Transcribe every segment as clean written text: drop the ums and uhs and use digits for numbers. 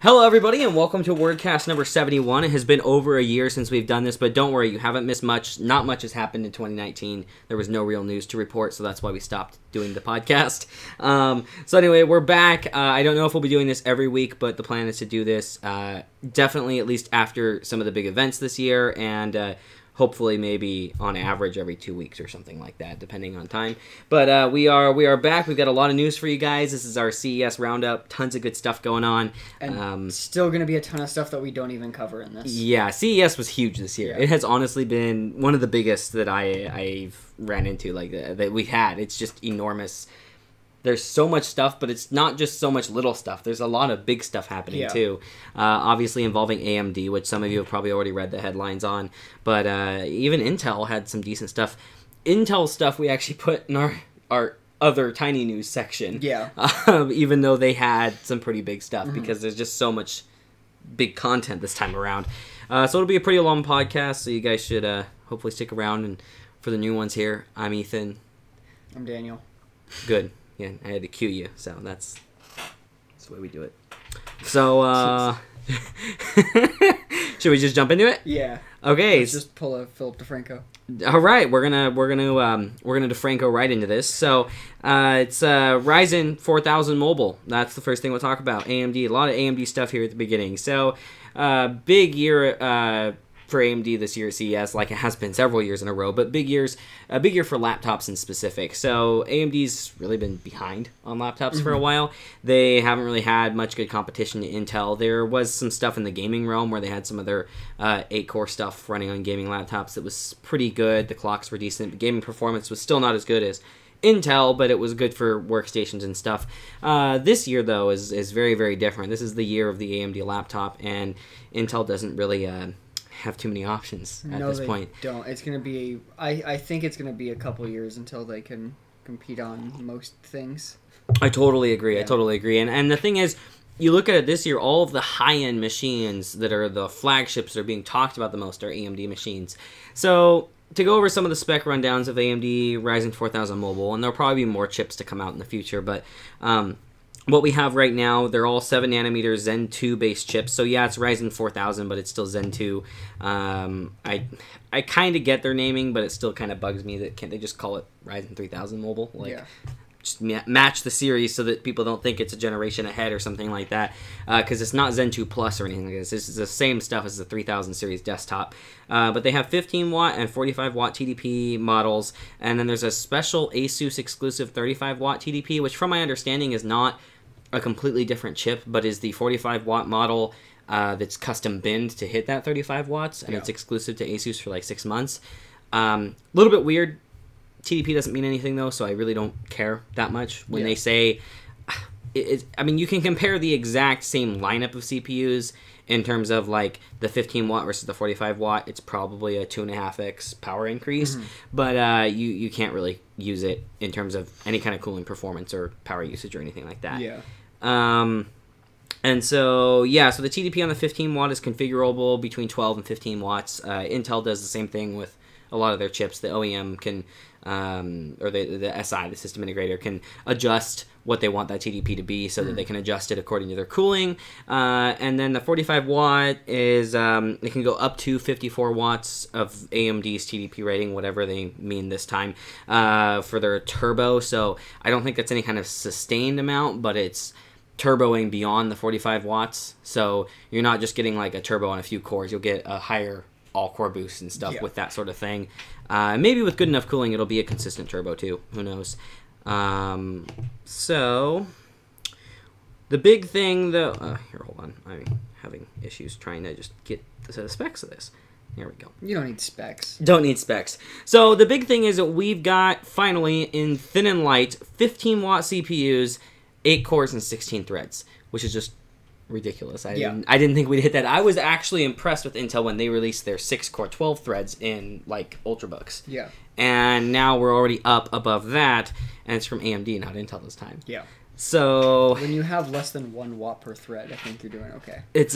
Hello everybody and welcome to WordCast number 71. It has been over a year since we've done this, but don't worry, you haven't missed much. Not much has happened in 2019. There was no real news to report, so that's why we stopped doing the podcast. So anyway, we're back. I don't know if we'll be doing this every week, but the plan is to do this definitely at least after some of the big events this year, and hopefully maybe on average every 2 weeks or something like that, depending on time. But we are back. We've got a lot of news for you guys. This is our CES Roundup. Tons of good stuff going on. And still going to be a ton of stuff that we don't even cover in this. Yeah, CES was huge this year. Yeah. It has honestly been one of the biggest that I've ran into, like that we've had. It's just enormous. There's so much stuff, but it's not just so much little stuff. There's a lot of big stuff happening, too. Obviously involving AMD, which some of you have probably already read the headlines on. But even Intel had some decent stuff. Intel stuff we actually put in our other tiny news section. Yeah. Even though they had some pretty big stuff, because there's just so much big content this time around. So it'll be a pretty long podcast, so you guys should hopefully stick around. And for the new ones here, I'm Ethan. I'm Daniel. Good. Yeah, I had to cue you, so that's the way we do it. So, should we just jump into it? Yeah. Okay. Let's just pull a Philip DeFranco. All right, we're gonna DeFranco right into this. So, it's Ryzen 4000 mobile. That's the first thing we'll talk about. AMD, a lot of AMD stuff here at the beginning. So, big year for AMD this year at CES, like it has been several years in a row, but a big year for laptops in specific. So AMD's really been behind on laptops for a while. They haven't really had much good competition to Intel. There was some stuff in the gaming realm where they had some of their 8-core stuff running on gaming laptops that was pretty good. The clocks were decent. The gaming performance was still not as good as Intel, but it was good for workstations and stuff. This year, though, is very, very different. This is the year of the AMD laptop, and Intel doesn't really have too many options at this point. Don't. It's going to be... I think it's going to be a couple years until they can compete on most things. I totally agree. Yeah. I totally agree. And the thing is, you look at it this year, all of the high-end machines that are the flagships that are being talked about the most are AMD machines. So, to go over some of the spec rundowns of AMD Ryzen 4000 mobile, and there'll probably be more chips to come out in the future, but what we have right now, they're all 7nm Zen 2 based chips. So yeah, it's Ryzen 4000, but it's still Zen 2. I kind of get their naming, but it still kind of bugs me that can't they just call it Ryzen 3000 mobile? Like, just match the series so that people don't think it's a generation ahead or something like that. Because it's not Zen 2 Plus or anything like this. This is the same stuff as the 3000 series desktop. But they have 15 watt and 45 watt TDP models. And then there's a special Asus exclusive 35 watt TDP, which from my understanding is not a completely different chip, but is the 45 watt model that's custom binned to hit that 35 watts, and it's exclusive to Asus for like 6 months. A little bit weird. TDP doesn't mean anything though, so I really don't care that much when they say. I mean, you can compare the exact same lineup of CPUs in terms of like the 15 watt versus the 45 watt. It's probably a 2.5x power increase, but you can't really use it in terms of any kind of cooling performance or power usage or anything like that. Yeah. And so, so the TDP on the 15 watt is configurable between 12 and 15 watts. Intel does the same thing with a lot of their chips. The OEM can, or the SI, the system integrator, can adjust what they want that TDP to be so that they can adjust it according to their cooling. And then the 45 watt is, it can go up to 54 watts of AMD's TDP rating, whatever they mean this time, for their turbo. So I don't think that's any kind of sustained amount, but it's turboing beyond the 45 watts. So you're not just getting like a turbo on a few cores. You'll get a higher all-core boost and stuff with that sort of thing. Maybe with good enough cooling, it'll be a consistent turbo too. Who knows? So the big thing though, here, hold on. I'm having issues trying to just get the set of specs of this. Here we go. You don't need specs. Don't need specs. So the big thing is that we've got finally in thin and light 15 watt CPUs, 8 cores and 16 threads, which is just ridiculous. I didn't think we'd hit that. I was actually impressed with Intel when they released their 6-core 12 threads in like Ultrabooks. Yeah. And now we're already up above that, and it's from AMD, not Intel this time. Yeah. So when you have less than 1 watt per thread, I think you're doing okay. That's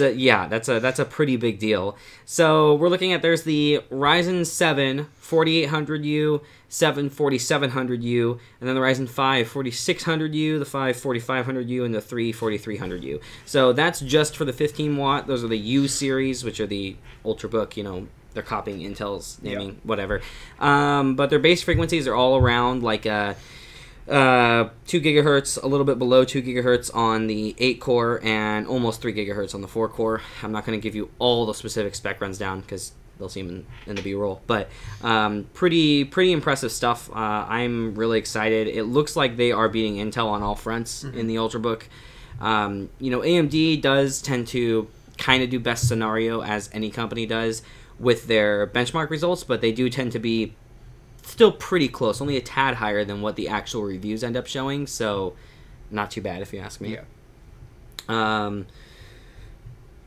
a pretty big deal. So we're looking at, there's the Ryzen 7 4800U, 7 4700U, and then the Ryzen 5 4600U, the 5 4500U, and the 3 4300U. So that's just for the 15 watt. Those are the U series, which are the Ultrabook, you know, they're copying Intel's naming, whatever. But their base frequencies are all around like 2 gigahertz, a little bit below 2 gigahertz on the 8-core, and almost 3 gigahertz on the 4-core. I'm not going to give you all the specific spec runs down because they'll see them in the B-roll. But pretty impressive stuff. I'm really excited. It looks like they are beating Intel on all fronts in the Ultrabook. You know, AMD does tend to kind of do best scenario, as any company does, with their benchmark results, but they do tend to be still pretty close, only a tad higher than what the actual reviews end up showing, so not too bad if you ask me. And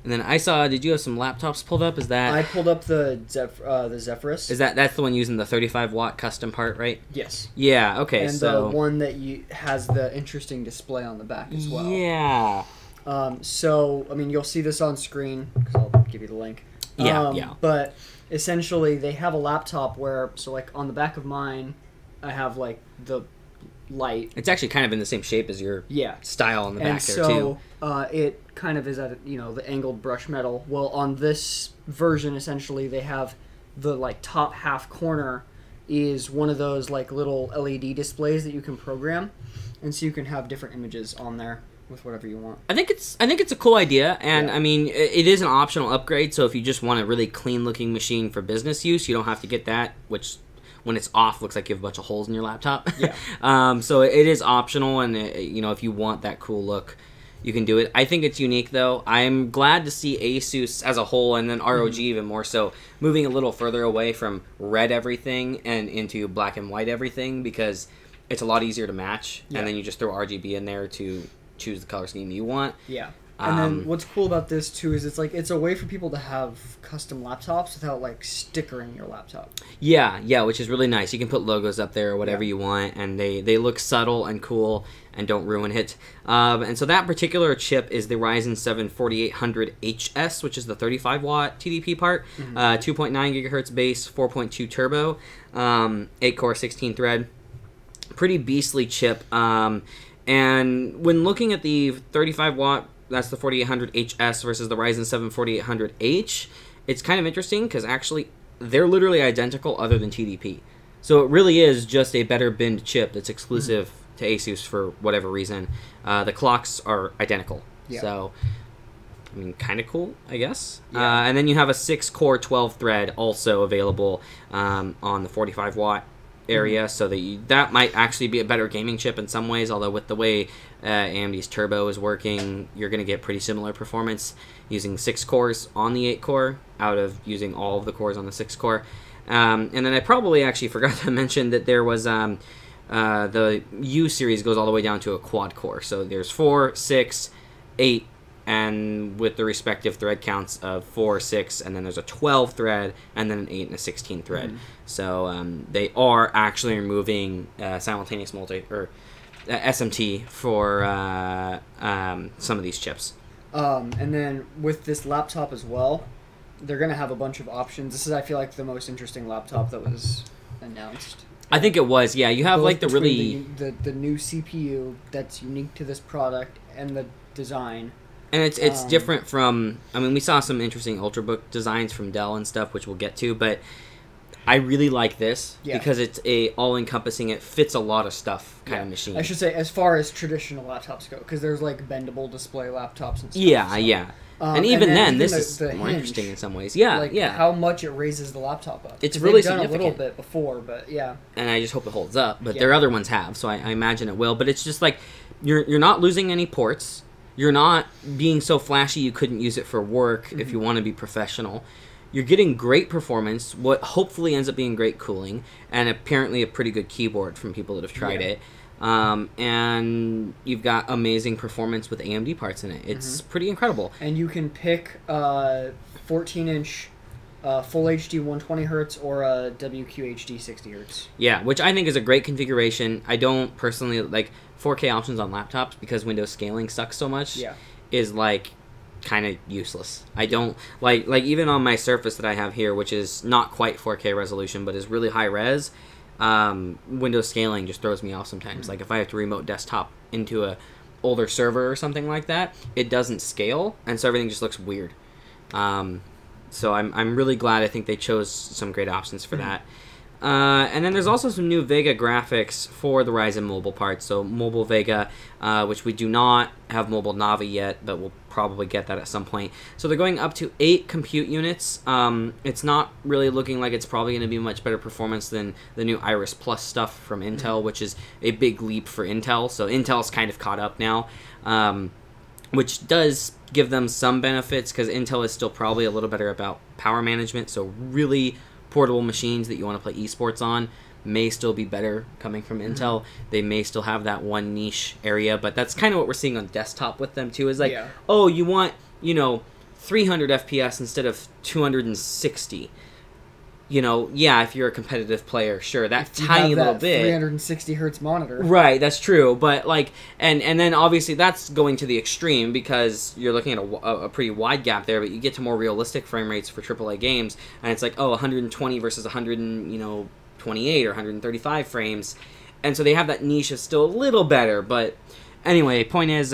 then I saw, did you have some laptops pulled up? Is that... I pulled up the Zephyrus. That's the one using the 35 watt custom part, right? Yes. Yeah, okay, and so... the one that has the interesting display on the back as well. Yeah. So, I mean, you'll see this on screen, because I'll give you the link. Yeah. But essentially, they have a laptop where, so like on the back of mine, I have like the light. It's actually kind of in the same shape as your style on the back there, too. It kind of is at, you know, the angled brush metal. Well, on this version, essentially, they have the like top half corner is one of those like little LED displays that you can program, and so you can have different images on there with whatever you want. I think it's a cool idea, and I mean, it is an optional upgrade, so if you just want a really clean looking machine for business use, you don't have to get that, which when it's off looks like you have a bunch of holes in your laptop. So it is optional, and you know, if you want that cool look, you can do it. I think it's unique, though. I'm glad to see Asus as a whole, and then ROG even more so, moving a little further away from red everything and into black and white everything, because it's a lot easier to match, and then you just throw RGB in there to choose the color scheme you want. And then what's cool about this too is it's a way for people to have custom laptops without like stickering your laptop. Yeah, which is really nice. You can put logos up there or whatever you want, and they look subtle and cool and don't ruin it. And so that particular chip is the Ryzen 7 4800HS, which is the 35 watt TDP part, 2.9 gigahertz base, 4.2 turbo, 8-core, 16 thread. Pretty beastly chip. And when looking at the 35 watt, that's the 4800HS versus the Ryzen 7 4800H, it's kind of interesting because actually they're literally identical other than TDP. So it really is just a better binned chip that's exclusive to Asus for whatever reason. The clocks are identical. So, I mean, kind of cool, I guess. And then you have a 6-core 12 thread also available on the 45 watt area, so that might actually be a better gaming chip in some ways, although with the way AMD's turbo is working, you're going to get pretty similar performance using 6 cores on the 8-core out of using all of the cores on the 6-core. And then I probably actually forgot to mention that there was the U series goes all the way down to a quad core, so there's 4, 6, 8, and with the respective thread counts of 4, 6, and then there's a 12 thread, and then an 8 and a 16 thread. So they are actually removing simultaneous SMT for some of these chips. And then with this laptop as well, they're going to have a bunch of options. This is, I feel like, the most interesting laptop that was announced. I think it was, yeah. You have both like the really the new CPU that's unique to this product and the design. And it's different from, I mean, we saw some interesting Ultrabook designs from Dell and stuff, which we'll get to, but I really like this because it's a all-encompassing, it fits a lot of stuff kind of machine. I should say, as far as traditional laptops go, because there's like bendable display laptops and stuff. Yeah. And even then this is the more hinge, interesting in some ways. Yeah. How much it raises the laptop up. It's really They've done significant. a little bit before, but yeah. And I just hope it holds up. But their other ones have, so I imagine it will. But it's just like, you're not losing any ports. You're not being so flashy you couldn't use it for work if you want to be professional. You're getting great performance, what hopefully ends up being great cooling, and apparently a pretty good keyboard from people that have tried it. And you've got amazing performance with AMD parts in it. It's pretty incredible. And you can pick 14-inch full HD 120 hertz or a WQHD 60 hertz. Yeah, which I think is a great configuration. I don't personally like 4K options on laptops because Windows scaling sucks so much is like kind of useless. I don't like even on my Surface that I have here, which is not quite 4K resolution but is really high res. Windows scaling just throws me off sometimes. Like if I have to remote desktop into a older server or something like that, it doesn't scale, and so everything just looks weird. So I'm really glad. I think they chose some great options for that. And then there's also some new Vega graphics for the Ryzen mobile parts. So mobile Vega, which we do not have mobile Navi yet, but we'll probably get that at some point. So they're going up to 8 compute units. It's not really looking like it's probably going to be much better performance than the new Iris Plus stuff from Intel, which is a big leap for Intel. So Intel's kind of caught up now, which does give them some benefits because Intel is still probably a little better about power management. So really portable machines that you want to play esports on may still be better coming from Intel. They may still have that one niche area, but that's kind of what we're seeing on desktop with them too, is like, oh, you want, 300 FPS instead of 260. If you're a competitive player, sure, that tiny little bit. 360 hertz monitor. Right, that's true. But and then obviously that's going to the extreme because you're looking at a pretty wide gap there. But you get to more realistic frame rates for AAA games, and it's like 120 versus 128 or 135 frames, and so they have that niche is still a little better. But anyway, point is,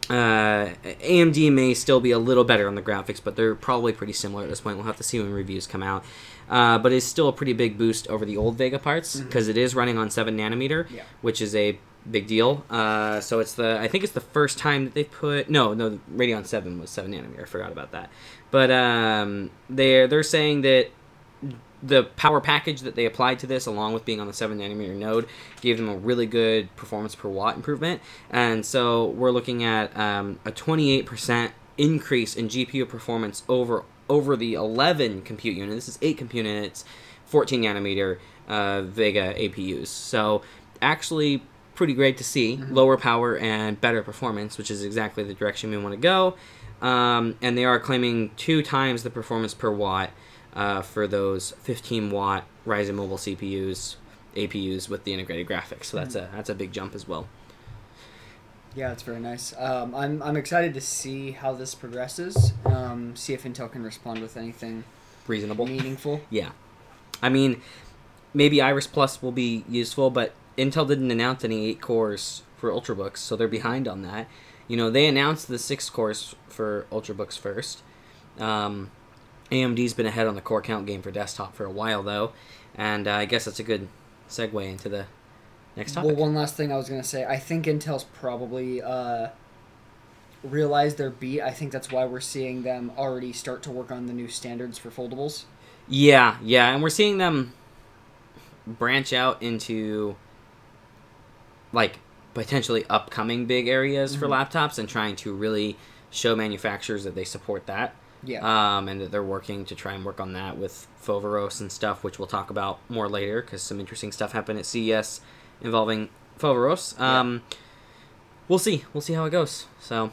AMD may still be a little better on the graphics, but they're probably pretty similar at this point. We'll have to see when reviews come out. But it's still a pretty big boost over the old Vega parts because it is running on 7 nanometer, which is a big deal. So I think it's the first time that they put the Radeon 7 was 7 nanometer. I forgot about that. But they're saying that the power package that they applied to this, along with being on the 7 nanometer node, gave them a really good performance per watt improvement. And so we're looking at a 28% increase in GPU performance over the 11 compute units. This is 8 compute units, 14 nanometer Vega APUs. So actually pretty great to see. Lower power and better performance, which is exactly the direction we want to go. And they are claiming 2 times the performance per watt for those 15-watt Ryzen mobile APUs with the integrated graphics. So that's a big jump as well. Yeah, it's very nice. I'm excited to see how this progresses. See if Intel can respond with anything reasonable, meaningful. Yeah, I mean, maybe Iris Plus will be useful, but Intel didn't announce any 8 cores for Ultrabooks, so they're behind on that. They announced the 6 cores for Ultrabooks first. AMD's been ahead on the core count game for desktop for a while, though, and I guess that's a good segue into the next topic. Well, one last thing I was going to say. I think Intel's probably realized their beat. I think that's why we're seeing them already start to work on the new standards for foldables. Yeah, and we're seeing them branch out into, potentially upcoming big areas for laptops and trying to really show manufacturers that they support that. Yeah. And that they're working to try and work on that with Foveros and stuff, which we'll talk about more later because some interesting stuff happened at CES involving Foveros. We'll see. We'll see how it goes. So,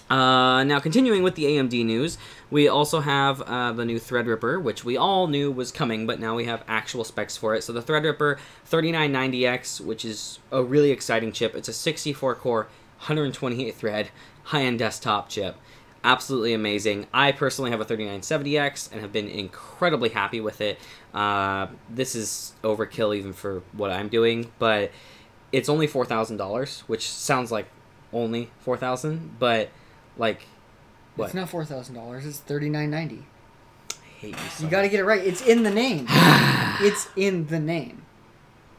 now continuing with the AMD news, we also have the new Threadripper, which we all knew was coming, but now we have actual specs for it. So the Threadripper 3990X, which is a really exciting chip. It's a 64-core, 128-thread, high-end desktop chip. Absolutely amazing. I personally have a 3970X and have been incredibly happy with it. This is overkill even for what I'm doing, but it's only $4,000, which sounds like only $4,000, but what? It's not $4,000. It's $39.90. I hate you so You got to get it right. It's in the name. It's in the name.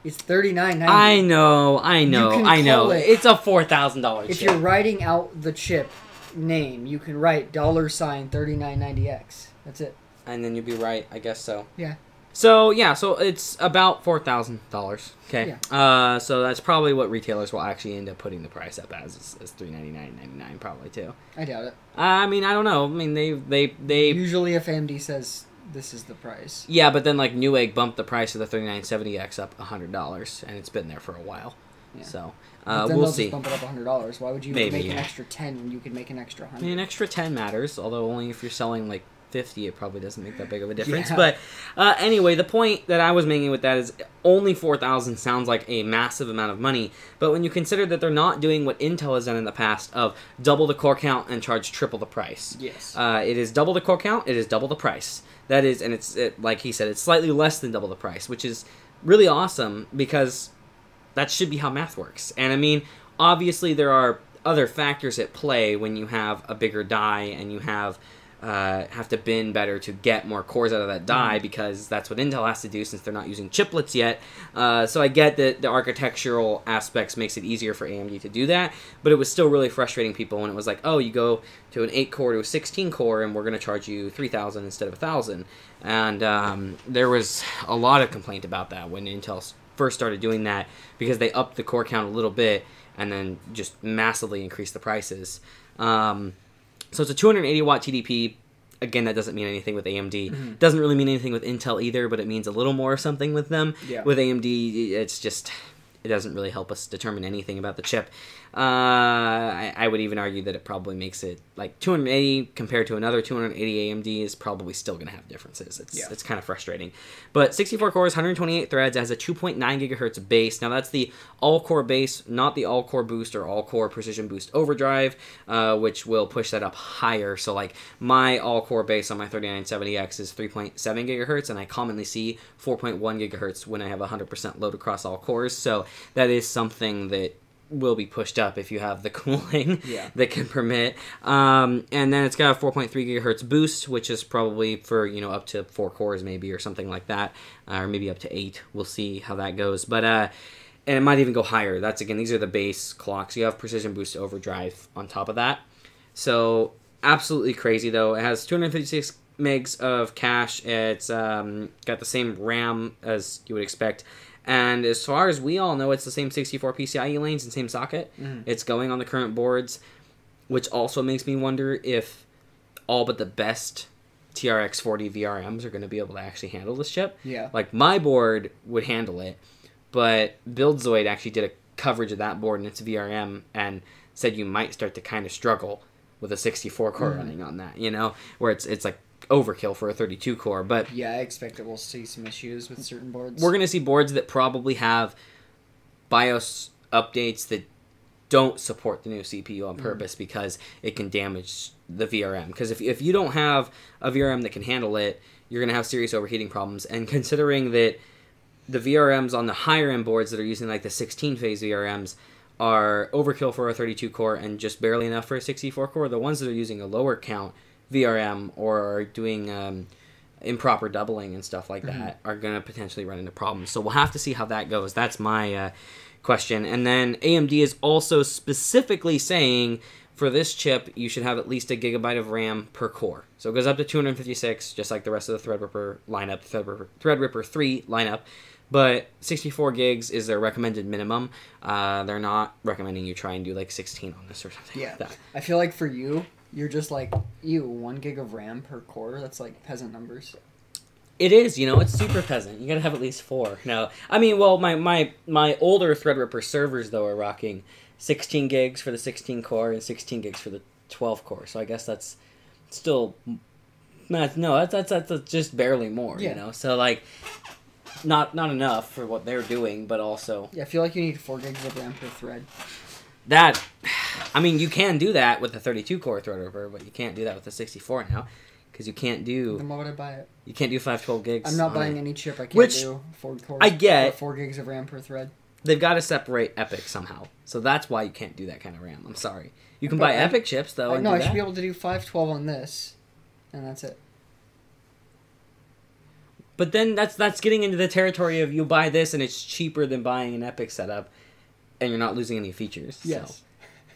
It's $39.90. I know. It's a $4,000 chip. If you're writing out the chip name, you can write $3990X. That's it. And then you'd be right, I guess so. Yeah. So it's about $4,000. Okay. Yeah. So that's probably what retailers will actually end up putting the price up as $399.99 probably too. I doubt it. I mean, I don't know. I mean, they usually if AMD says this is the price. Yeah, but then Newegg bumped the price of the 3970X up $100, and it's been there for a while. Yeah. So then we'll they'll see. Just bump it up $100. Why would you make an extra 10 when you could make an extra 100? I mean, an extra 10 matters, although only if you're selling 50, it probably doesn't make that big of a difference. Yeah. But anyway, the point that I was making with that is only 4,000 sounds like a massive amount of money. But when you consider that they're not doing what Intel has done in the past of double the core count and charge triple the price. Yes. It is double the core count, it is double the price. That is, and like he said, it's slightly less than double the price, which is really awesome because that should be how math works. And I mean, obviously there are other factors at play when you have a bigger die and you have to bin better to get more cores out of that die, because that's what Intel has to do since they're not using chiplets yet. So I get that the architectural aspects makes it easier for AMD to do that, but it was still really frustrating people when it was like, oh, you go to an 8-core to a 16-core and we're going to charge you 3,000 instead of 1,000. And there was a lot of complaint about that when Intel first started doing that, because they upped the core count a little bit and then just massively increased the prices. So it's a 280-watt TDP. Again, that doesn't mean anything with AMD. Doesn't really mean anything with Intel either, but it means a little more something with them. Yeah. With AMD, it's just, it doesn't really help us determine anything about the chip. I would even argue that it probably makes it, like, 280 compared to another 280 AMD is probably still going to have differences. It's kind of frustrating. But 64 cores, 128 threads, has a 2.9 gigahertz base. Now, that's the all-core base, not the all-core boost or all-core precision boost overdrive, which will push that up higher. So, like, my all-core base on my 3970X is 3.7 gigahertz, and I commonly see 4.1 gigahertz when I have 100% load across all cores. So, that is something that will be pushed up if you have the cooling that can permit. And then it's got a 4.3 gigahertz boost, which is probably for, you know, up to 4 cores maybe, or something like that, or maybe up to 8. We'll see how that goes. But and it might even go higher. That's, again, these are the base clocks. You have precision boost overdrive on top of that. So absolutely crazy, though. It has 256 megs of cache. It's got the same RAM as you would expect. And as far as we all know, it's the same 64 PCIe lanes and same socket. It's going on the current boards, which also makes me wonder if all but the best TRX 40 VRMs are going to be able to actually handle this chip. Yeah. Like, my board would handle it, but BuildZoid actually did a coverage of that board in its VRM and said you might start to kind of struggle with a 64 core running on that, you know, where it's like overkill for a 32 core. But yeah, I expect that we'll see some issues with certain boards. We're going to see boards that probably have BIOS updates that don't support the new CPU on purpose because it can damage the VRM. Because if you don't have a VRM that can handle it, you're going to have serious overheating problems. And considering that the VRMs on the higher end boards that are using like the 16-phase VRMs are overkill for a 32 core and just barely enough for a 64 core, the ones that are using a lower count VRM or are doing improper doubling and stuff like that are going to potentially run into problems. So we'll have to see how that goes. That's my question. And then AMD is also specifically saying for this chip, you should have at least a gigabyte of RAM per core. So it goes up to 256, just like the rest of the Threadripper lineup, Threadripper 3 lineup. But 64 gigs is their recommended minimum. They're not recommending you try and do like 16 on this or something like that. I feel like for you, you're just like, 1 gig of RAM per core? That's like peasant numbers. It is, you know, it's super peasant. You gotta have at least 4. No, I mean, well, my older Threadripper servers, though, are rocking 16 gigs for the 16 core and 16 gigs for the 12 core. So I guess that's still, that's just barely more, you know? So, like, not enough for what they're doing, but also... Yeah, I feel like you need 4 gigs of RAM per thread. That, I mean, you can do that with the 32-core Threadripper, but you can't do that with the 64 now, because you can't do... Then why would I buy it? You can't do 512 gigs. I'm not buying any chip. I can't do 4 cores. I get. 4 gigs of RAM per thread. They've got to separate EPYC somehow, so that's why you can't do that kind of RAM. I'm sorry. You can buy EPYC chips, though, and no, do I should that. be able to do 512 on this, and that's it. But then that's getting into the territory of you buy this and it's cheaper than buying an EPYC setup, and you're not losing any features. Yes.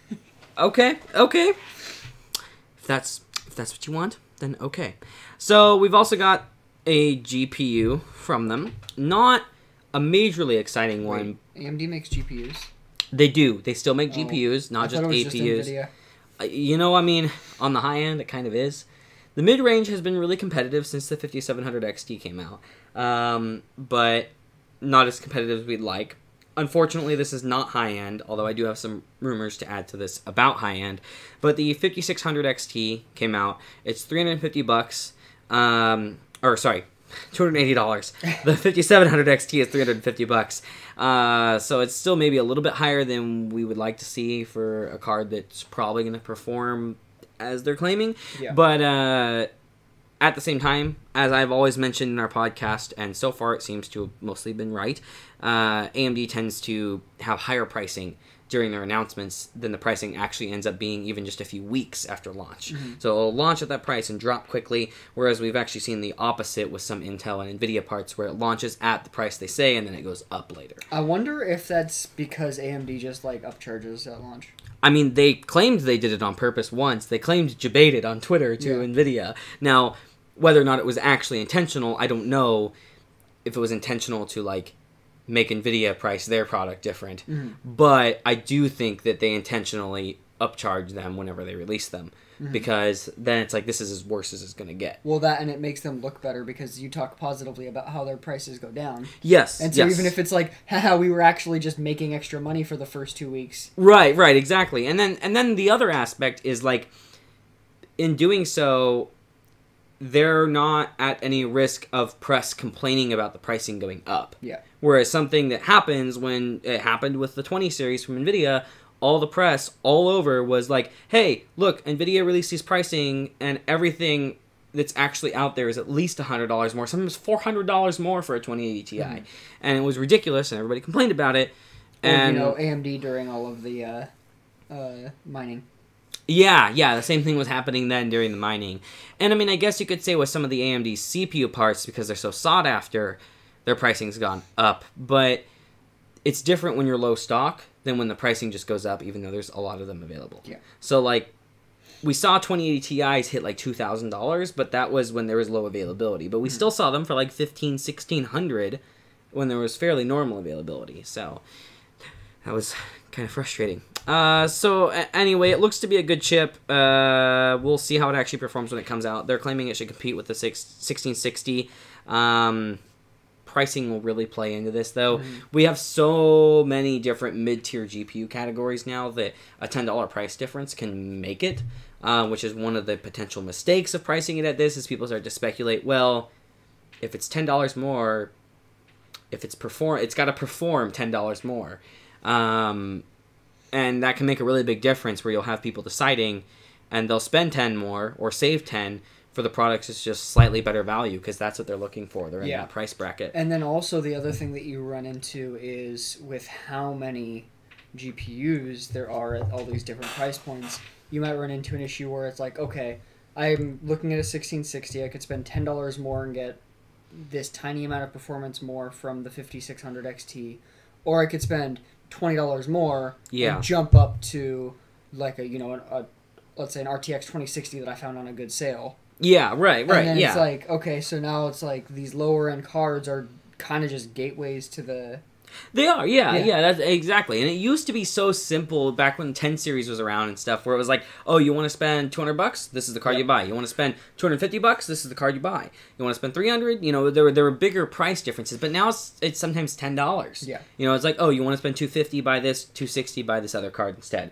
So. Okay. If that's what you want, then okay. So we've also got a GPU from them. Not a majorly exciting one. Wait, AMD makes GPUs? They do. They still make GPUs, not just APUs. Just you know, I mean, on the high end, it kind of is. The mid-range has been really competitive since the 5700 XT came out, but not as competitive as we'd like. Unfortunately, this is not high-end, although I do have some rumors to add to this about high-end. But the 5600 XT came out. It's $350. Or sorry, $280. The 5700 XT is $350. So it's still maybe a little bit higher than we would like to see for a card that's probably going to perform as they're claiming. Yeah. But at the same time, as I've always mentioned in our podcast, and so far it seems to have mostly been right, AMD tends to have higher pricing during their announcements than the pricing actually ends up being even just a few weeks after launch. So it'll launch at that price and drop quickly, whereas we've actually seen the opposite with some Intel and NVIDIA parts where it launches at the price they say and then it goes up later. I wonder if that's because AMD just like upcharges at launch. I mean, they claimed they did it on purpose once. They claimed debated on Twitter to NVIDIA. Now, whether or not it was actually intentional, I don't know if it was intentional to like make NVIDIA price their product different. But I do think that they intentionally upcharge them whenever they release them. Because then it's like, this is as worse as it's going to get. Well, that, and it makes them look better because you talk positively about how their prices go down. Yes. And so even if it's like, haha, we were actually just making extra money for the first 2 weeks. Right, exactly. And then the other aspect is like, in doing so, they're not at any risk of press complaining about the pricing going up. Yeah. Whereas something that happens when it happened with the 20 series from NVIDIA, all the press all over was like, hey, look, NVIDIA released these pricing and everything that's actually out there is at least $100 more, sometimes $400 more for a 2080 Ti. And it was ridiculous and everybody complained about it. And AMD during all of the mining. Yeah, the same thing was happening then during the mining. And I mean, I guess you could say with some of the AMD CPU parts, because they're so sought after, their pricing's gone up. But it's different when you're low stock than when the pricing just goes up, even though there's a lot of them available. Yeah. So, like, we saw 2080 Ti's hit like $2,000, but that was when there was low availability. But we still saw them for like $1,500, $1,600 when there was fairly normal availability. So that was kind of frustrating. Anyway, it looks to be a good chip. We'll see how it actually performs when it comes out. They're claiming it should compete with the 1660. Pricing will really play into this, though. We have so many different mid-tier GPU categories now that a $10 price difference can make it, which is one of the potential mistakes of pricing it at this, is people start to speculate, well, if it's $10 more, if it's got to perform $10 more. And that can make a really big difference where you'll have people deciding and they'll spend 10 more or save 10 for the products that's just slightly better value because that's what they're looking for. They're in that price bracket. And then also the other thing that you run into is with how many GPUs there are at all these different price points, you might run into an issue where it's like, okay, I'm looking at a 1660, I could spend $10 more and get this tiny amount of performance more from the 5600 XT, or I could spend $20 more and jump up to like a let's say an RTX 2060 that I found on a good sale. Yeah, right. And then it's like, okay, so now it's like these lower end cards are kind of just gateways to the... They are, yeah, that's exactly. And it used to be so simple back when 10 series was around and stuff, where it was like, oh, you want to spend $200? This is the card you buy. You want to spend $250? This is the card you buy. You want to spend $300? You know, there were bigger price differences, but now it's sometimes $10. Yeah. You know, it's like, oh, you want to spend $250? Buy this. $260? Buy this other card instead.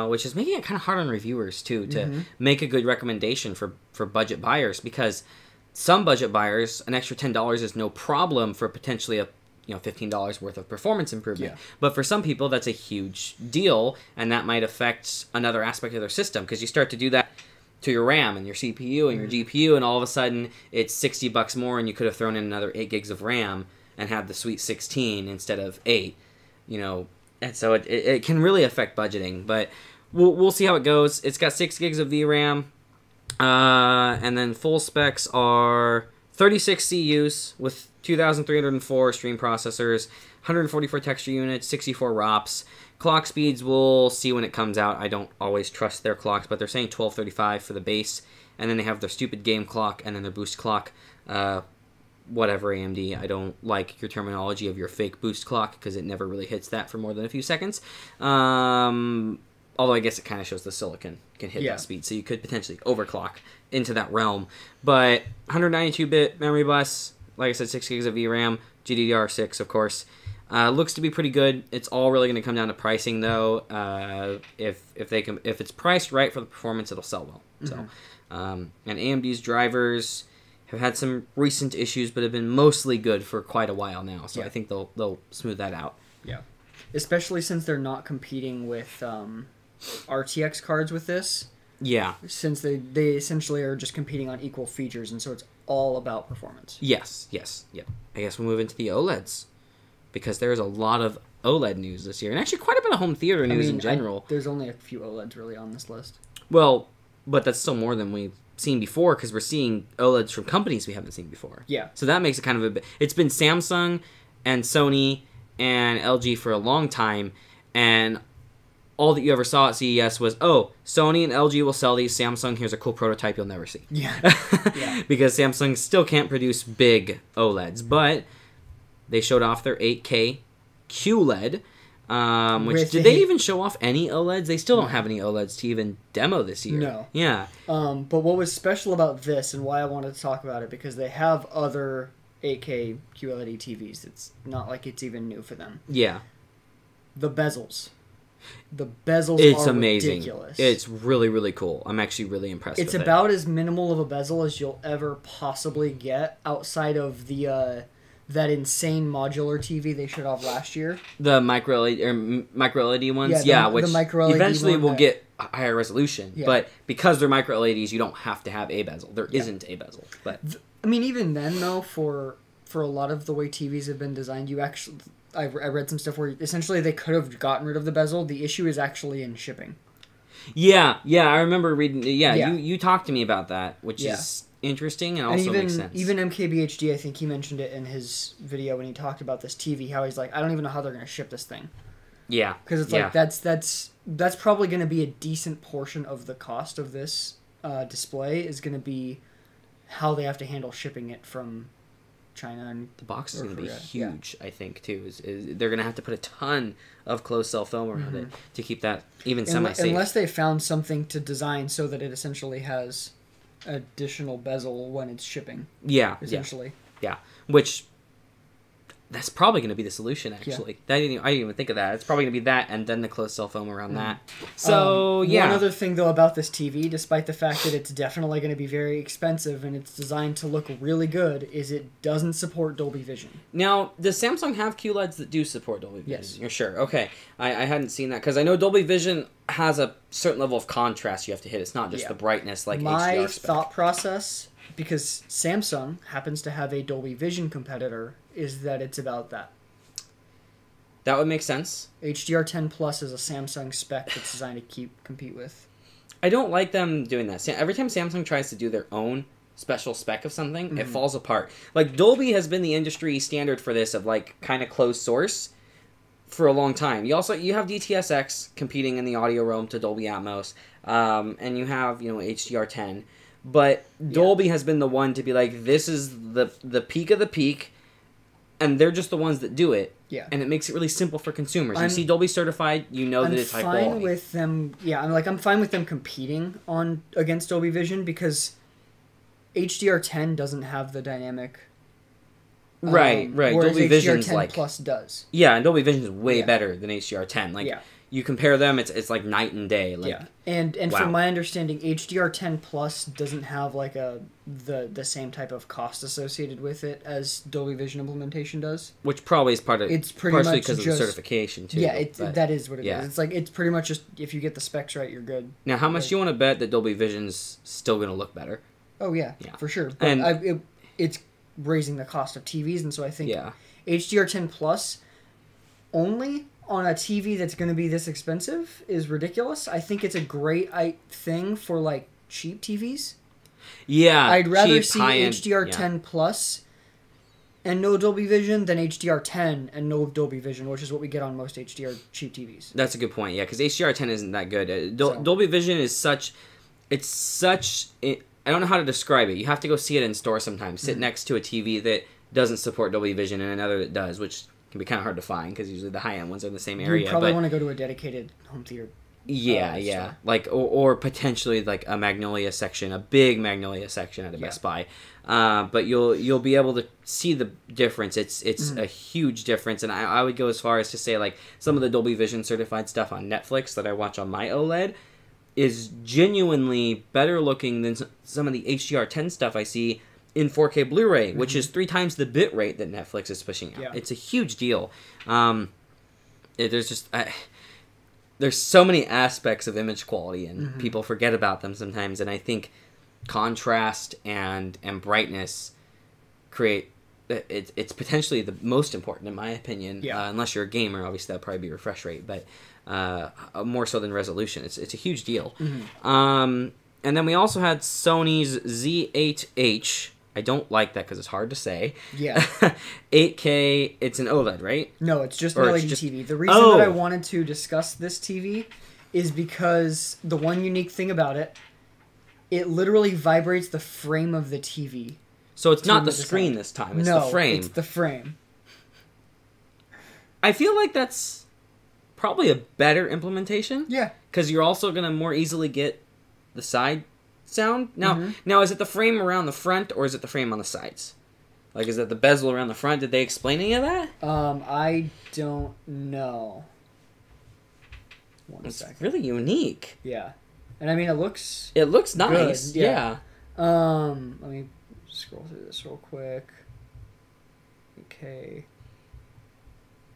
Which is making it kind of hard on reviewers too to make a good recommendation for budget buyers, because some budget buyers, an extra $10 is no problem for potentially a $15 worth of performance improvement. Yeah. But for some people, that's a huge deal, and that might affect another aspect of their system, because you start to do that to your RAM and your CPU and your GPU, and all of a sudden it's $60 more, and you could have thrown in another 8 gigs of RAM and had the sweet 16 instead of 8. And so it can really affect budgeting, but we'll see how it goes. It's got 6 gigs of VRAM, and then full specs are 36 CUs with 2,304 stream processors, 144 texture units, 64 ROPs. Clock speeds we'll see when it comes out. I don't always trust their clocks, but they're saying 1235 for the base, and then they have their stupid game clock and then their boost clock. Whatever, AMD, I don't like your terminology of your fake boost clock, because it never really hits that for more than a few seconds. Although I guess it kind of shows the silicon can hit that speed, so you could potentially overclock into that realm. But 192-bit memory bus, like I said, 6 gigs of VRAM, GDDR6, of course. Looks to be pretty good. It's all really going to come down to pricing, though. If it's priced right for the performance, it'll sell well. So, and AMD's drivers have had some recent issues, but have been mostly good for quite a while now. So I think they'll smooth that out. Yeah, especially since they're not competing with RTX cards with this. Yeah. Since they essentially are just competing on equal features, and so it's all about performance. Yes. Yep. I guess we'll move into the OLEDs, because there's a lot of OLED news this year, and actually quite a bit of home theater news in general. There's only a few OLEDs really on this list. Well, but that's still more than we've seen before, because we're seeing OLEDs from companies we haven't seen before. Yeah. So that makes it kind of a bit... It's been Samsung and Sony and LG for a long time, and all that you ever saw at CES was, oh, Sony and LG will sell these. Samsung, here's a cool prototype you'll never see. Yeah. Because Samsung still can't produce big OLEDs, but they showed off their 8K QLED. Did they even show off any OLEDs? They still don't have any OLEDs to even demo this year. No. Yeah. But what was special about this, and why I wanted to talk about it, because they have other 8K QLED TVs. It's not like it's even new for them. Yeah. The bezels. The bezels it's are amazing. Ridiculous. It's really, really cool. I'm actually really impressed with it. It's about as minimal of a bezel as you'll ever possibly get outside of the that insane modular TV they showed off last year. The micro LED ones? Yeah, which the micro LED eventually will get higher resolution. Yeah. But because they're micro LEDs, you don't have to have a bezel. There isn't a bezel. But I mean, even then, though, for a lot of the way TVs have been designed, you actually... I read some stuff where essentially they could have gotten rid of the bezel. The issue is actually in shipping. Yeah, I remember reading... Yeah. You talked to me about that, which is interesting and also makes sense. Even MKBHD, I think he mentioned it in his video when he talked about this TV, how he's like, I don't even know how they're going to ship this thing. Yeah. Because it's like, that's probably going to be a decent portion of the cost of this display is going to be how they have to handle shipping it from China. And the box is going to be huge, I think, too. They're going to have to put a ton of closed cell film around it to keep that even semi-safe. Unless they found something to design so that it essentially has additional bezel when it's shipping. Yeah. Essentially. Yeah. Which... That's probably going to be the solution, actually. I didn't even think of that. It's probably going to be that, and then the closed cell foam around that. So, One other thing, though, about this TV, despite the fact that it's definitely going to be very expensive and it's designed to look really good, is it doesn't support Dolby Vision. Now, does Samsung have QLEDs that do support Dolby Vision? Yes. You're sure? Okay. I hadn't seen that, because I know Dolby Vision has a certain level of contrast you have to hit. It's not just the brightness like HDR My spec. thought process, because Samsung happens to have a Dolby Vision competitor, is that it's about that. That would make sense. HDR10 Plus is a Samsung spec that's designed to compete with. I don't like them doing that. Every time Samsung tries to do their own special spec of something, it falls apart. Like, Dolby has been the industry standard for this, of, like, kind of closed source for a long time. You have DTS:X competing in the audio realm to Dolby Atmos, and you have, HDR10. But Dolby has been the one to be like, this is the peak of the peak, and they're just the ones that do it. Yeah. And it makes it really simple for consumers. You see Dolby certified, you know that it's high quality. I'm fine with them. Yeah, I'm fine with them competing against Dolby Vision, because HDR10 doesn't have the dynamic. Right. Dolby Vision's HDR10 Plus does. Yeah, and Dolby Vision is way better than HDR10. Like, you compare them, it's like night and day. Like, and from my understanding, HDR10 Plus doesn't have like the same type of cost associated with it as Dolby Vision implementation does. Which probably is partially because of the certification too. Yeah, that is what it is. It's like, it's pretty much just, if you get the specs right, you're good. Now, how much do you want to bet that Dolby Vision's still going to look better? Oh yeah, for sure. But it's raising the cost of TVs, and so I think HDR10 Plus only on a TV that's going to be this expensive is ridiculous. I think it's a great thing for, like, cheap TVs. Yeah, I'd rather see HDR10 Plus and no Dolby Vision than HDR10 and no Dolby Vision, which is what we get on most HDR cheap TVs. That's a good point, yeah, because HDR10 isn't that good. Dolby Vision is such... I don't know how to describe it. You have to go see it in store sometimes. Sit next to a TV that doesn't support Dolby Vision and another that does, which can be kind of hard to find because usually the high-end ones are in the same area. You probably want to go to a dedicated home theater. Yeah. Like, or potentially like a Magnolia section, a big Magnolia section at a Best Buy. But you'll be able to see the difference. It's a huge difference, and I would go as far as to say, like, some of the Dolby Vision certified stuff on Netflix that I watch on my OLED, is genuinely better looking than some of the HDR10 stuff I see in 4K Blu-ray, which is 3 times the bit rate that Netflix is pushing out. Yeah. It's a huge deal. There's just there's so many aspects of image quality, and people forget about them sometimes. And I think contrast and brightness create it's potentially the most important in my opinion. Unless you're a gamer, obviously that'd probably be refresh rate, but more so than resolution. It's a huge deal. And then we also had Sony's Z8H. I don't like that because it's hard to say. Yeah. 8K, it's an OLED, right? No, it's just an LED TV. The reason that I wanted to discuss this TV is because the one unique thing about it, it literally vibrates the frame of the TV. So it's not the screen this time, it's the frame. It's the frame. I feel like that's probably a better implementation. Yeah. Because you're also going to more easily get the side sound. Now, is it the frame around the front, or is it the frame on the sides? Like, is it the bezel around the front? Did they explain any of that? I don't know. It's really unique. Yeah. And I mean, it looks nice. Good. Yeah. Let me scroll through this real quick. Okay.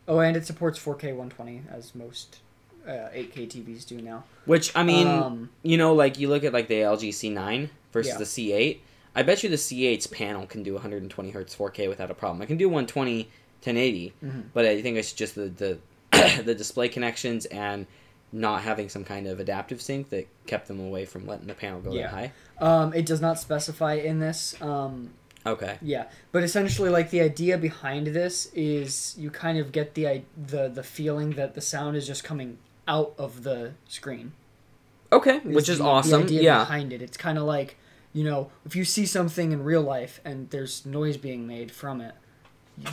Oh, and it supports 4K 120, as most 8K TVs do now. Which, I mean, you know, like, you look at, like, the LG C9 versus the C8. I bet you the C8's panel can do 120 hertz 4K without a problem. I can do 120, 1080, but I think it's just the the display connections and not having some kind of adaptive sync that kept them away from letting the panel go that high. It does not specify in this. Okay. Yeah, but essentially, like, the idea behind this is you kind of get the feeling that the sound is just coming out of the screen. Okay, which is awesome. The idea behind it. It's kind of like, you know, if you see something in real life and there's noise being made from it,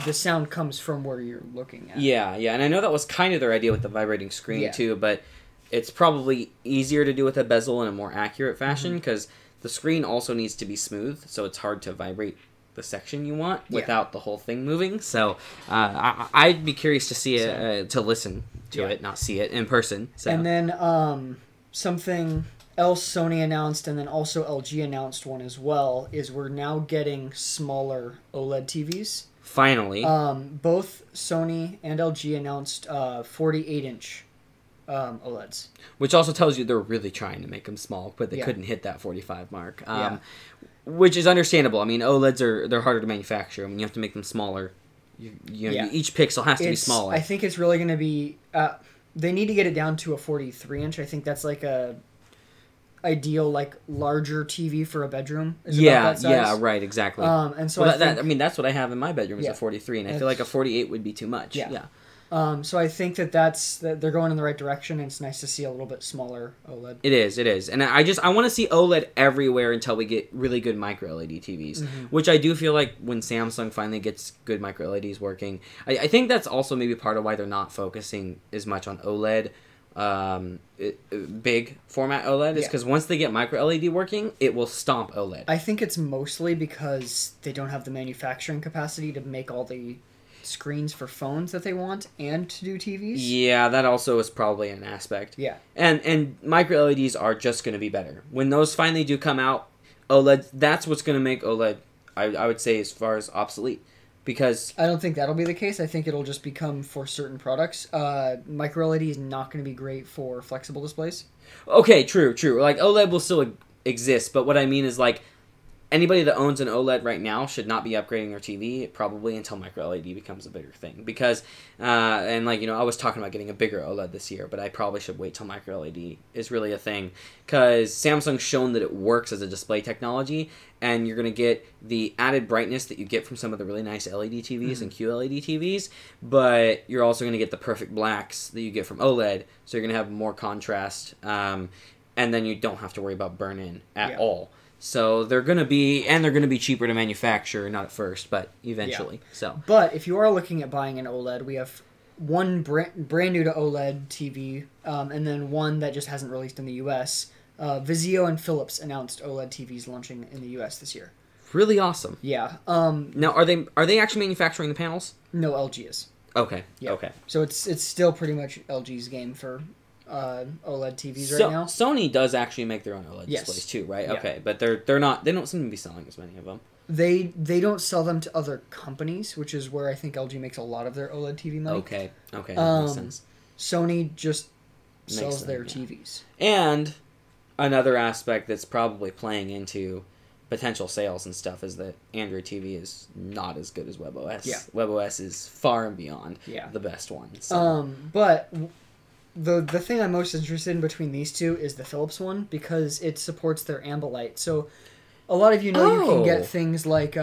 the sound comes from where you're looking at. Yeah, and I know that was kind of their idea with the vibrating screen too, but it's probably easier to do with a bezel in a more accurate fashion because the screen also needs to be smooth, so it's hard to vibrate the section you want without the whole thing moving. So I'd be curious to see it, to listen to it, not see it in person. So. And then something else Sony announced, and then also LG announced one as well, is we're now getting smaller OLED TVs. Finally. Both Sony and LG announced 48-inch OLEDs. Which also tells you they're really trying to make them small, but they couldn't hit that 45 mark. Which is understandable. I mean, OLEDs they're harder to manufacture. I mean, you have to make them smaller. Each pixel has to be smaller. I think it's really going to be... they need to get it down to a 43-inch. I think that's like a ideal, like, larger TV for a bedroom. Yeah, right, exactly. And so I mean, that's what I have in my bedroom is a 43, and I feel like a 48 would be too much. Yeah. So I think that they're going in the right direction, and it's nice to see a little bit smaller OLED. It is. And I want to see OLED everywhere until we get really good micro LED TVs, which I do feel like when Samsung finally gets good micro LEDs working, I think that's also maybe part of why they're not focusing as much on OLED. Big format OLED is because once they get micro LED working, it will stomp OLED. I think it's mostly because they don't have the manufacturing capacity to make all the screens for phones that they want and to do TVs. Yeah, that also is probably an aspect. Yeah. And micro LEDs are just going to be better. When those finally do come out, OLED, that's what's going to make OLED, I would say, as far as obsolete. Because I don't think that'll be the case. I think it'll just become for certain products. Micro LED is not going to be great for flexible displays. Okay, true. Like, OLED will still exist, but what I mean is, like, anybody that owns an OLED right now should not be upgrading their TV probably until micro LED becomes a bigger thing. Because, and like, you know, I was talking about getting a bigger OLED this year, but I probably should wait till micro LED is really a thing. Because Samsung's shown that it works as a display technology, and you're going to get the added brightness that you get from some of the really nice LED TVs and QLED TVs, but you're also going to get the perfect blacks that you get from OLED, so you're going to have more contrast, and then you don't have to worry about burn-in at all. So they're going to be cheaper to manufacture, not at first, but eventually. Yeah. So, but if you are looking at buying an OLED, we have one brand new to OLED TV, and then one that just hasn't released in the US. Vizio and Philips announced OLED TVs launching in the US this year. Really awesome. Yeah. Now, are they actually manufacturing the panels? No, LG is. Okay. Yeah. Okay. So it's still pretty much LG's game for OLED TVs So, right now. Sony does actually make their own OLED Yes. displays too, right? Yeah. Okay, but they're not. They don't seem to be selling as many of them. They don't sell them to other companies, which is where I think LG makes a lot of their OLED TV money. Okay, that makes sense. Sony just sells them, their yeah. TVs. And another aspect that's probably playing into potential sales and stuff is that Android TV is not as good as WebOS. Yeah. WebOS is far and beyond Yeah. the best one. So. But the thing I'm most interested in between these two is the Philips one because it supports their Ambilight. So a lot of you know you can get things like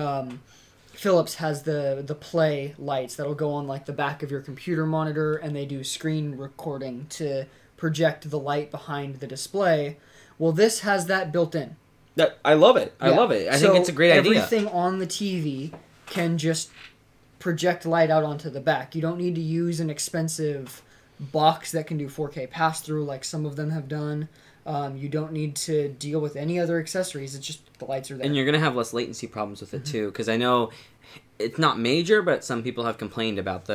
Philips has the Play lights that'll go on like the back of your computer monitor, and they do screen recording to project the light behind the display. Well, this has that built in. I love it. I love it. I think it's a great idea. Everything on the TV can just project light out onto the back. You don't need to use an expensive box that can do 4K pass-through like some of them have done. You don't need to deal with any other accessories. It's just the lights are there. And you're going to have less latency problems with it too, because I know it's not major, but some people have complained about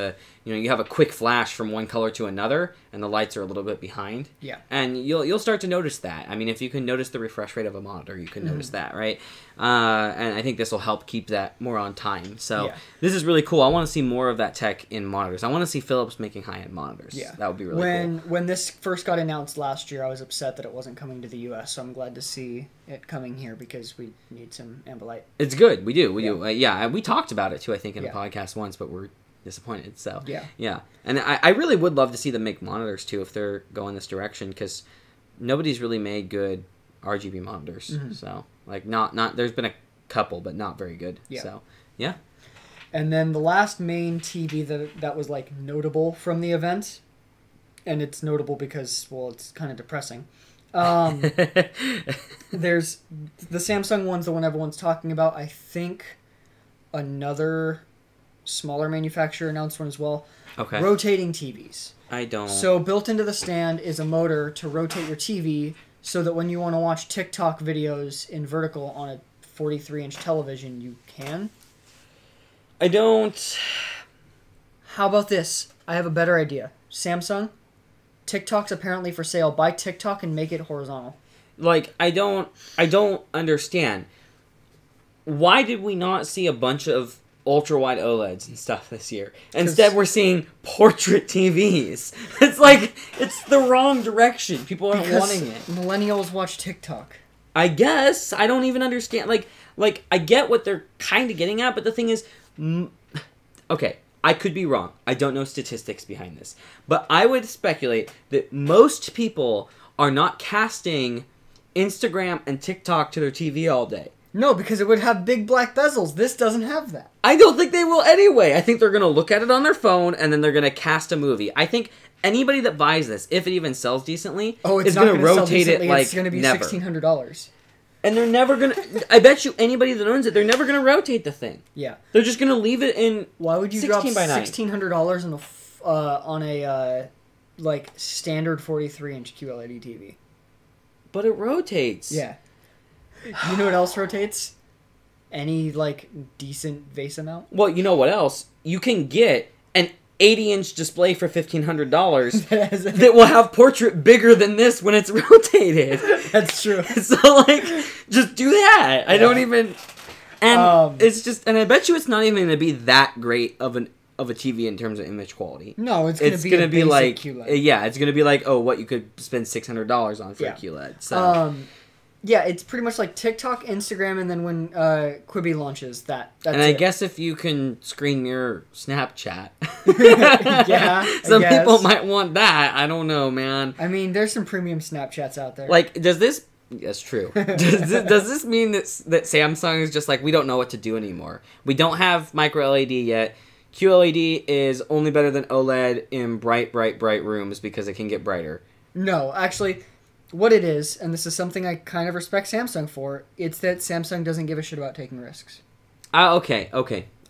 you have a quick flash from one color to another, and the lights are a little bit behind. Yeah. And you'll start to notice that. I mean, if you can notice the refresh rate of a monitor, you can notice that, right? And I think this will help keep that more on time. So this is really cool. I want to see more of that tech in monitors. I want to see Philips making high-end monitors. Yeah. That would be really cool. When this first got announced last year, I was upset that it wasn't coming to the US, so I'm glad to see it coming here because we need some Ambilight. It's good. We do. We do. We talked about it too, I think, in a podcast once, but we're disappointed. So yeah. And I really would love to see them make monitors too if they're going this direction, because nobody's really made good RGB monitors. So like not there's been a couple, but not very good. So yeah. And then the last main TV that was like notable from the event, and it's notable because it's kind of depressing. There's the Samsung one's the one everyone's talking about. I think another smaller manufacturer announced one as well. Okay. Rotating TVs. I don't. So built into the stand is a motor to rotate your TV so that when you want to watch TikTok videos in vertical on a 43-inch television, you can. I don't. How about this? I have a better idea. Samsung, TikTok's apparently for sale. Buy TikTok and make it horizontal. Like, I don't understand. Why did we not see a bunch of ultra-wide OLEDs and stuff this year? Instead, we're seeing portrait TVs. It's like, it's the wrong direction. People aren't wanting it. Millennials watch TikTok. I guess. I don't even understand. Like I get what they're kind of getting at, but the thing is... Okay, I could be wrong. I don't know statistics behind this. But I would speculate that most people are not casting Instagram and TikTok to their TV all day. No, because it would have big black bezels. This doesn't have that. I don't think they will anyway. I think they're going to look at it on their phone, and then they're going to cast a movie. I think anybody that buys this, if it even sells decently, is going to rotate it like it's going to be never. $1,600. And they're never going to... I bet you anybody that owns it, they're never going to rotate the thing. Yeah. They're just going to leave it in Why would you drop 16 by 9? $1,600 on a like standard 43-inch QLED TV? But it rotates. Yeah. You know what else rotates? Any like decent vase amount? Well, you know what else? You can get an 80-inch display for $1,500 that will have portrait bigger than this when it's rotated. That's true. So, like, just do that. I don't even... And it's just... And I bet you it's not even going to be that great of a TV in terms of image quality. No, it's going to be like... QLED. Yeah, it's going to be like, what you could spend $600 on for a QLED. So... yeah, it's pretty much like TikTok, Instagram, and then when Quibi launches, that's and I guess if you can screen mirror Snapchat. Yeah, Some people might want that. I don't know, man. I mean, there's some premium Snapchats out there. Like, does this... That's true. Does this mean that Samsung is just like, we don't know what to do anymore? We don't have micro LED yet. QLED is only better than OLED in bright rooms because it can get brighter. No, actually... What it is, and this is something I kind of respect Samsung for, it's that Samsung doesn't give a shit about taking risks. Okay.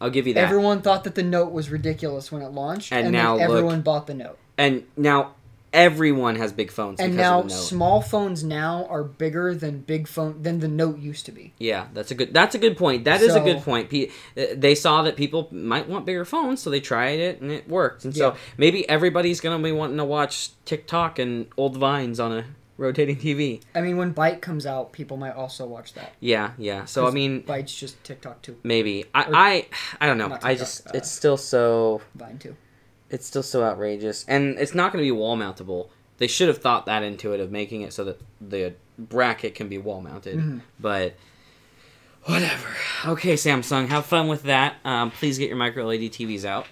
I'll give you that. Everyone thought that the Note was ridiculous when it launched, and now then everyone bought the Note. And now, everyone has big phones. And because now of the Note. small phones now are bigger than than the Note used to be. Yeah, that's a good point. That is a good point. They saw that people might want bigger phones, so they tried it and it worked. And so maybe everybody's gonna be wanting to watch TikTok and old Vines on a rotating TV. I mean, when Byte comes out, people might also watch that. Yeah. So I mean, Byte's just TikTok too. maybe I don't know. Not I TikTok, just it's still so Vine too. It's still so outrageous, and it's not going to be wall mountable. They should have thought that into it of making it so that the bracket can be wall mounted. But whatever. Okay, Samsung, have fun with that. Please get your micro LED TVs out.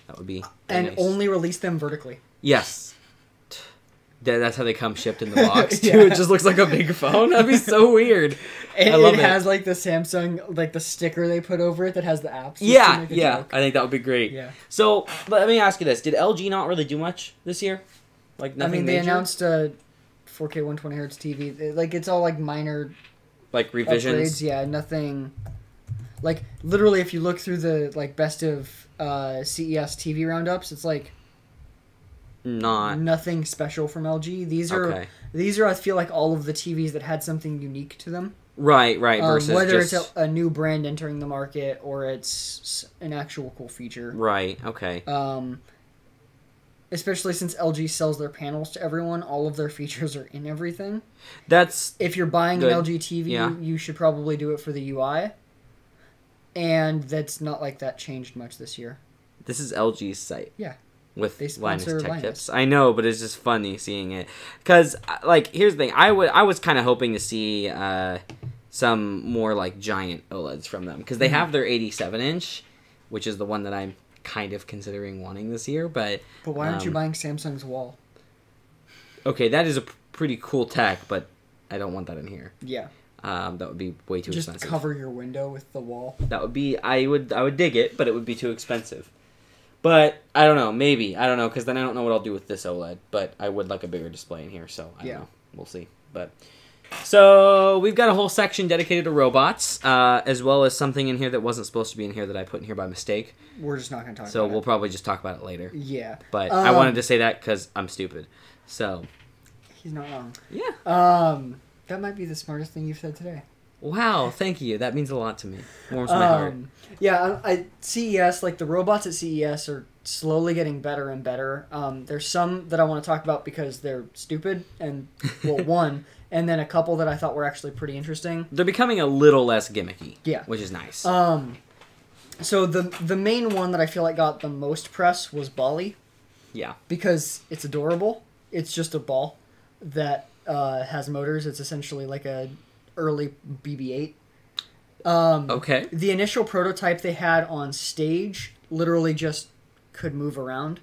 That would be and nice. only release them vertically. Yes. That's how they come shipped in the box too. It just looks like a big phone. That'd be so weird. And it has like the Samsung, like the sticker they put over it that has the apps. Yeah. I think that would be great. Yeah. So let me ask you this: did LG not really do much this year? Like nothing. I mean, they major? announced a 4K 120 Hz TV. Like it's all like minor, like revisions. Upgrades. Yeah, nothing. Like literally, if you look through the like best of CES TV roundups, it's like nothing special from LG. These are I feel like all of the TVs that had something unique to them. Right. Versus whether just... it's a new brand entering the market or it's an actual cool feature. Right. Okay. Especially since LG sells their panels to everyone, all of their features are in everything. That's if you're buying good. an LG TV, you should probably do it for the UI. And that's not like that changed much this year. This is LG's site. Yeah. With Linus Tech Linus. Tips. I know, but it's just funny seeing it. Because, like, here's the thing. I was kind of hoping to see some more, like, giant OLEDs from them. Because they have their 87-inch, which is the one that I'm kind of considering wanting this year. But why aren't you buying Samsung's wall? Okay, that is a pretty cool tech, but I don't want that in here. Yeah. That would be way too expensive. Just cover your window with the wall. That would be... I would dig it, but it would be too expensive. But, I don't know, maybe. I don't know, because then I don't know what I'll do with this OLED. But I would like a bigger display in here, so I don't know. We'll see. But so, we've got a whole section dedicated to robots, as well as something in here that wasn't supposed to be in here that I put in here by mistake. We're just not going to talk about it. So, we'll probably just talk about it later. Yeah. But I wanted to say that because I'm stupid. So. He's not wrong. Yeah. That might be the smartest thing you've said today. Wow, thank you. That means a lot to me. Warms my heart. Yeah, CES, like the robots at CES are slowly getting better and better. There's some that I want to talk about because they're stupid, and one, and then a couple that I thought were actually pretty interesting. They're becoming a little less gimmicky. Yeah, which is nice. So the main one that I feel like got the most press was Bali. Yeah, because it's adorable. It's just a ball that has motors. It's essentially like a early BB-8. Okay. The initial prototype they had on stage literally just could move around.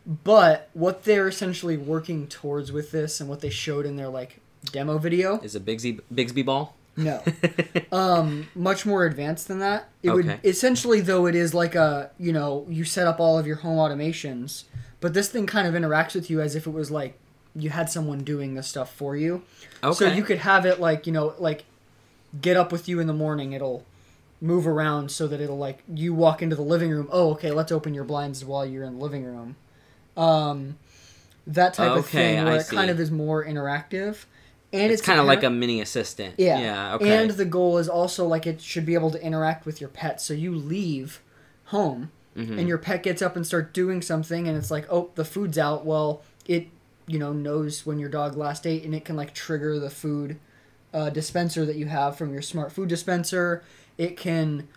But what they're essentially working towards with this and what they showed in their like demo video is a Bigsby ball? No. Much more advanced than that. It would essentially, though, it is like a, you set up all of your home automations, but this thing kind of interacts with you as if it was like you had someone doing this stuff for you. Okay. So you could have it like, like get up with you in the morning. It'll move around so that it'll like you walk into the living room. Oh, okay, let's open your blinds while you're in the living room. That type of thing where it kind of is more interactive. And it's kind of like a mini assistant. Yeah. Yeah, okay. And the goal is also like it should be able to interact with your pet. So you leave home and your pet gets up and starts doing something and it's like, oh, the food's out. Well, it knows when your dog last ate, and it can like trigger the food dispenser that you have from your smart food dispenser. It can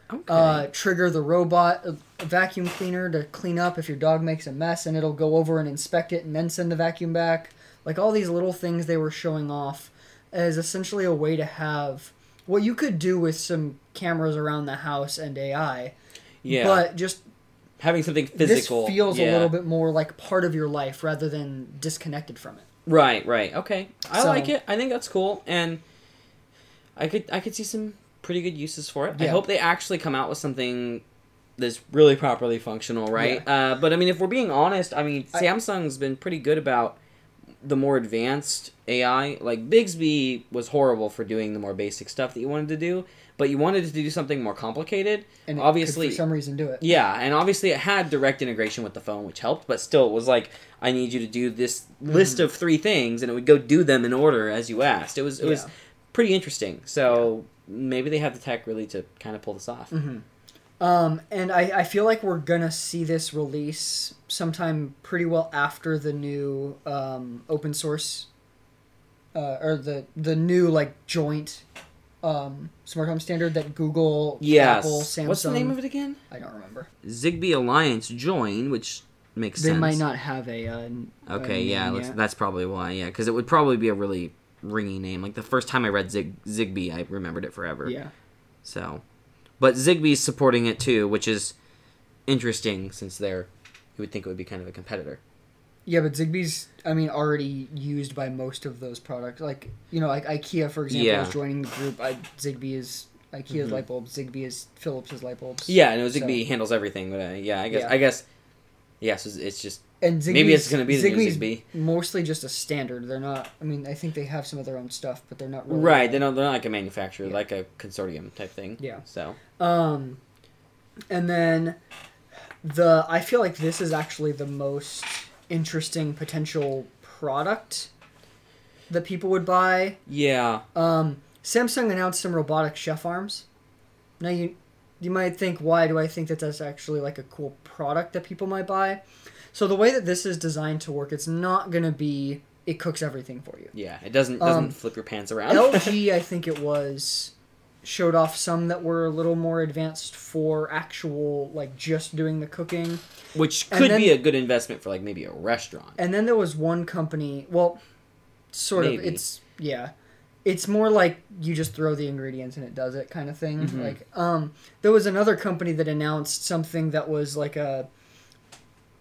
trigger the robot vacuum cleaner to clean up if your dog makes a mess, and it'll go over and inspect it and then send the vacuum back. Like all these little things they were showing off as essentially a way to have what you could do with some cameras around the house and AI. Yeah. But just having something physical. This feels a little bit more like part of your life rather than disconnected from it. Right. Okay. I like it. I think that's cool, and I could see some pretty good uses for it. Yeah. I hope they actually come out with something that's really properly functional, right? Yeah. But I mean, if we're being honest, I mean, Samsung's been pretty good about the more advanced AI. Like Bigsby was horrible for doing the more basic stuff that you wanted to do, but you wanted to do something more complicated. And it obviously, could for some reason do it. Yeah, and obviously it had direct integration with the phone, which helped, but still it was like, I need you to do this list of 3 things, and it would go do them in order as you asked. It was pretty interesting. So maybe they have the tech really to kind of pull this off. And I feel like we're going to see this release sometime pretty well after the new open source, or the new like joint smart home standard that Google, Apple, Samsung... What's the name of it again? I don't remember. Zigbee Alliance Join, which makes sense. They might not have a okay, that's probably why, because it would probably be a really ringy name. Like, the first time I read Zigbee, I remembered it forever. Yeah. So... But Zigbee's supporting it too, which is interesting since you would think it would be kind of a competitor. Yeah, but Zigbee's, already used by most of those products. Like, like IKEA, for example, is joining the group. Zigbee is IKEA's light bulbs. Zigbee is Philips' light bulbs. Yeah, no, Zigbee handles everything. But I guess, so it's just... And Zigbee's, maybe it's going to be the new Zigbee. Mostly just a standard. They're not... I think they have some of their own stuff, but they're not really... Right, they're not like a manufacturer, like a consortium type thing. Yeah. So... And then I feel like this is actually the most interesting potential product that people would buy. Yeah. Samsung announced some robotic chef arms. Now you might think, why do I think that that's actually like a cool product that people might buy? So the way that this is designed to work, it's not going to be it cooks everything for you. Yeah, it doesn't flip your pants around. LG, I think it was, showed off some that were a little more advanced for actual, like, just doing the cooking. Which could be a good investment for, like, maybe a restaurant. And then there was one company, well, sort of, it's more like you just throw the ingredients and it does it kind of thing. Like, there was another company that announced something that was like a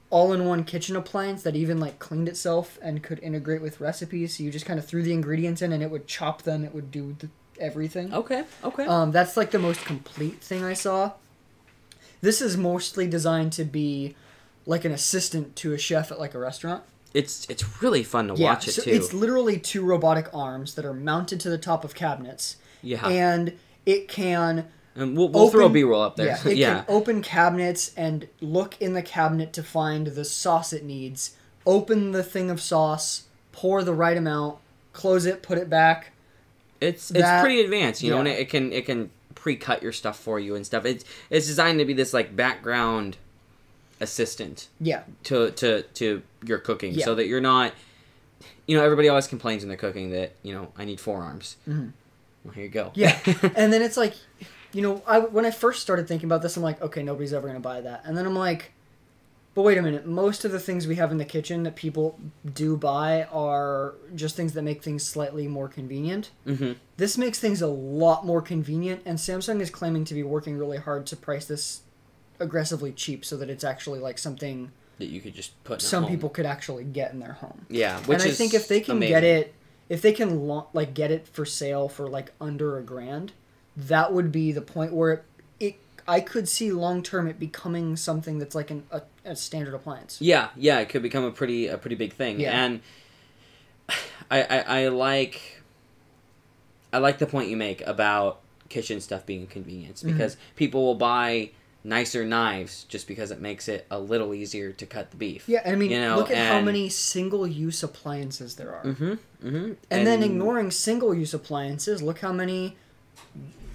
all-in-one kitchen appliance that even like cleaned itself and could integrate with recipes. So you just kind of threw the ingredients in and it would chop them. It would do everything. Okay. That's like the most complete thing I saw. This is mostly designed to be like an assistant to a chef at like a restaurant. It's really fun to watch it, so too. It's literally 2 robotic arms that are mounted to the top of cabinets. Yeah. And it can... And we'll throw a B-roll up there. Yeah, it can open cabinets and look in the cabinet to find the sauce it needs, open the thing of sauce, pour the right amount, close it, put it back. It's pretty advanced, you know, and it can pre-cut your stuff for you and stuff. It's designed to be this like background assistant. Yeah. To your cooking, so that you're not, everybody always complains when they're cooking that I need forearms. Well, here you go. Yeah, and then it's like, when I first started thinking about this, I'm like, okay, nobody's ever gonna buy that, and then I'm like, but wait a minute, most of the things we have in the kitchen that people do buy are just things that make things slightly more convenient. This makes things a lot more convenient, and Samsung is claiming to be working really hard to price this aggressively cheap so that it's actually like something that you could just put in some people could actually get in their home. Yeah, and I think if they can get it, if they can get it for sale for like under $1,000, that would be the point where I could see long term it becoming something that's like a standard appliance. Yeah, it could become a pretty big thing. Yeah. And I like the point you make about kitchen stuff being a convenience, because people will buy nicer knives just because it makes it a little easier to cut the beef. Yeah, I mean, look at how many single-use appliances there are. And then ignoring single-use appliances, look how many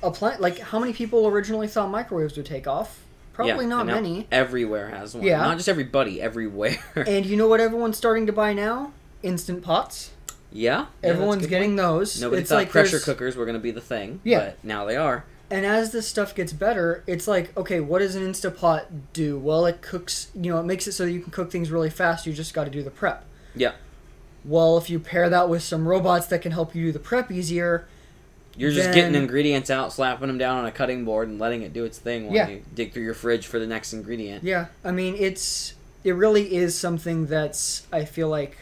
how many people originally thought microwaves would take off? Probably not many. Everywhere has one. Yeah. Not just everybody, everywhere. And you know what everyone's starting to buy now? Instant pots. Yeah. Everyone's getting those. Nobody thought pressure cookers were going to be the thing. Yeah. But now they are. And as this stuff gets better, it's like, okay, what does an Instapot do? Well, it cooks, it makes it so that you can cook things really fast. You just got to do the prep. Yeah. Well, if you pair that with some robots that can help you do the prep easier... You're just getting ingredients out, slapping them down on a cutting board, and letting it do its thing while you dig through your fridge for the next ingredient. Yeah. I mean, it really is something that's, I feel like,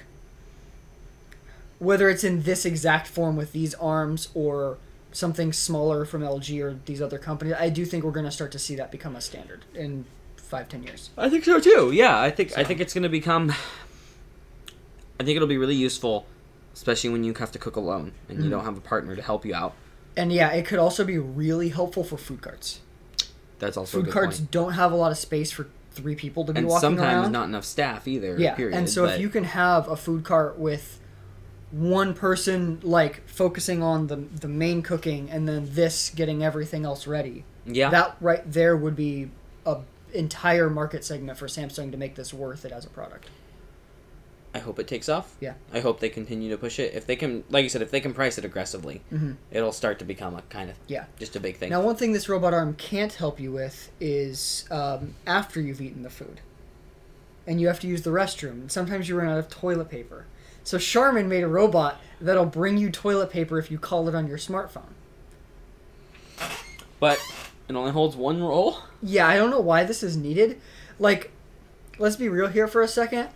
whether it's in this exact form with these arms or something smaller from LG or these other companies, I do think we're going to start to see that become a standard in 5-10 years. I think so too. Yeah, I think it's going to become. I think it'll be really useful, especially when you have to cook alone and you don't have a partner to help you out. And yeah, it could also be really helpful for food carts. That's also a Food good carts point. don't have a lot of space for 3 people to be And walking around. sometimes not enough staff either. Yeah, period, and so but if you can have a food cart with one person like focusing on the main cooking and then this getting everything else ready, yeah, that right there would be a entire market segment for Samsung to make this worth it as a product. I hope it takes off. Yeah. I hope they continue to push it. If they can, like you said, if they can price it aggressively, it'll start to become a kind of just a big thing. Now, one thing this robot arm can't help you with is after you've eaten the food, and you have to use the restroom, and sometimes you run out of toilet paper. So Charmin made a robot that'll bring you toilet paper if you call it on your smartphone. But it only holds one roll? Yeah, I don't know why this is needed. Like, let's be real here for a second.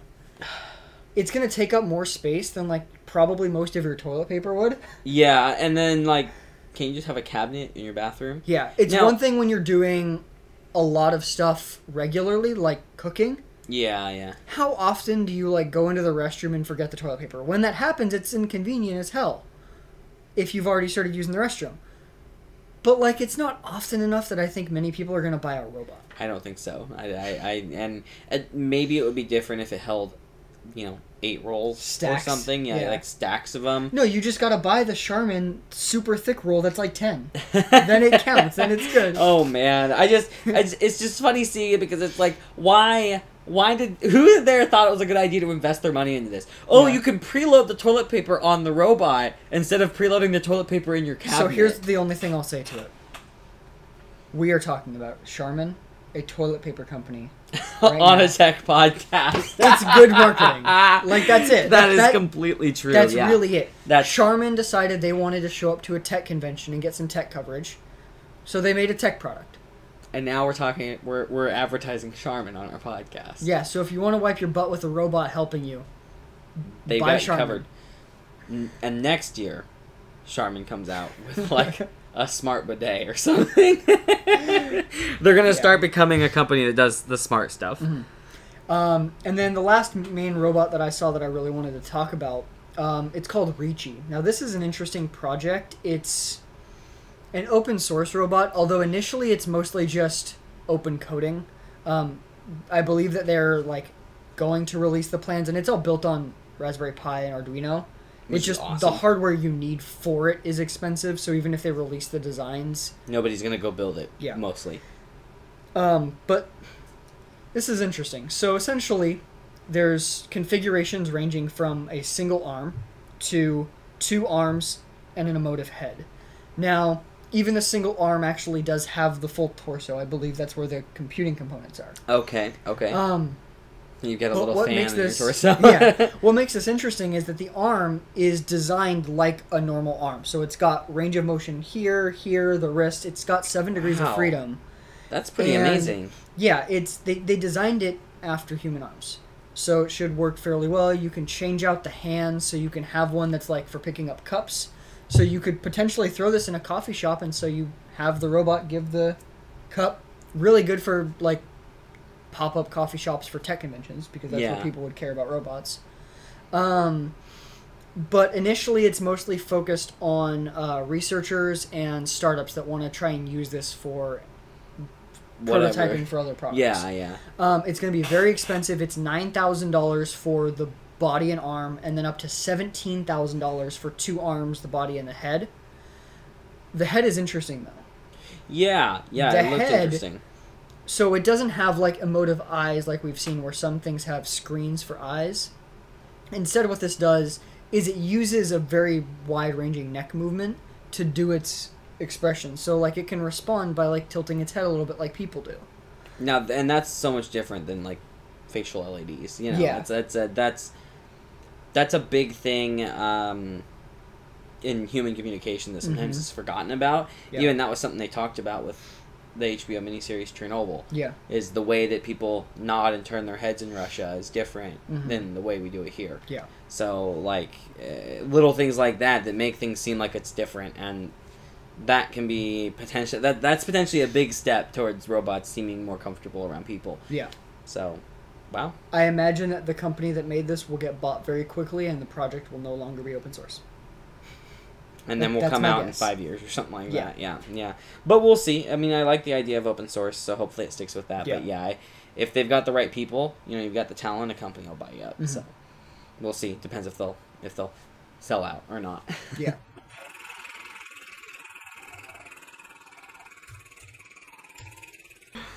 It's going to take up more space than, like, probably most of your toilet paper would. Yeah, and then, like, can't you just have a cabinet in your bathroom? Yeah, it's one thing when you're doing a lot of stuff regularly, like cooking. Yeah, yeah. How often do you, like, go into the restroom and forget the toilet paper? When that happens, it's inconvenient as hell if you've already started using the restroom. But, like, it's not often enough that I think many people are going to buy a robot. I don't think so. And maybe it would be different if it held, 8 rolls Stacks. or something. Yeah, like stacks of them. No, you just got to buy the Charmin super thick roll that's like 10. Then it counts, then it's good. Oh, man. It's just funny seeing it because it's like, who there thought it was a good idea to invest their money into this? Oh, you can preload the toilet paper on the robot instead of preloading the toilet paper in your cabinet. So here's the only thing I'll say to it. We are talking about Charmin, a toilet paper company. Right on now. a tech podcast. That's good marketing. Like, that's it. That is completely true. That's really it. That's Charmin decided they wanted to show up to a tech convention and get some tech coverage. So they made a tech product. And now we're advertising Charmin on our podcast. Yeah, so if you want to wipe your butt with a robot helping you, They've buy got it Charmin. covered. And next year, Charmin comes out with like a smart bidet or something. They're gonna start becoming a company that does the smart stuff. And then the last main robot that I saw that I really wanted to talk about, it's called Ricci. Now this is an interesting project. It's an open source robot, although initially it's mostly just open coding. I believe that they're like going to release the plans, and it's all built on Raspberry Pi and Arduino. It's just awesome. The hardware you need for it is expensive, so even if they release the designs, Nobody's gonna go build it. Yeah. Mostly. But this is interesting. So essentially, there's configurations ranging from a single arm to 2 arms and an emotive head. Now, even the single arm actually does have the full torso. I believe that's where the computing components are. Okay. You get a little fan in your torso. What makes this interesting is that the arm is designed like a normal arm. So it's got range of motion here, the wrist. It's got 7 degrees of freedom. That's pretty amazing. Yeah, they designed it after human arms. So it should work fairly well. You can change out the hands, so you can have one that's like for picking up cups. So you could potentially throw this in a coffee shop, and so you have the robot give the cup. Really good for like pop-up coffee shops for tech conventions, because that's where people would care about robots. But initially it's mostly focused on researchers and startups that want to try and use this for prototyping for other products. Yeah. It's going to be very expensive. It's $9,000 for the body and arm, and then up to $17,000 for 2 arms, the body and the head. The head is interesting, though. Yeah, it looks interesting. So it doesn't have like emotive eyes like we've seen where some things have screens for eyes. Instead, what this does is it uses a very wide-ranging neck movement to do its expression. So like it can respond by like tilting its head a little bit like people do. Now, and that's so much different than like facial LEDs. That's a big thing in human communication that sometimes is forgotten about. Yeah. Even that was something they talked about with the HBO miniseries Chernobyl. Yeah. Is the way that people nod and turn their heads in Russia is different than the way we do it here. Yeah. So, like, little things like that make things seem like it's different, and that can be that's potentially a big step towards robots seeming more comfortable around people. Yeah. So, wow. I imagine that the company that made this will get bought very quickly, and the project will no longer be open source. And then we'll That's come my out in guess. 5 years or something like that. Yeah. But we'll see. I mean, I like the idea of open source, so hopefully it sticks with that. Yeah. But yeah, if they've got the right people, you've got the talent, a company will buy you up. Mm-hmm. So we'll see. Depends if they'll sell out or not. Yeah.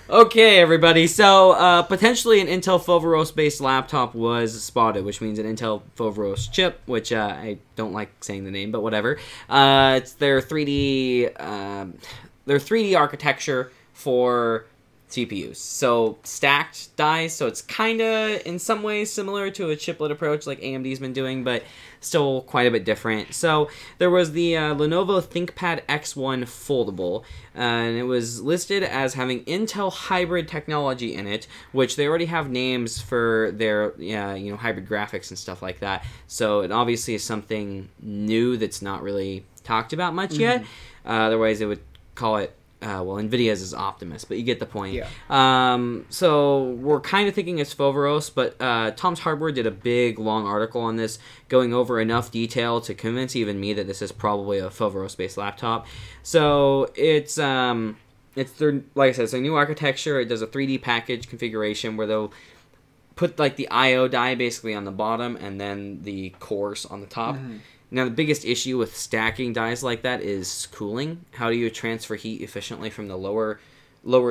Okay, everybody. So, potentially an Intel Foveros-based laptop was spotted, which means an Intel Foveros chip, which I don't like saying the name, but whatever. It's their 3D architecture for CPUs. So stacked dies, so it's kind of in some ways similar to a chiplet approach like AMD's been doing, but still quite a bit different. So there was the Lenovo ThinkPad X1 foldable, and it was listed as having Intel hybrid technology in it, which they already have names for their hybrid graphics and stuff like that. So it obviously is something new that's not really talked about much yet. Otherwise, they would call it NVIDIA's is Optimus, but you get the point. Yeah. So we're kind of thinking it's Foveros, but Tom's Hardware did a big, long article on this, going over enough detail to convince even me that this is probably a Foveros-based laptop. So it's their, like I said, it's a new architecture. It does a 3D package configuration where they'll put like the I/O die basically on the bottom and then the cores on the top. Now, the biggest issue with stacking dies like that is cooling. How do you transfer heat efficiently from the lower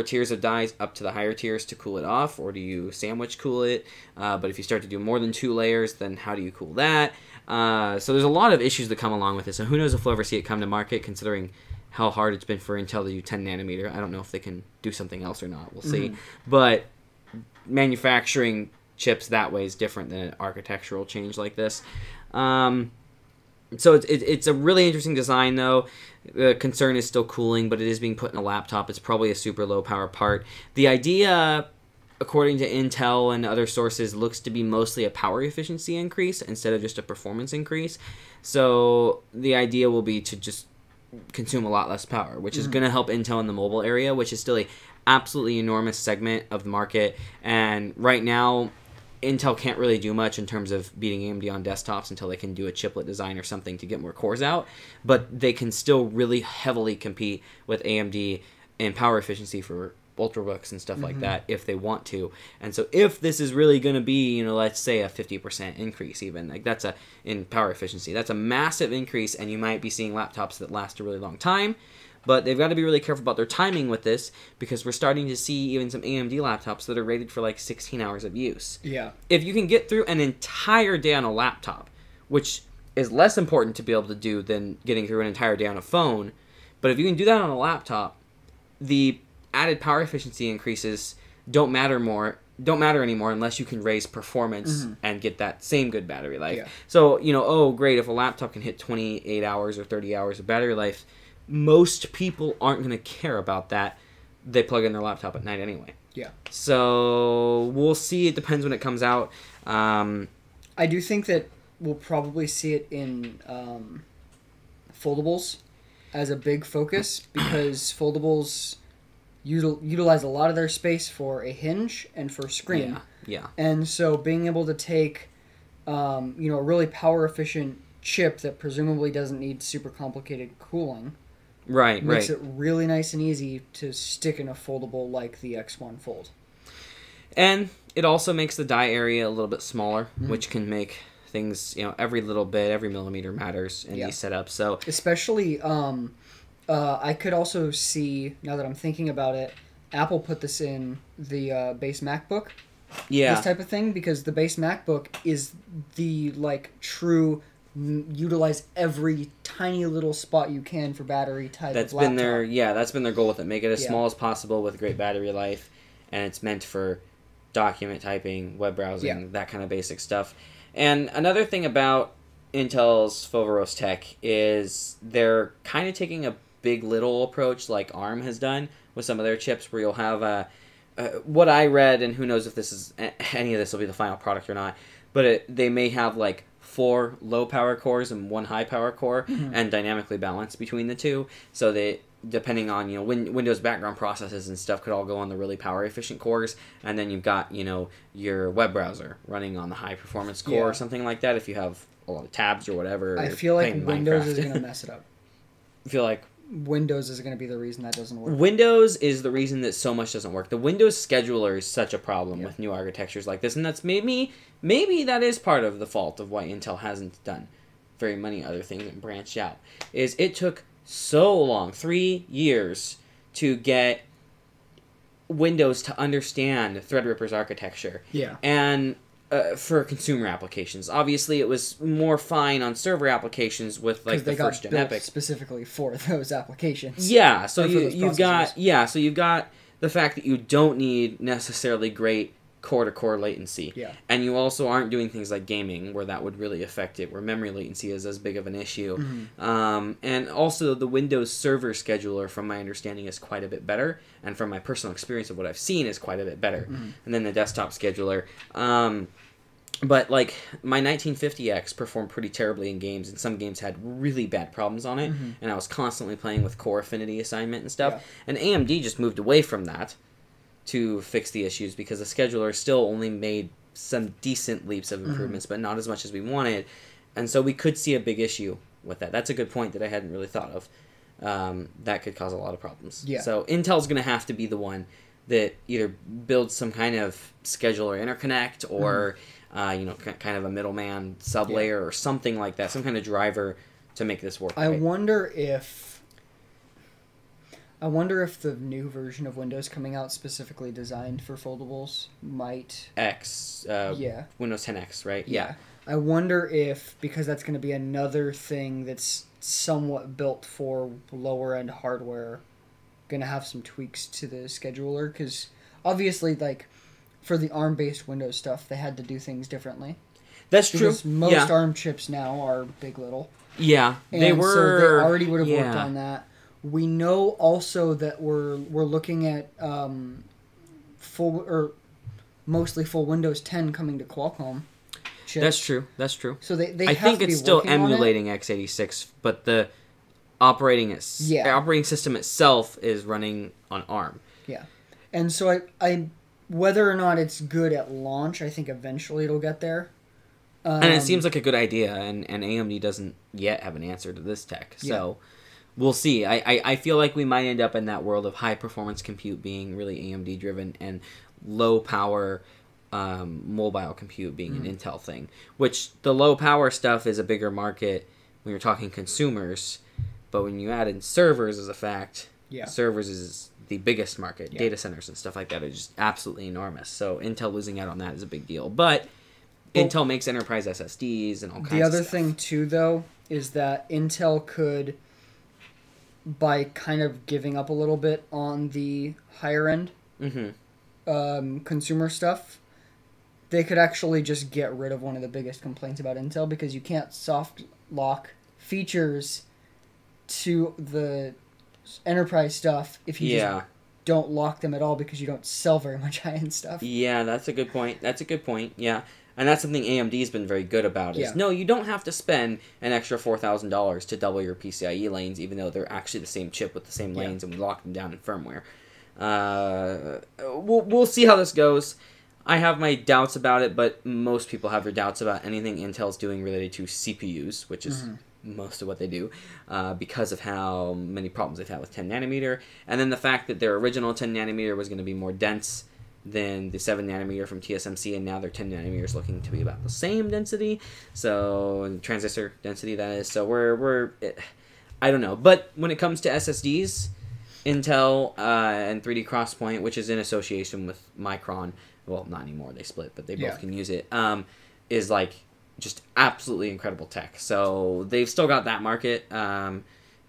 tiers of dies up to the higher tiers to cool it off? Or do you sandwich cool it? But if you start to do more than 2 layers, then how do you cool that? So there's a lot of issues that come along with this. So who knows if we'll ever see it come to market, considering how hard it's been for Intel to do 10 nanometer. I don't know if they can do something else or not. We'll see. But manufacturing chips that way is different than an architectural change like this. So it's a really interesting design, though. The concern is still cooling, but it is being put in a laptop. It's probably a super low power part. The idea, according to Intel and other sources, looks to be mostly a power efficiency increase instead of just a performance increase. So the idea will be to just consume a lot less power, which is going to help Intel in the mobile area, which is still a absolutely enormous segment of the market. And right now, Intel can't really do much in terms of beating AMD on desktops until they can do a chiplet design or something to get more cores out, but they can still really heavily compete with AMD in power efficiency for ultrabooks and stuff like that if they want to. And so if this is really going to be, let's say a 50% increase even, like in power efficiency, that's a massive increase, and you might be seeing laptops that last a really long time. But they've got to be really careful about their timing with this, because we're starting to see even some AMD laptops that are rated for like 16 hours of use. Yeah. If you can get through an entire day on a laptop, which is less important to be able to do than getting through an entire day on a phone, but if you can do that on a laptop, the added power efficiency increases don't matter anymore unless you can raise performance and get that same good battery life. Yeah. So, great, if a laptop can hit 28 hours or 30 hours of battery life, most people aren't going to care about that. They plug in their laptop at night anyway. Yeah. So we'll see. It depends when it comes out. I do think that we'll probably see it in foldables as a big focus, because foldables utilize a lot of their space for a hinge and for screen. Yeah. And so being able to take a really power efficient chip that presumably doesn't need super complicated cooling makes it really nice and easy to stick in a foldable like the X1 Fold. And it also makes the die area a little bit smaller, which can make things, every little bit, every millimeter matters in these setups. So especially, I could also see, now that I'm thinking about it, Apple put this in the base MacBook. Yeah. This type of thing, because the base MacBook is the true utilize every tiny little spot you can for battery type that's of laptop. That's been their goal with it. Make it as small as possible with great battery life, and it's meant for document typing, web browsing, that kind of basic stuff. And another thing about Intel's Foveros tech is they're kind of taking a big little approach like ARM has done with some of their chips, where you'll have what I read, and who knows if this is any of this will be the final product or not, but they may have 4 low power cores and 1 high power core, and dynamically balanced between the two, so they, depending on Windows background processes and stuff, could all go on the really power efficient cores, and then you've got your web browser running on the high performance core or something like that if you have a lot of tabs or whatever. I feel like playing Windows Minecraft. is going to mess it up. I feel like Windows is going to be the reason that doesn't work. Windows is the reason that so much doesn't work. The Windows scheduler is such a problem with new architectures like this, and that's maybe that is part of the fault of why Intel hasn't done very many other things and branched out. Is it took so long, 3 years, to get Windows to understand Threadripper's architecture. Yeah. And for consumer applications. Obviously, it was more fine on server applications with like the first gen Epic specifically for those applications. Yeah, so you've got the fact that you don't need necessarily great core-to-core latency. Yeah. And you also aren't doing things like gaming where that would really affect it, where memory latency is as big of an issue. Mm-hmm. And also the Windows Server scheduler, from my understanding, is quite a bit better, and from my personal experience of what I've seen, is quite a bit better. Mm-hmm. And then the desktop scheduler. But like my 1950X performed pretty terribly in games, and some games had really bad problems on it, Mm-hmm. and I was constantly playing with core affinity assignment and stuff. Yeah. And AMD just moved away from that to fix the issues because the scheduler still only made some decent leaps of improvements, but not as much as we wanted. And so we could see a big issue with that. That's a good point that I hadn't really thought of. That could cause a lot of problems. Yeah. So Intel's going to have to be the one that either builds some kind of scheduler interconnect or, kind of a middleman sublayer or something like that, some kind of driver to make this work. I wonder if the new version of Windows coming out specifically designed for foldables might... Windows 10X, right? Yeah. I wonder if, because that's going to be another thing that's somewhat built for lower-end hardware, going to have some tweaks to the scheduler, because obviously, like, for the ARM-based Windows stuff, they had to do things differently. That's true. Because most ARM chips now are big little. Yeah, and they were. So they already would have worked on that. We know also that we're looking at mostly full Windows 10 coming to Qualcomm chips. That's true. So they I have think to it's be still working on emulating x86, but the operating system itself is running on ARM. Yeah, and so I whether or not it's good at launch, I think eventually it'll get there. And it seems like a good idea, and AMD doesn't yet have an answer to this tech, so we'll see. I feel like we might end up in that world of high-performance compute being really AMD-driven and low-power mobile compute being an Intel thing, which the low-power stuff is a bigger market when you're talking consumers, but when you add in servers as a fact, servers is the biggest market. Data centers and stuff like that are just absolutely enormous, so Intel losing out on that is a big deal, but... Intel makes enterprise SSDs and all kinds of stuff. The other thing, too, though, is that Intel could, by kind of giving up a little bit on the higher-end consumer stuff, they could actually just get rid of one of the biggest complaints about Intel, because you can't soft lock features to the enterprise stuff if you just don't lock them at all, because you don't sell very much high-end stuff. Yeah, that's a good point. Yeah. And that's something AMD's been very good about, is no, you don't have to spend an extra $4,000 to double your PCIe lanes, even though they're actually the same chip with the same lanes, and we lock them down in firmware. We'll see how this goes. I have my doubts about it, but most people have their doubts about anything Intel's doing related to CPUs, which is most of what they do, because of how many problems they've had with 10 nanometer, and then the fact that their original 10 nanometer was going to be more dense than the 7 nanometer from TSMC, and now their 10 nanometer is looking to be about the same density, so transistor density that is. So we're I don't know, but when it comes to SSDs, Intel and 3D Crosspoint, which is in association with Micron, well, not anymore, they split, but they both can use it, is like just absolutely incredible tech. So they've still got that market.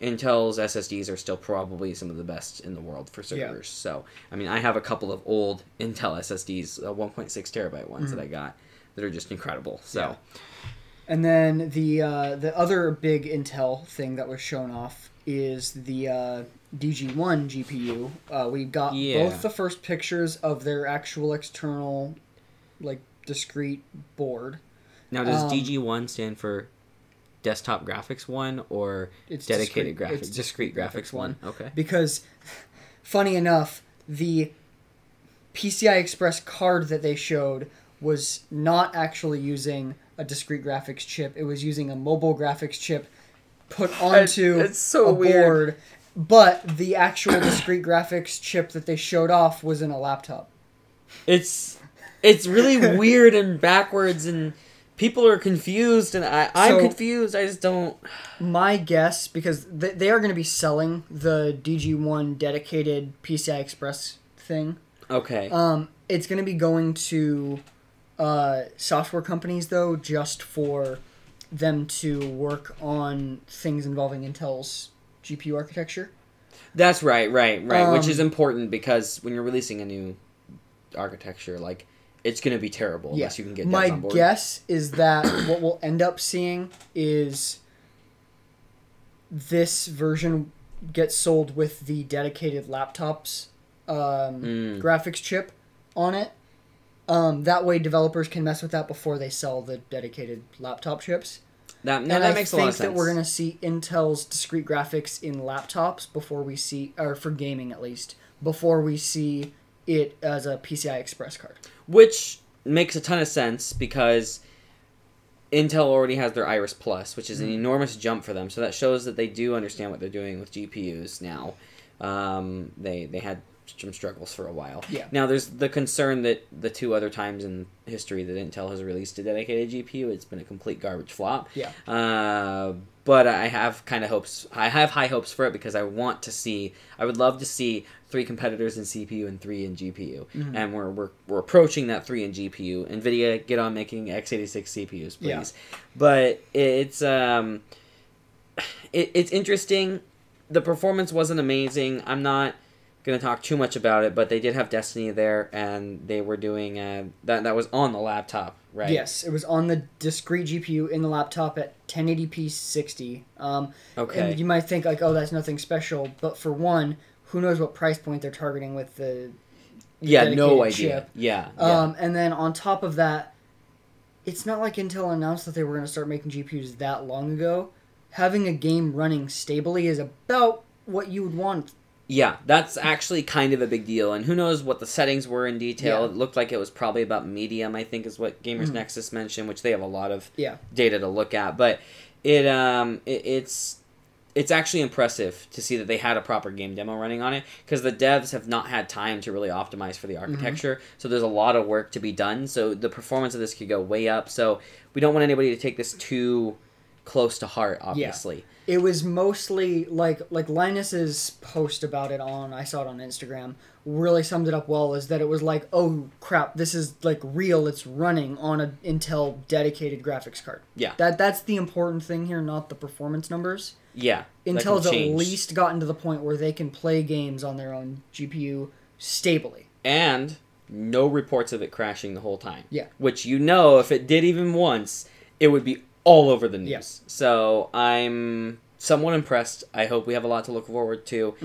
Intel's SSDs are still probably some of the best in the world for servers. So, I mean, I have a couple of old Intel SSDs, 1.6 terabyte ones that I got that are just incredible. So, and then the other big Intel thing that was shown off is the DG1 GPU. We got both the first pictures of their actual external, like, discrete board. Now, does DG1 stand for desktop graphics 1 or it's dedicated graphics? It's discrete graphics 1. Okay. Because, funny enough, the PCI Express card that they showed was not actually using a discrete graphics chip. It was using a mobile graphics chip put onto it's so a weird. board. But the actual discrete graphics chip that they showed off was in a laptop. It's really weird and backwards, and people are confused, and I'm confused. I just don't... My guess, because they are going to be selling the DG1 dedicated PCI Express thing. Okay. It's going to be going to software companies, though, just for them to work on things involving Intel's GPU architecture. That's right, which is important because when you're releasing a new architecture, like, it's going to be terrible unless you can get devs on board. My guess is that what we'll end up seeing is this version gets sold with the dedicated laptop's graphics chip on it. That way developers can mess with that before they sell the dedicated laptop chips. That makes a lot of sense. I think that we're going to see Intel's discrete graphics in laptops before we see, or for gaming at least, before we see it as a PCI Express card. Which makes a ton of sense because Intel already has their Iris Plus, which is an enormous jump for them. So that shows that they do understand what they're doing with GPUs now. They had some struggles for a while. Yeah. Now there's the concern that the 2 other times in history that Intel has released a dedicated GPU, it's been a complete garbage flop. Yeah. But I have hopes. I have high hopes for it because I would love to see 3 competitors in CPU and 3 in GPU. Mm-hmm. And we're approaching that 3 in GPU. NVIDIA, get on making x86 CPUs, please. Yeah. But it's interesting. The performance wasn't amazing. I'm not going to talk too much about it, but they did have Destiny there, and they were doing that was on the laptop, right? Yes, it was on the discrete GPU in the laptop at 1080p 60. Okay. And you might think like, oh, that's nothing special, but for one, who knows what price point they're targeting with the no idea. Chip. Yeah. And then on top of that, it's not like Intel announced that they were going to start making GPUs that long ago. Having a game running stably is about what you would want. Yeah, that's actually kind of a big deal, and who knows what the settings were in detail. Yeah. It looked like it was probably about medium, I think is what Gamers Nexus mentioned, which they have a lot of data to look at. But it's actually impressive to see that they had a proper game demo running on it, because the devs have not had time to really optimize for the architecture, so there's a lot of work to be done. So the performance of this could go way up, so we don't want anybody to take this too close to heart, obviously. Yeah. It was mostly like Linus's post about it I saw it on Instagram, really summed it up well, is that it was like, oh crap, this is like real, it's running on an Intel dedicated graphics card. Yeah. That's the important thing here, not the performance numbers. Yeah. Intel's at least gotten to the point where they can play games on their own GPU stably. And no reports of it crashing the whole time. Yeah. Which, if it did even once, it would be all over the news. Yeah. So I'm somewhat impressed. I hope we have a lot to look forward to.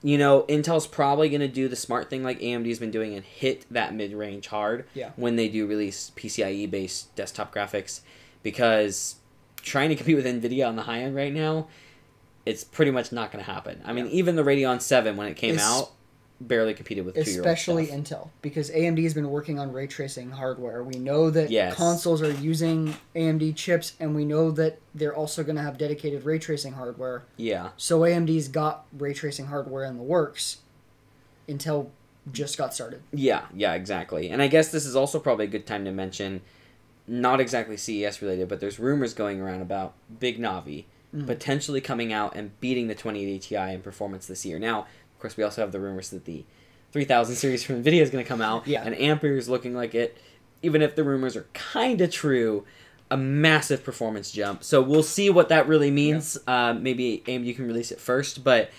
Intel's probably going to do the smart thing like AMD's been doing and hit that mid-range hard when they do release PCIe-based desktop graphics, because trying to compete with NVIDIA on the high end right now, it's pretty much not going to happen. I mean, even the Radeon 7, when it came out, barely competed with 2-year-old especially stuff. Intel, because AMD has been working on ray tracing hardware. We know that consoles are using AMD chips, and we know that they're also going to have dedicated ray tracing hardware. Yeah. So AMD's got ray tracing hardware in the works. Intel just got started. Yeah, exactly. And I guess this is also probably a good time to mention, not exactly CES related, but there's rumors going around about Big Navi potentially coming out and beating the 2080 Ti in performance this year. Now, of course, we also have the rumors that the 3000 series from NVIDIA is going to come out, and Ampere is looking like it. Even if the rumors are kind of true, a massive performance jump. So we'll see what that really means. Yeah. Maybe AMD can release it first, but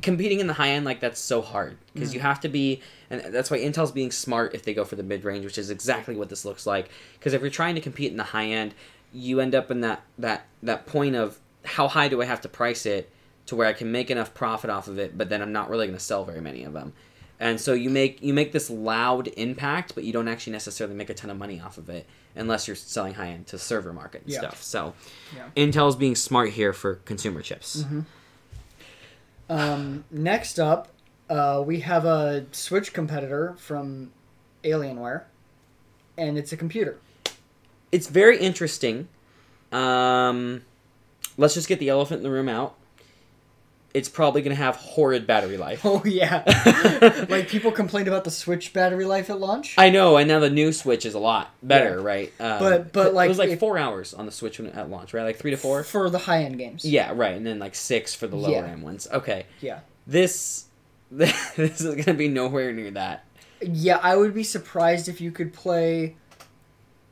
competing in the high end, that's so hard, because you have to be, and that's why Intel's being smart if they go for the mid-range, which is exactly what this looks like. Because if you're trying to compete in the high end, you end up in that point of how high do I have to price it to where I can make enough profit off of it, but then I'm not really going to sell very many of them. And so you make this loud impact, but you don't actually necessarily make a ton of money off of it unless you're selling high-end to server market and stuff. So Intel's being smart here for consumer chips. Next up, we have a Switch competitor from Alienware, and it's a computer. It's very interesting. Let's just get the elephant in the room out. It's probably going to have horrid battery life. Oh, yeah. Like, people complained about the Switch battery life at launch. I know, and now the new Switch is a lot better, right? But like... It was like 4 hours on the Switch at launch, right? Like 3 to 4? For the high-end games. Yeah, right. And then like 6 for the lower-end ones. Okay. Yeah. This is going to be nowhere near that. Yeah, I would be surprised if you could play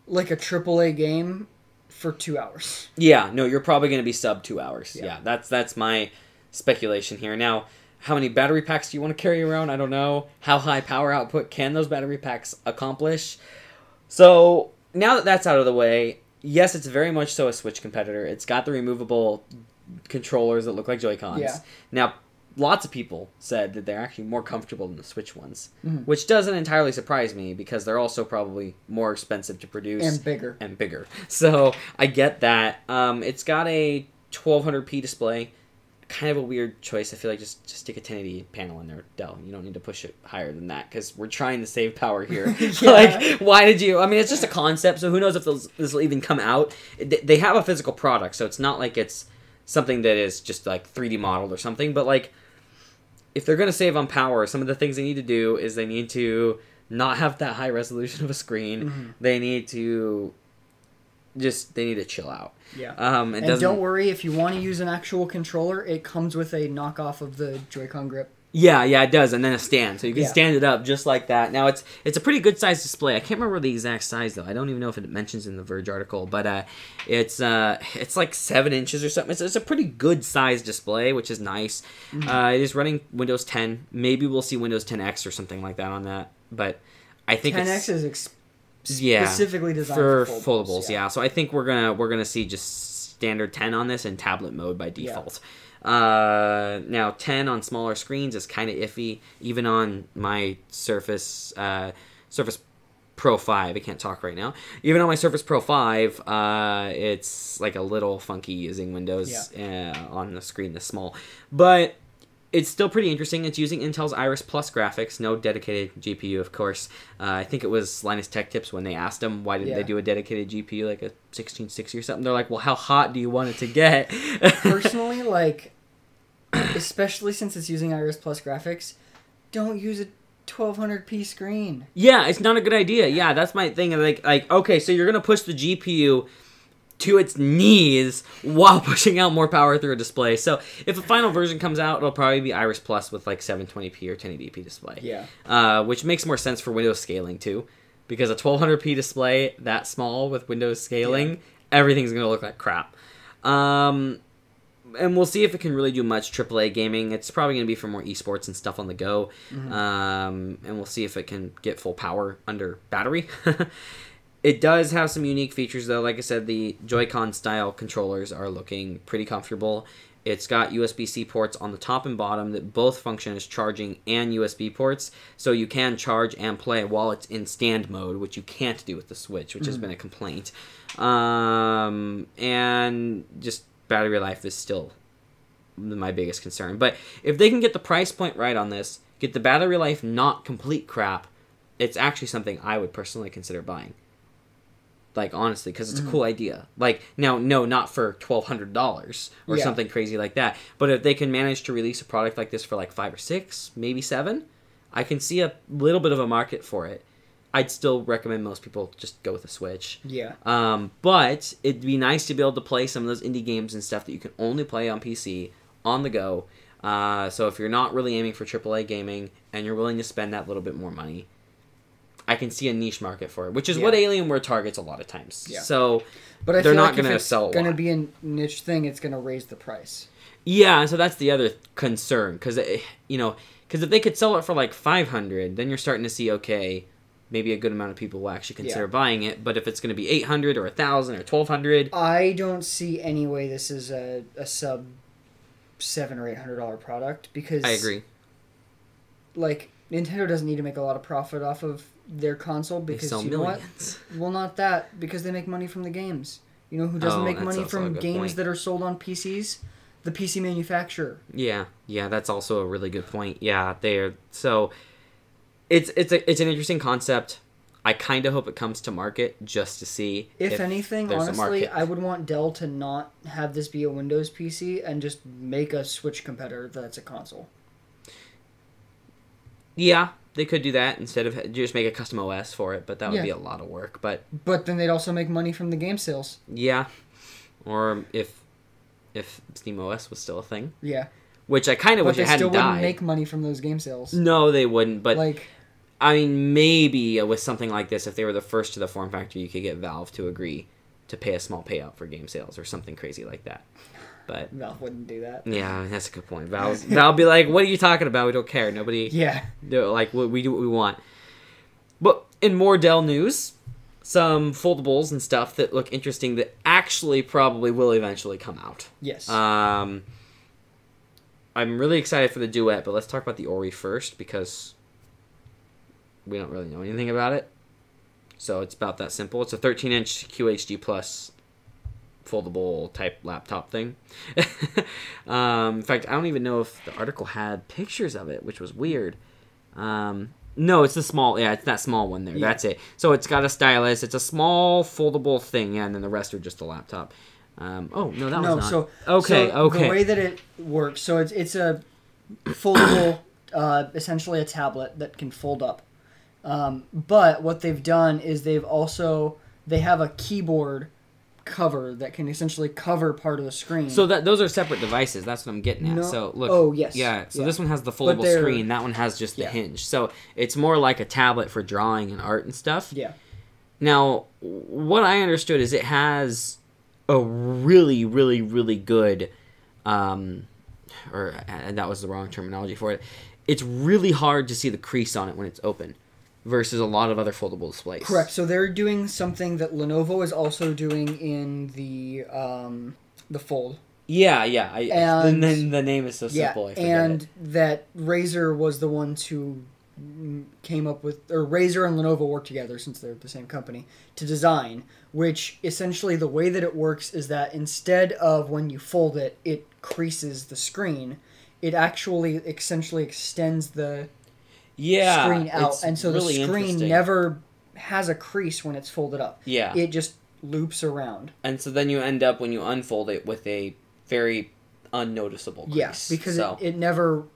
like a AAA game for 2 hours. Yeah, no, you're probably going to be sub 2 hours. Yeah, that's my speculation here. Now, how many battery packs do you want to carry around? I don't know. How high power output can those battery packs accomplish? So, now that that's out of the way, yes, it's very much so a Switch competitor. It's got the removable controllers that look like Joy-Cons. Yeah. Now, lots of people said that they're actually more comfortable than the Switch ones, which doesn't entirely surprise me because they're also probably more expensive to produce. And bigger. So, I get that. It's got a 1200p display. Kind of a weird choice. I feel like just stick a 1080 panel in there, Dell. You don't need to push it higher than that because we're trying to save power here. Like, why did you? I mean, it's just a concept, so who knows if this will even come out. They have a physical product, so it's not like it's something that is just like 3D modeled or something. But like, if they're going to save on power, some of the things they need to do is they need to not have that high resolution of a screen. They need to chill out. Yeah. And don't worry, if you want to use an actual controller, it comes with a knockoff of the Joy-Con grip. Yeah, it does, and then a stand, so you can stand it up just like that. Now, it's a pretty good size display. I can't remember the exact size, though. I don't even know if it mentions in the Verge article, but it's like 7 inches or something. It's a pretty good size display, which is nice. It is running Windows 10. Maybe we'll see Windows 10X or something like that on that, but I think 10X is specifically designed for foldables. Yeah. So I think we're gonna see just standard 10 on this in tablet mode by default. Now 10 on smaller screens is kind of iffy. Even on my Surface Pro 5, I can't talk right now. Even on my Surface Pro 5, it's like a little funky using Windows on the screen this small, but it's still pretty interesting. It's using Intel's Iris Plus graphics, no dedicated GPU, of course. I think it was Linus Tech Tips when they asked them why didn't they do a dedicated GPU, like a 1660 or something. They're like, well, how hot do you want it to get? Personally, like, especially since it's using Iris Plus graphics, don't use a 1200p screen. Yeah, it's not a good idea. Yeah, that's my thing. Like okay, so you're going to push the GPU to its knees while pushing out more power through a display. So if a final version comes out, it'll probably be Iris Plus with like 720p or 1080p display. Yeah. Which makes more sense for Windows scaling too, because a 1200p display that small with Windows scaling, everything's gonna look like crap. And we'll see if it can really do much AAA gaming. It's probably gonna be for more esports and stuff on the go. And we'll see if it can get full power under battery. It does have some unique features, though. Like I said, the Joy-Con style controllers are looking pretty comfortable. It's got USB-C ports on the top and bottom that both function as charging and USB ports, so you can charge and play while it's in stand mode, which you can't do with the Switch, which has been a complaint. And just battery life is still my biggest concern. But if they can get the price point right on this, get the battery life not complete crap, it's actually something I would personally consider buying. Like, honestly, because it's a cool idea. Like, now, no, not for $1,200 or something crazy like that. But if they can manage to release a product like this for like 5 or 6, maybe 7, I can see a little bit of a market for it. I'd still recommend most people just go with a Switch. Yeah. But it'd be nice to be able to play some of those indie games and stuff that you can only play on PC on the go. So if you're not really aiming for AAA gaming and you're willing to spend that little bit more money, I can see a niche market for it, which is what Alienware targets a lot of times. Yeah. So, but they're not going to sell a lot. If it's going to be a niche thing, it's going to raise the price. Yeah, and so that's the other concern, because if they could sell it for like $500, then you're starting to see, okay, maybe a good amount of people will actually consider buying it. But if it's going to be $800 or $1,000 or $1,200, I don't see any way this is a sub $700 or $800 product, because I agree. Like, Nintendo doesn't need to make a lot of profit off of their console, because you know what? Well, not that, because they make money from the games. You know who doesn't make money from games that are sold on PCs? The PC manufacturer. Yeah, that's also a really good point. Yeah, so it's an interesting concept. I kind of hope it comes to market just to see if anything, there's honestly, a market. I would want Dell to not have this be a Windows PC and just make a Switch competitor that's a console. Yeah, they could do that instead of just make a custom OS for it, but that would be a lot of work. But then they'd also make money from the game sales. Yeah, or if Steam OS was still a thing. Yeah. Which I kind of wish it hadn't died. But they still wouldn't make money from those game sales. No, they wouldn't. But like, I mean, maybe with something like this, if they were the first to the form factor, you could get Valve to agree to pay a small payout for game sales or something crazy like that. But Valve wouldn't do that. Yeah, that's a good point. Valve be like, "What are you talking about? We don't care. Nobody." Yeah. Like, we do what we want. But in more Dell news, some foldables and stuff that look interesting that actually probably will eventually come out. Yes. I'm really excited for the Duet, but let's talk about the Ori first because we don't really know anything about it. So it's about that simple. It's a 13-inch QHD plus foldable type laptop thing. In fact, I don't even know if the article had pictures of it, which was weird. No, it's the small. Yeah, it's that small one there. Yeah. That's it. So it's got a stylus. It's a small foldable thing. Yeah, and then the rest are just a laptop. Oh no, that was not. So okay. The way that it works, so it's a foldable, essentially a tablet that can fold up. But what they've done is they have a keyboard cover that can essentially cover part of the screen. So those are separate devices. That's what I'm getting at. No. So look. Oh yes. Yeah. So this one has the foldable screen. That one has just the hinge. So it's more like a tablet for drawing and art and stuff. Yeah. Now, what I understood is it has a really, really, really good, and that was the wrong terminology for it. It's really hard to see the crease on it when it's open, versus a lot of other foldable displays. Correct. So they're doing something that Lenovo is also doing in the Fold. Yeah. And then the name is so simple. I forget it. That Razer was the ones who came up with, or Razer and Lenovo worked together since they're the same company to design, which essentially the way that it works is that instead of when you fold it, it creases the screen. It actually essentially extends the screen out, and so really the screen never has a crease when it's folded up. Yeah, it just loops around, and so then you end up when you unfold it with a very unnoticeable crease. Yeah, because it never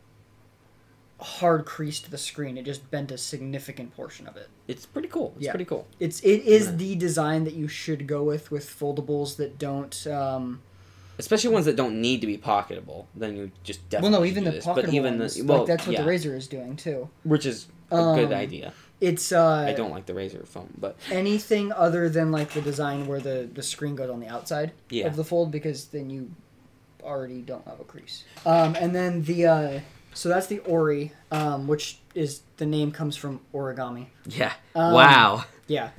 hard creased the screen. It just bent a significant portion of it. It's pretty cool. It's pretty cool. It is the design that you should go with foldables that don't. Especially ones that don't need to be pocketable, then you just definitely. Well, no, even the pocketable ones. That's what the Razer is doing too. Which is a good idea. It's I don't like the Razer phone, but anything other than like the design where the screen goes on the outside of the fold, because then you already don't have a crease. And then so that's the Ori, which is the name comes from origami. Yeah. Wow. Yeah.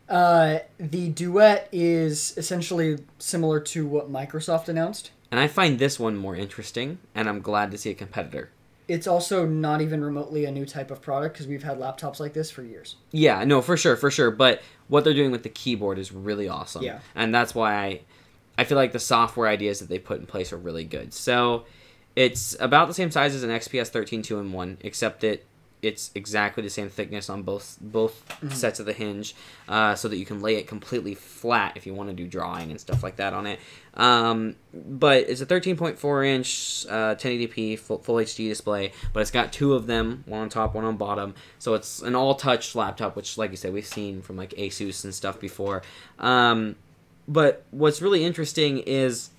The Duet is essentially similar to what Microsoft announced. And I find this one more interesting, and I'm glad to see a competitor. It's also not even remotely a new type of product, because we've had laptops like this for years. Yeah, no, for sure. But what they're doing with the keyboard is really awesome. Yeah. And that's why I feel like the software ideas that they put in place are really good. So it's about the same size as an XPS 13 2-in-1, except that it's exactly the same thickness on both sets of the hinge, so that you can lay it completely flat if you want to do drawing and stuff like that on it. But it's a 13.4-inch 1080p full HD display, but it's got two of them, one on top, one on bottom. So it's an all-touch laptop, which, like you said, we've seen from like Asus and stuff before. But what's really interesting is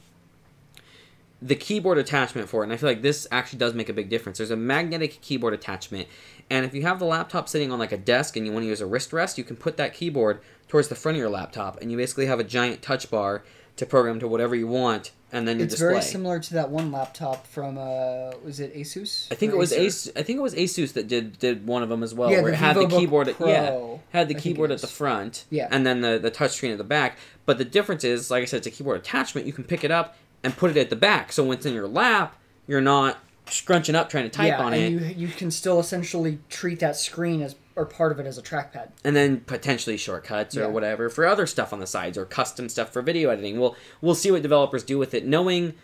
the keyboard attachment for it, and I feel like this actually does make a big difference. There's a magnetic keyboard attachment, and if you have the laptop sitting on like a desk and you want to use a wrist rest, you can put that keyboard towards the front of your laptop, and you basically have a giant touch bar to program to whatever you want, and then your display. It's very similar to that one laptop from was it Asus? I think it was Asus that did one of them as well, where it had the keyboard at the front, and then the touchscreen at the back. But the difference is, like I said, it's a keyboard attachment. You can pick it up and put it at the back, so when it's in your lap, you're not scrunching up trying to type on it. Yeah, and you can still essentially treat that screen as, or part of it as a trackpad. And then potentially shortcuts or whatever for other stuff on the sides, or custom stuff for video editing. We'll see what developers do with it. Knowing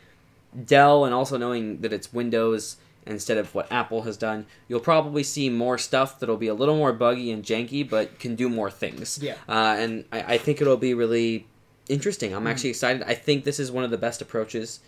Dell and also knowing that it's Windows, instead of what Apple has done. You'll probably see more stuff that'll be a little more buggy and janky, but can do more things. Yeah. And I think it'll be really interesting. I'm actually excited. I think this is one of the best approaches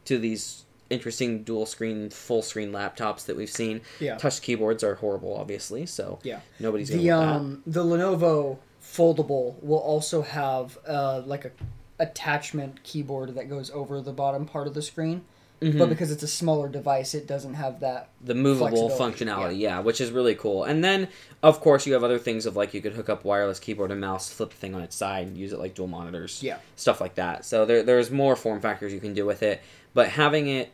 to these interesting dual screen, full screen laptops that we've seen. Yeah. Touch keyboards are horrible, obviously, so nobody's going to want that. The Lenovo foldable will also have like a attachment keyboard that goes over the bottom part of the screen. But because it's a smaller device, it doesn't have the movable functionality, which is really cool. And then, of course, you have other things of like you could hook up wireless keyboard and mouse, flip the thing on its side, and use it like dual monitors, stuff like that. So there's more form factors you can do with it. But having it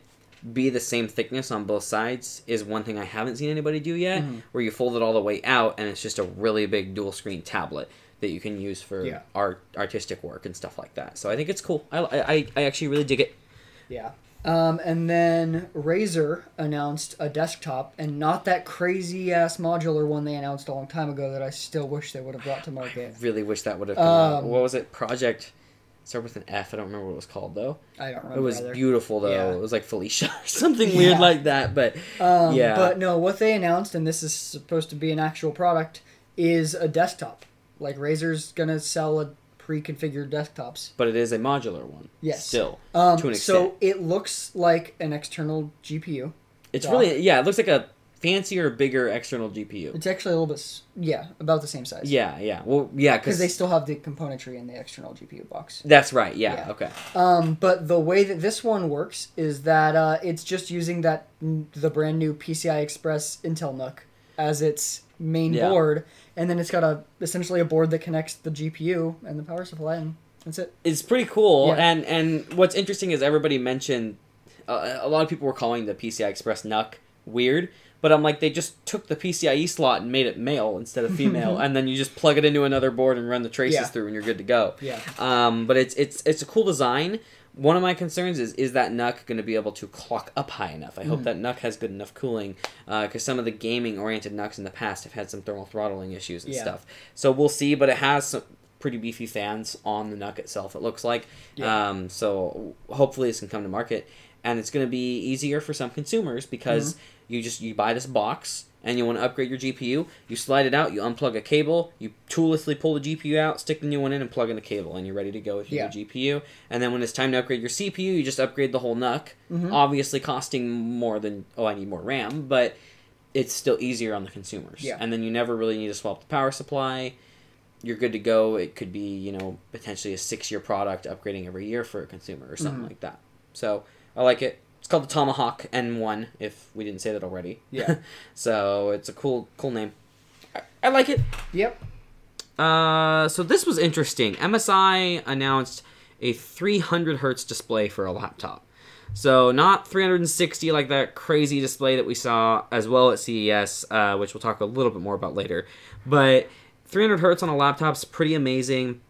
be the same thickness on both sides is one thing I haven't seen anybody do yet, where you fold it all the way out and it's just a really big dual screen tablet that you can use for artistic work and stuff like that. So I think it's cool. I actually really dig it. Yeah. And then Razer announced a desktop, and not that crazy-ass modular one they announced a long time ago that I still wish they would have brought to market. I really wish that would have come out. What was it? Project... Start with an F. I don't remember what it was called, though. I don't remember It was either. beautiful, though. Yeah. It was like Felicia or something weird like that, but But no, what they announced, and this is supposed to be an actual product, is a desktop. Like, Razer's going to sell a pre-configured desktops. But it is a modular one. Yes. Still, to an extent. So it looks like an external GPU. It's really, it looks like a fancier, bigger external GPU. It's actually a little bit, about the same size. Yeah. Well, yeah, because they still have the componentry in the external GPU box. That's right, yeah. Okay. But the way that this one works is that it's just using the brand new PCI Express Intel NUC as its main board, and then it's got essentially a board that connects the GPU and the power supply, and that's it. It's pretty cool, and what's interesting is everybody mentioned, a lot of people were calling the PCI Express NUC weird, but I'm like, they just took the PCIe slot and made it male instead of female, and then you just plug it into another board and run the traces through, and you're good to go. Yeah. But it's a cool design. One of my concerns is that NUC going to be able to clock up high enough? I hope that NUC has good enough cooling, because some of the gaming-oriented NUCs in the past have had some thermal throttling issues and stuff. So we'll see, but it has some pretty beefy fans on the NUC itself, it looks like. Yeah. So hopefully this can come to market. And it's going to be easier for some consumers because you buy this box and you want to upgrade your GPU, you slide it out, you unplug a cable, you toollessly pull the GPU out, stick the new one in, and plug in the cable, and you're ready to go with your new GPU. And then when it's time to upgrade your CPU, you just upgrade the whole NUC, obviously costing more than, I need more RAM, but it's still easier on the consumers. Yeah. And then you never really need to swap the power supply. You're good to go. It could be, potentially a 6-year product, upgrading every year for a consumer or something like that. So I like it. It's called the Tomahawk N1, if we didn't say that already. Yeah. So it's a cool name. I like it. Yep. So this was interesting. MSI announced a 300 hertz display for a laptop. So not 360 like that crazy display that we saw as well at CES, which we'll talk a little bit more about later. But 300 hertz on a laptop's pretty amazing.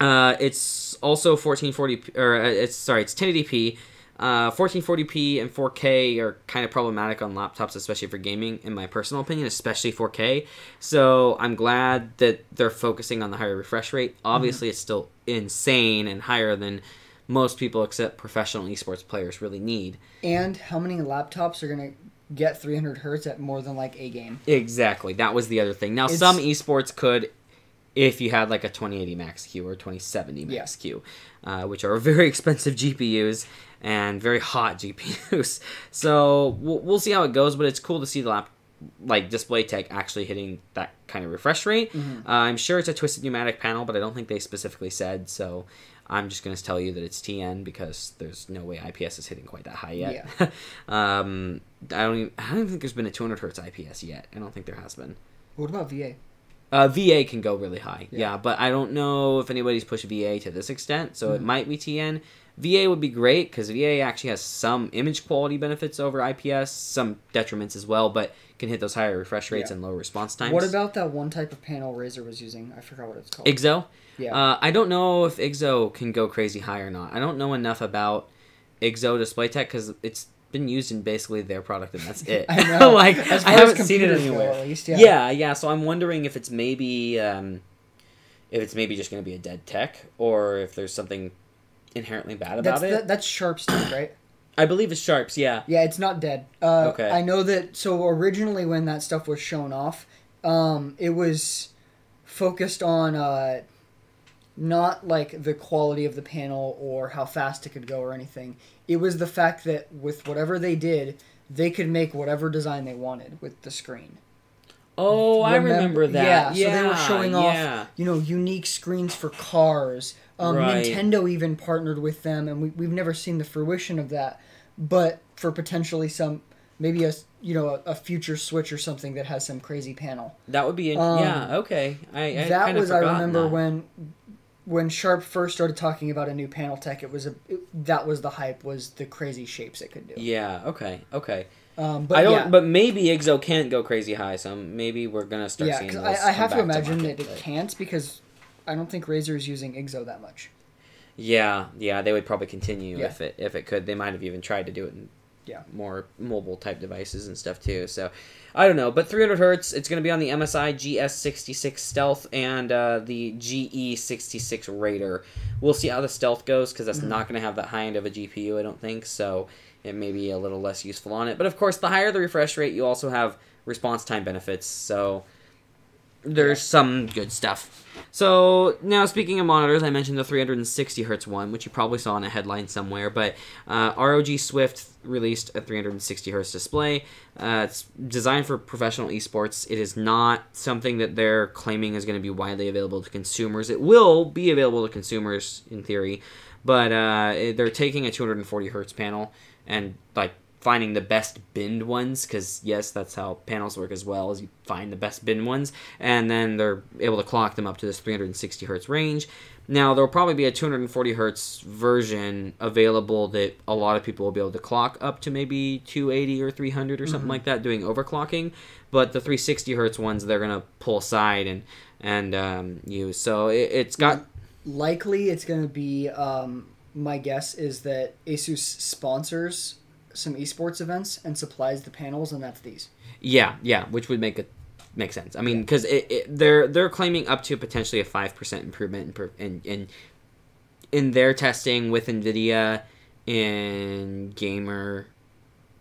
It's also 1440p, it's 1080p. 1440p and 4K are kind of problematic on laptops, especially for gaming, in my personal opinion, especially 4K. So I'm glad that they're focusing on the higher refresh rate. Obviously, it's still insane and higher than most people except professional esports players really need. And how many laptops are going to get 300 hertz at more than like a game? Exactly. That was the other thing. Now, some esports could, if you had like a 2080 Max Q or 2070 Max Q, which are very expensive GPUs and very hot GPUs. So we'll see how it goes, but it's cool to see the display tech actually hitting that kind of refresh rate. I'm sure it's a twisted pneumatic panel, but I don't think they specifically said, so I'm just going to tell you that it's TN because there's no way IPS is hitting quite that high yet. Yeah. I don't even think there's been a 200 hertz IPS yet. I don't think there has been. What about VA? VA can go really high, but I don't know if anybody's pushed VA to this extent, so it might be TN. VA would be great, because VA actually has some image quality benefits over IPS, some detriments as well, but can hit those higher refresh rates and lower response times. What about that one type of panel Razer was using? I forgot what it's called. IGZO? Yeah. I don't know if IGZO can go crazy high or not. I don't know enough about IGZO display tech, because it's been used in basically their product and that's it. I know. I haven't seen it anywhere. At least, yeah. So I'm wondering if it's maybe just going to be a dead tech, or if there's something inherently bad about it. That's sharp stick, right? I believe it's Sharp's, yeah. Yeah, it's not dead. Okay. I know that, so originally when that stuff was shown off, it was focused on not like the quality of the panel or how fast it could go or anything. It was the fact that with whatever they did, they could make whatever design they wanted with the screen. Oh, I remember that. Yeah, so they were showing off, unique screens for cars. Right. Nintendo even partnered with them, and we've never seen the fruition of that. But for potentially maybe a future Switch or something that has some crazy panel. That would be, yeah, okay. I remember when Sharp first started talking about a new panel tech, that was the hype, was the crazy shapes it could do. Yeah, okay. But but maybe IGZO can't go crazy high, so maybe we're gonna start seeing those. I have to imagine that it can't, because I don't think Razer is using IGZO that much. Yeah, they would probably continue if it could. They might have even tried to do it in more mobile type devices and stuff too. So I don't know, but 300 hertz. It's going to be on the MSI GS66 Stealth and the GE66 Raider. We'll see how the Stealth goes, because that's not going to have that high end of a GPU, I don't think. So it may be a little less useful on it. But of course, the higher the refresh rate, you also have response time benefits. So there's some good stuff. So now, speaking of monitors, I mentioned the 360 hertz one, which you probably saw in a headline somewhere. But ROG Swift released a 360 hertz display. It's designed for professional esports. It is not something that they're claiming is going to be widely available to consumers. It will be available to consumers in theory, but they're taking a 240 hertz panel and finding the best binned ones, because yes, that's how panels work as well, is you find the best binned ones, and then they're able to clock them up to this 360 hertz range. Now, there'll probably be a 240 hertz version available that a lot of people will be able to clock up to maybe 280 or 300 or something like that, doing overclocking. But the 360 hertz ones, they're going to pull aside and use. So it's got... Likely it's going to be, my guess is that Asus sponsors some esports events and supplies the panels, and that's these. Yeah, which would make sense. I mean, because they're claiming up to potentially a 5% improvement in their testing with NVIDIA in gamer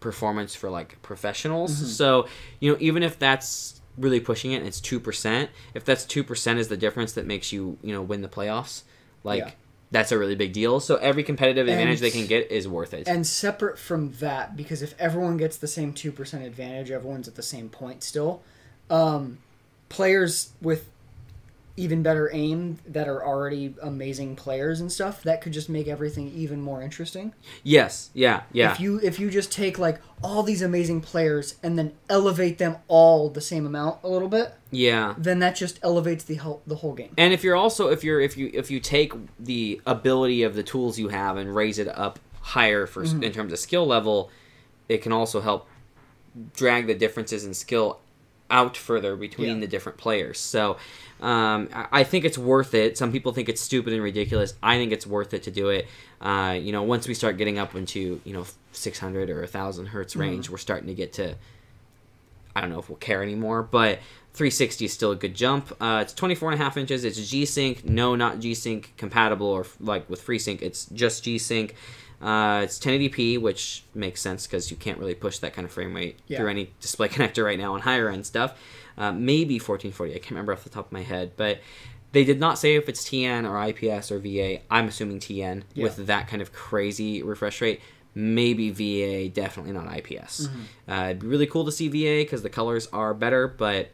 performance for professionals. So even if that's really pushing it and it's 2%, if that's 2% is the difference that makes you win the playoffs, that's a really big deal. So every competitive advantage they can get is worth it. And separate from that, because if everyone gets the same 2% advantage, everyone's at the same point still. Players with even better aim that are already amazing players and stuff, that could just make everything even more interesting. Yes, yeah. If you just take all these amazing players and then elevate them all the same amount a little bit, then that just elevates the whole game. And if you take the ability of the tools you have and raise it up higher in terms of skill level, it can also help drag the differences in skill out further between the different players. So I think it's worth it. Some people think it's stupid and ridiculous. I think it's worth it to do it. Once we start getting up into 600 or 1,000 hertz range, we're starting to get to, I don't know if we'll care anymore, but 360 is still a good jump. It's 24.5 inches. It's G-Sync. No, not G-Sync compatible, or with FreeSync, it's just G-Sync. It's 1080p, which makes sense because you can't really push that kind of frame rate through any display connector right now on higher end stuff. Maybe 1440, I can't remember off the top of my head, but they did not say if it's TN or IPS or VA. I'm assuming TN with that kind of crazy refresh rate. Maybe VA, definitely not IPS. It'd be really cool to see VA because the colors are better, but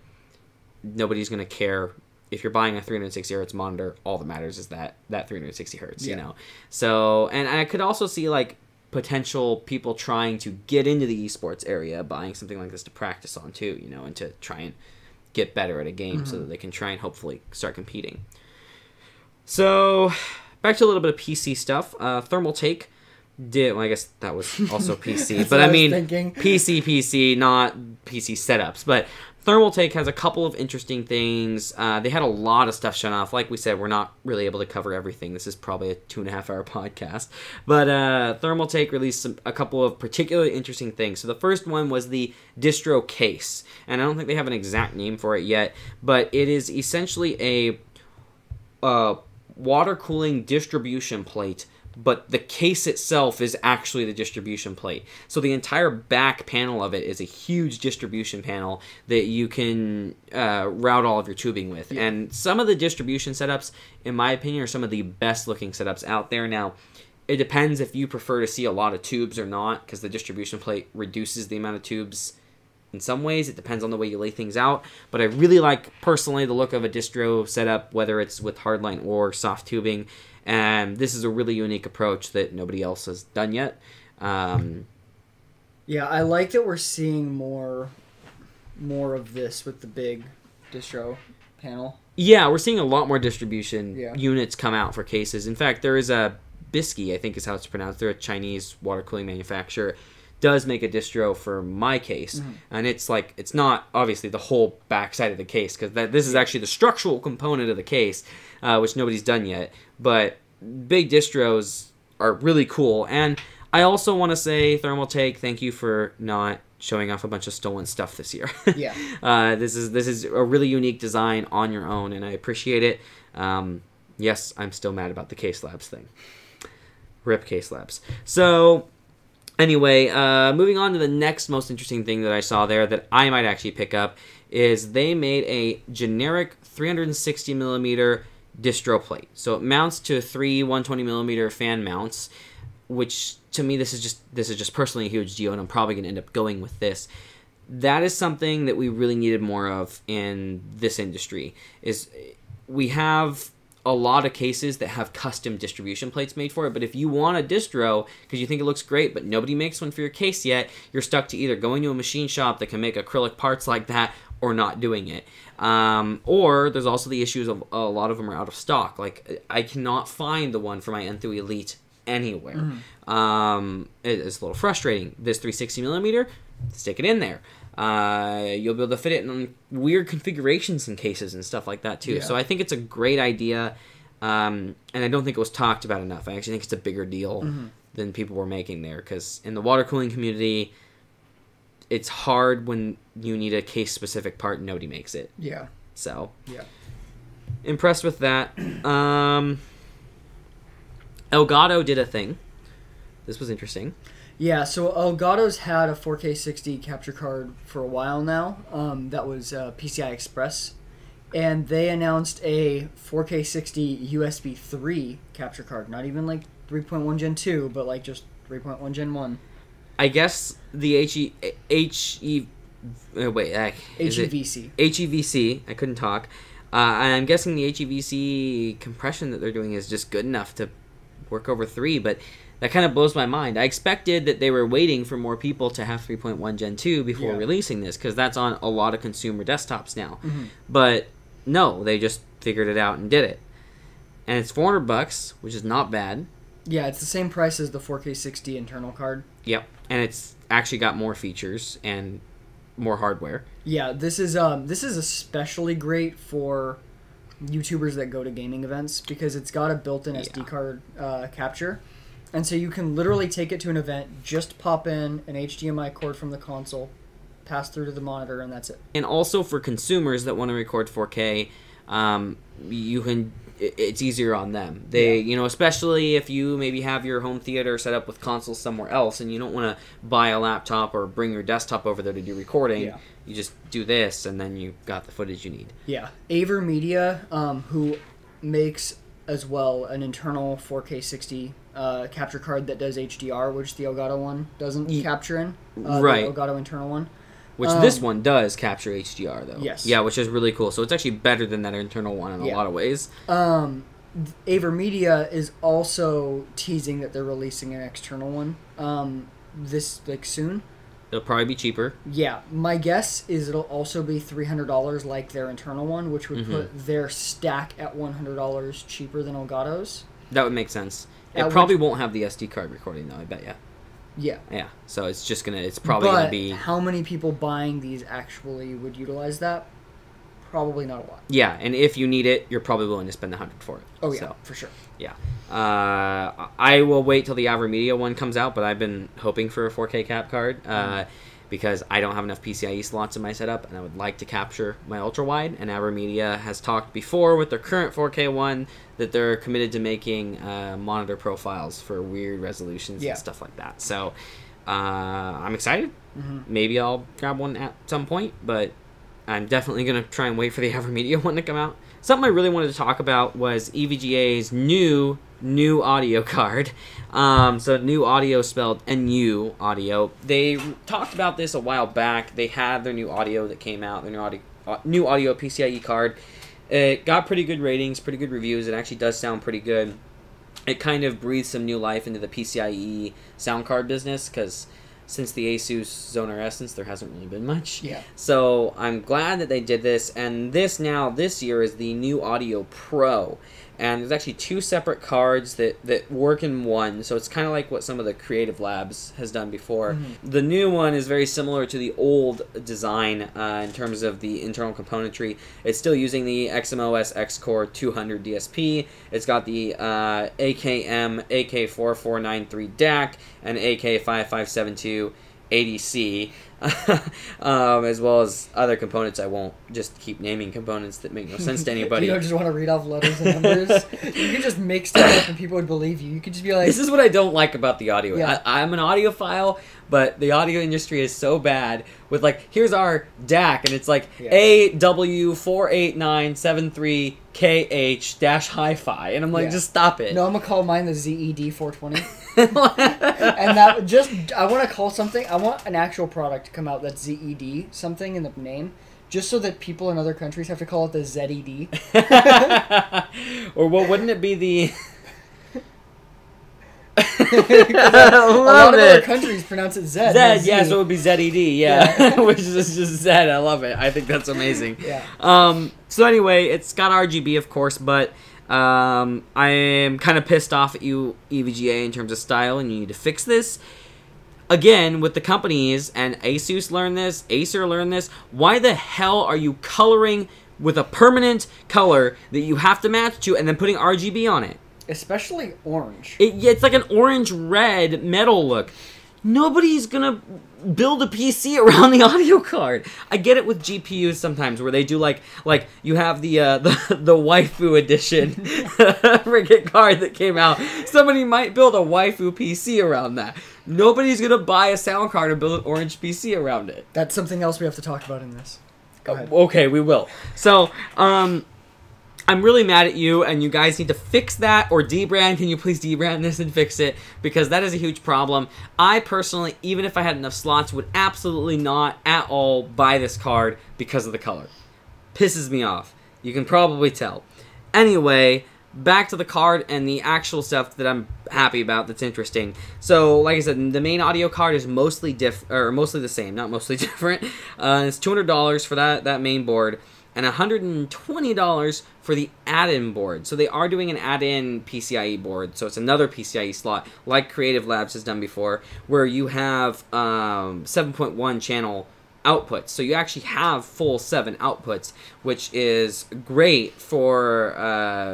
nobody's going to care. If you're buying a 360 hertz monitor, all that matters is that 360 hertz, So, and I could also see potential people trying to get into the esports area, buying something like this to practice on too, and to try and get better at a game so that they can try and hopefully start competing. So, back to a little bit of PC stuff. Thermal Take I guess that was also PC, but I mean PC, not PC setups, but Thermal Take has a couple of interesting things. They had a lot of stuff shown off. Like we said, we're not really able to cover everything. This is probably a 2.5-hour podcast. But Thermal Take released a couple of particularly interesting things. So the first one was the distro case. And I don't think they have an exact name for it yet, but it is essentially a water cooling distribution plate but the case itself is actually the distribution plate. So the entire back panel of it is a huge distribution panel that you can route all of your tubing with. Yeah. And some of the distribution setups, in my opinion, are some of the best looking setups out there. Now, it depends if you prefer to see a lot of tubes or not, because the distribution plate reduces the amount of tubes in some ways. It depends on the way you lay things out. But I really like, personally, the look of a distro setup, whether it's with hardline or soft tubing. And this is a really unique approach that nobody else has done yet. Yeah, I like that we're seeing more of this with the big distro panel. Yeah, we're seeing a lot more distribution Yeah. units come out for cases. In fact, there is a Bisky, I think is how it's pronounced. They're a Chinese water cooling manufacturer. Does make a distro for my case, and it's like, it's not obviously the whole backside of the case, because this is actually the structural component of the case, which nobody's done yet. But big distros are really cool. And I also want to say, Thermaltake, thank you for not showing off a bunch of stolen stuff this year. Yeah. This is a really unique design on your own, and I appreciate it. Yes, I'm still mad about the Case Labs thing. Rip Case Labs. So anyway, moving on to the next most interesting thing that I saw there that I might actually pick up is they made a generic 360 millimeter distro plate. So it mounts to 3 120 millimeter fan mounts, which to me this is just personally a huge deal, and I'm probably going to end up going with this. That is something that we really needed more of in this industry. Is we have a lot of cases that have custom distribution plates made for it, but if you want a distro because you think it looks great but nobody makes one for your case yet, you're stuck to either going to a machine shop that can make acrylic parts like that or not doing it. Or there's also the issues of a lot of them are out of stock. Like, I cannot find the one for my N3 Elite anywhere. It's a little frustrating. This 360 millimeter, stick it in there. You'll be able to fit it in weird configurations in cases and stuff like that too. Yeah. So I think it's a great idea, and I don't think it was talked about enough. I actually think it's a bigger deal than people were making there, because in the water cooling community, it's hard when you need a case specific part and nobody makes it. Yeah. So Yeah. impressed with that. Elgato did a thing. This was interesting. Yeah, so Elgato's had a 4K 60 capture card for a while now. That was PCI Express. And they announced a 4K 60 USB 3 capture card. Not even like 3.1 Gen 2, but like just 3.1 Gen 1. I guess the HEVC. HEVC. I couldn't talk. And I'm guessing the HEVC compression that they're doing is just good enough to work over 3, but that kind of blows my mind. I expected that they were waiting for more people to have 3.1 Gen 2 before releasing this, because that's on a lot of consumer desktops now. But no, they just figured it out and did it. And it's $400, which is not bad. Yeah, it's the same price as the 4K 60 internal card. Yep, and it's actually got more features and more hardware. Yeah, this is especially great for YouTubers that go to gaming events, because it's got a built-in SD card capture. And so you can literally take it to an event, just pop in an HDMI cord from the console, pass through to the monitor, and that's it. And also for consumers that want to record 4K, you can. It's easier on them. You know, especially if you maybe have your home theater set up with consoles somewhere else, and you don't want to buy a laptop or bring your desktop over there to do recording. Yeah. You just do this, and then you got the footage you need. Yeah, Aver Media, who makes as well an internal 4K 60 capture card that does HDR, which the Elgato one doesn't capture in. Right. The Elgato internal one. Which this one does capture HDR, though. Yes. Yeah, which is really cool. So it's actually better than that internal one in a lot of ways. Aver Media is also teasing that they're releasing an external one this soon. It'll probably be cheaper. Yeah, my guess is it'll also be $300 like their internal one, which would put their stack at $100 cheaper than Elgato's. That would make sense. It probably won't have the SD card recording, though, I bet you. Yeah. Yeah, so it's probably going to be... how many people buying these actually would utilize that? Probably not a lot. Yeah, and if you need it, you're probably willing to spend $100 for it. Oh, yeah, for sure. Yeah. I will wait till the Aver Media one comes out, but I've been hoping for a 4K cap card. because I don't have enough PCIe slots in my setup, and I would like to capture my ultra wide. And AverMedia has talked before with their current 4K one that they're committed to making monitor profiles for weird resolutions and stuff like that. So I'm excited. Maybe I'll grab one at some point, but I'm definitely going to try and wait for the AverMedia one to come out. Something I really wanted to talk about was EVGA's new audio card. So new audio spelled NU audio. They talked about this a while back. They had their new audio that came out, their new audio PCIe card. It got pretty good ratings, pretty good reviews. It actually does sound pretty good. It kind of breathes some new life into the PCIe sound card business, because since the Asus Zoner Essence, there hasn't really been much. Yeah. So I'm glad that they did this, and this year is the new Audio Pro. And there's actually two separate cards that work in one, so it's kind of like what some of the Creative Labs has done before. The new one is very similar to the old design in terms of the internal componentry. It's still using the XMOS X-Core 200 DSP. It's got the AKM AK4493 DAC and AK5572 ADC, as well as other components. I won't just keep naming components that make no sense to anybody. You don't just want to read off letters and numbers. You could just make stuff up and people would believe you. You could just be like... This is what I don't like about the audio. Yeah. I'm an audiophile, but the audio industry is so bad with, like, here's our DAC, and it's like AW48973KH-hi-fi, and I'm like, just stop it. No, I'm going to call mine the ZED420. And that just... I want to call something... I want an actual product to come out that's ZED something in the name, just so that people in other countries have to call it the ZED. Or well, wouldn't it be the... A lot of other countries pronounce it Z. Z, yeah, so it would be ZED, yeah. Which is just Z. I love it. I think that's amazing. So anyway, it's got RGB, of course, but I am kind of pissed off at you, EVGA, in terms of style, and you need to fix this. Again, with the companies, and Asus learned this, Acer learned this, why the hell are you coloring with a permanent color that you have to match to and then putting RGB on it? Especially orange. It's like an orange-red metal look. Nobody's gonna build a PC around the audio card. I get it with GPUs sometimes, where they do like you have the waifu edition frickin' card that came out. Somebody might build a waifu PC around that. Nobody's gonna buy a sound card and build an orange PC around it. That's something else we have to talk about in this. Go ahead. Okay, we will. So, I'm really mad at you, and you guys need to fix that, or debrand. Can you please debrand this and fix it? Because that is a huge problem. I personally, even if I had enough slots, would absolutely not at all buy this card because of the color. Pisses me off. You can probably tell. Anyway, back to the card and the actual stuff that I'm happy about that's interesting. So, like I said, the main audio card is mostly mostly the same, not mostly different. It's $200 for that main board, and $120 for the add-in board. So they are doing an add-in PCIe board, so it's another PCIe slot, like Creative Labs has done before, where you have 7.1 channel outputs. So you actually have full 7 outputs, which is great for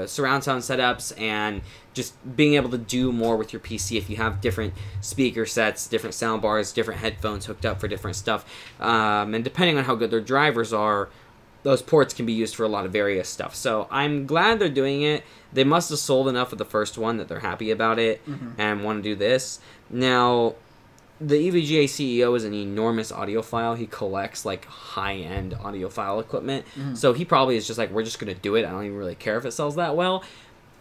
surround sound setups and just being able to do more with your PC if you have different speaker sets, different sound bars, different headphones hooked up for different stuff. And depending on how good their drivers are, those ports can be used for a lot of various stuff. So I'm glad they're doing it. They must have sold enough of the first one that they're happy about it and want to do this. Now, the EVGA CEO is an enormous audiophile. He collects like high-end audiophile equipment. So he probably is just like, we're just going to do it. I don't even really care if it sells that well.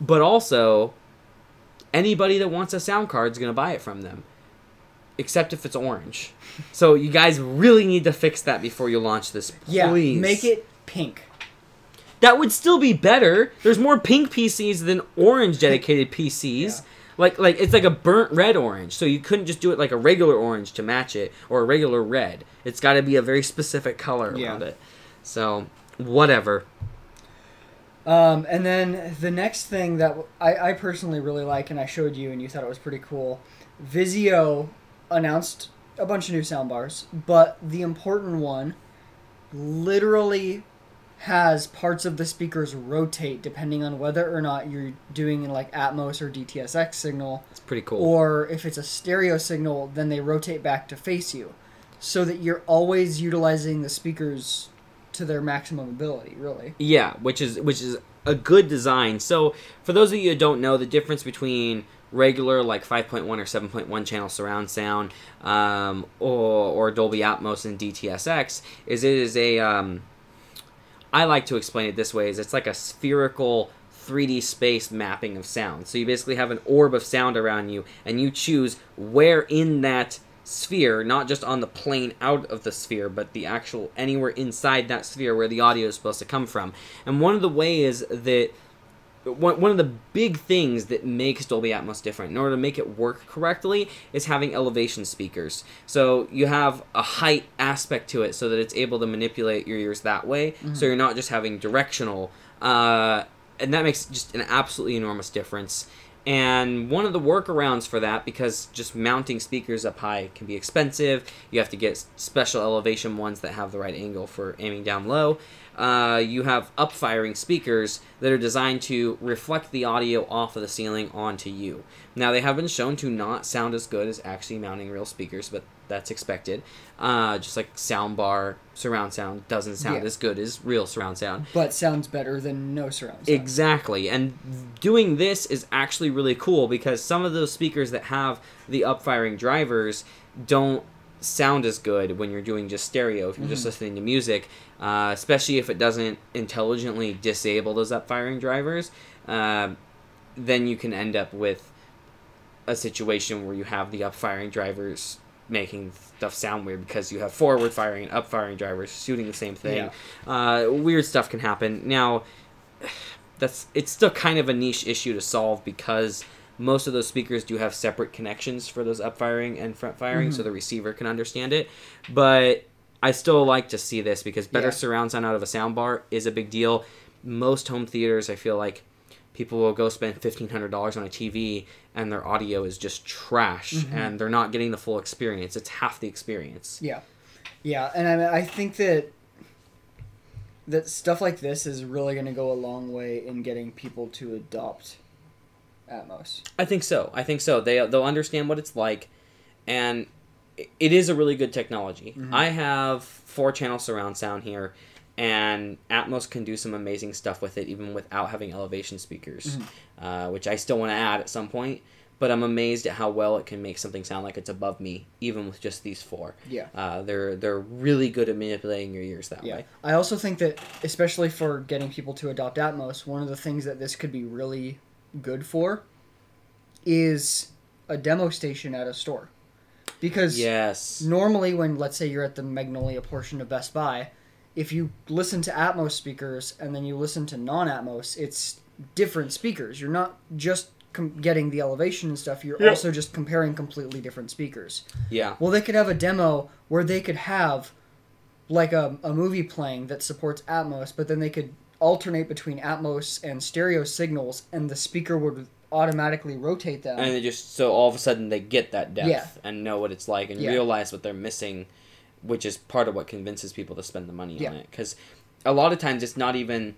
But also, anybody that wants a sound card is going to buy it from them. Except if it's orange. So you guys really need to fix that before you launch this, please. Yeah, make it pink. That would still be better. There's more pink PCs than orange dedicated PCs. Yeah. Like it's like a burnt red orange. So you couldn't just do it like a regular orange to match it, or a regular red. It's got to be a very specific color around it. So, whatever. And then the next thing that I personally really like, and I showed you and you thought it was pretty cool, Vizio announced a bunch of new soundbars, but the important one literally has parts of the speakers rotate depending on whether or not you're doing like Atmos or DTSX signal. It's pretty cool. Or if it's a stereo signal, then they rotate back to face you. so that you're always utilizing the speakers to their maximum ability, really. Yeah, which is a good design. So for those of you who don't know, the difference between regular like 5.1 or 7.1 channel surround sound or Dolby Atmos and DTSX is it is a I like to explain it this way, is it's like a spherical 3D space mapping of sound. So you basically have an orb of sound around you, and you choose where in that sphere, not just on the plane out of the sphere, but the actual anywhere inside that sphere where the audio is supposed to come from. And one of the ways that one of the big things that makes Dolby Atmos different, in order to make it work correctly, is having elevation speakers. So you have a height aspect to it so that it's able to manipulate your ears that way, so you're not just having directional, and that makes just an absolutely enormous difference. And one of the workarounds for that, because just mounting speakers up high can be expensive, you have to get special elevation ones that have the right angle for aiming down low. You have up-firing speakers that are designed to reflect the audio off of the ceiling onto you. Now, they have been shown to not sound as good as actually mounting real speakers, but that's expected. Just like soundbar surround sound doesn't sound as good as real surround sound. But sounds better than no surround sound. Exactly. And doing this is actually really cool because some of those speakers that have the up-firing drivers don't sound as good when you're doing just stereo, if you're just listening to music, especially if it doesn't intelligently disable those up-firing drivers. Then you can end up with a situation where you have the up-firing drivers making stuff sound weird because you have forward-firing and up-firing drivers shooting the same thing. Weird stuff can happen. Now, it's still kind of a niche issue to solve because most of those speakers do have separate connections for those up-firing and front-firing, so the receiver can understand it. But I still like to see this because better surround sound out of a soundbar is a big deal. Most home theaters, I feel like, people will go spend $1,500 on a TV and their audio is just trash and they're not getting the full experience. It's half the experience. Yeah, and I think that stuff like this is really going to go a long way in getting people to adopt Atmos. I think so. They'll understand what it's like, and it is a really good technology. I have 4-channel surround sound here, and Atmos can do some amazing stuff with it, even without having elevation speakers, which I still want to add at some point. But I'm amazed at how well it can make something sound like it's above me, even with just these 4. They're really good at manipulating your ears that way. I also think that, especially for getting people to adopt Atmos, one of the things that this could be really good for is a demo station at a store. Because normally when, let's say, you're at the Magnolia portion of Best Buy, if you listen to Atmos speakers and then you listen to non-Atmos, it's different speakers. You're not just getting the elevation and stuff, you're also just comparing completely different speakers. Well, they could have a demo where they could have like a movie playing that supports Atmos, but then they could alternate between Atmos and stereo signals, and the speaker would automatically rotate them. And they just, so all of a sudden they get that depth and know what it's like and realize what they're missing, which is part of what convinces people to spend the money on it. Because a lot of times it's not even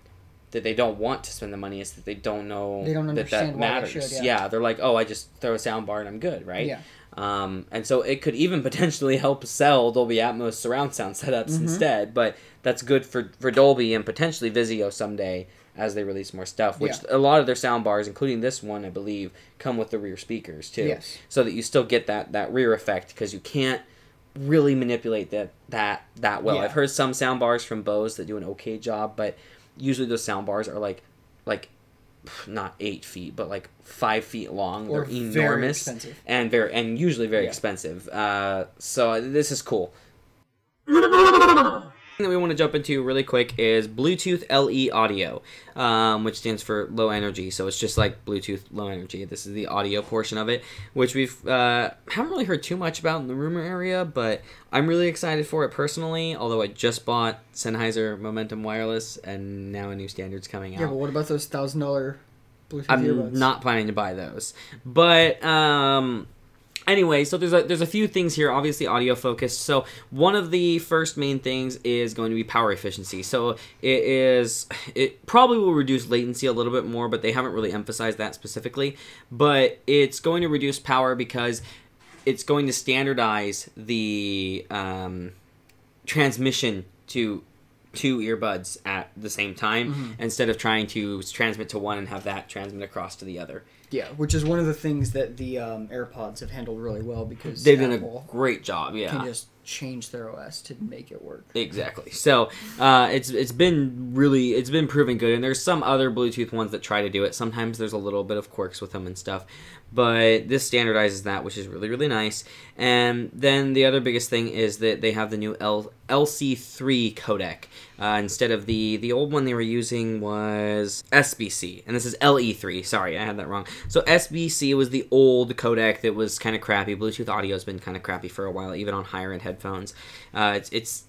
that they don't want to spend the money, it's that they don't know that matters. They should, they're like, oh, I just throw a sound bar and I'm good, right? And so it could even potentially help sell Dolby Atmos surround sound setups instead, but that's good for Dolby and potentially Vizio someday as they release more stuff, which a lot of their sound bars, including this one, I believe, come with the rear speakers too, so that you still get that rear effect, because you can't really manipulate that well. I've heard some sound bars from Bose that do an okay job, but usually those sound bars are like not 8 feet, but like 5 feet long. Or they're enormous, very expensive. and usually very expensive. So this is cool. That we want to jump into really quick is Bluetooth LE audio, which stands for low energy. So it's just like Bluetooth low energy. This is the audio portion of it, which we've haven't really heard too much about in the rumor area, but I'm really excited for it personally. Although I just bought Sennheiser Momentum Wireless, and now a new standard's coming out. Yeah, but what about those $1,000 Bluetooth I'm earbuds? not planning to buy those, but anyway, so there's a few things here, obviously audio focused. So one of the first main things is going to be power efficiency. So it probably will reduce latency a little bit more, but they haven't really emphasized that specifically. But it's going to reduce power because it's going to standardize the transmission to two earbuds at the same time instead of trying to transmit to one and have that transmit across to the other. Yeah, which is one of the things that the AirPods have handled really well because they've done a great job. Yeah, can just change their OS to make it work. Exactly. So it's been proven good, and there's some other Bluetooth ones that try to do it. Sometimes there's a little bit of quirks with them and stuff, but this standardizes that, which is really, really nice. And then the other biggest thing is that they have the new LC3 codec. Instead of the old one they were using was SBC, and this is LE3. Sorry, I had that wrong. So SBC was the old codec that was kind of crappy. Bluetooth audio has been kind of crappy for a while, even on higher end headphones. It's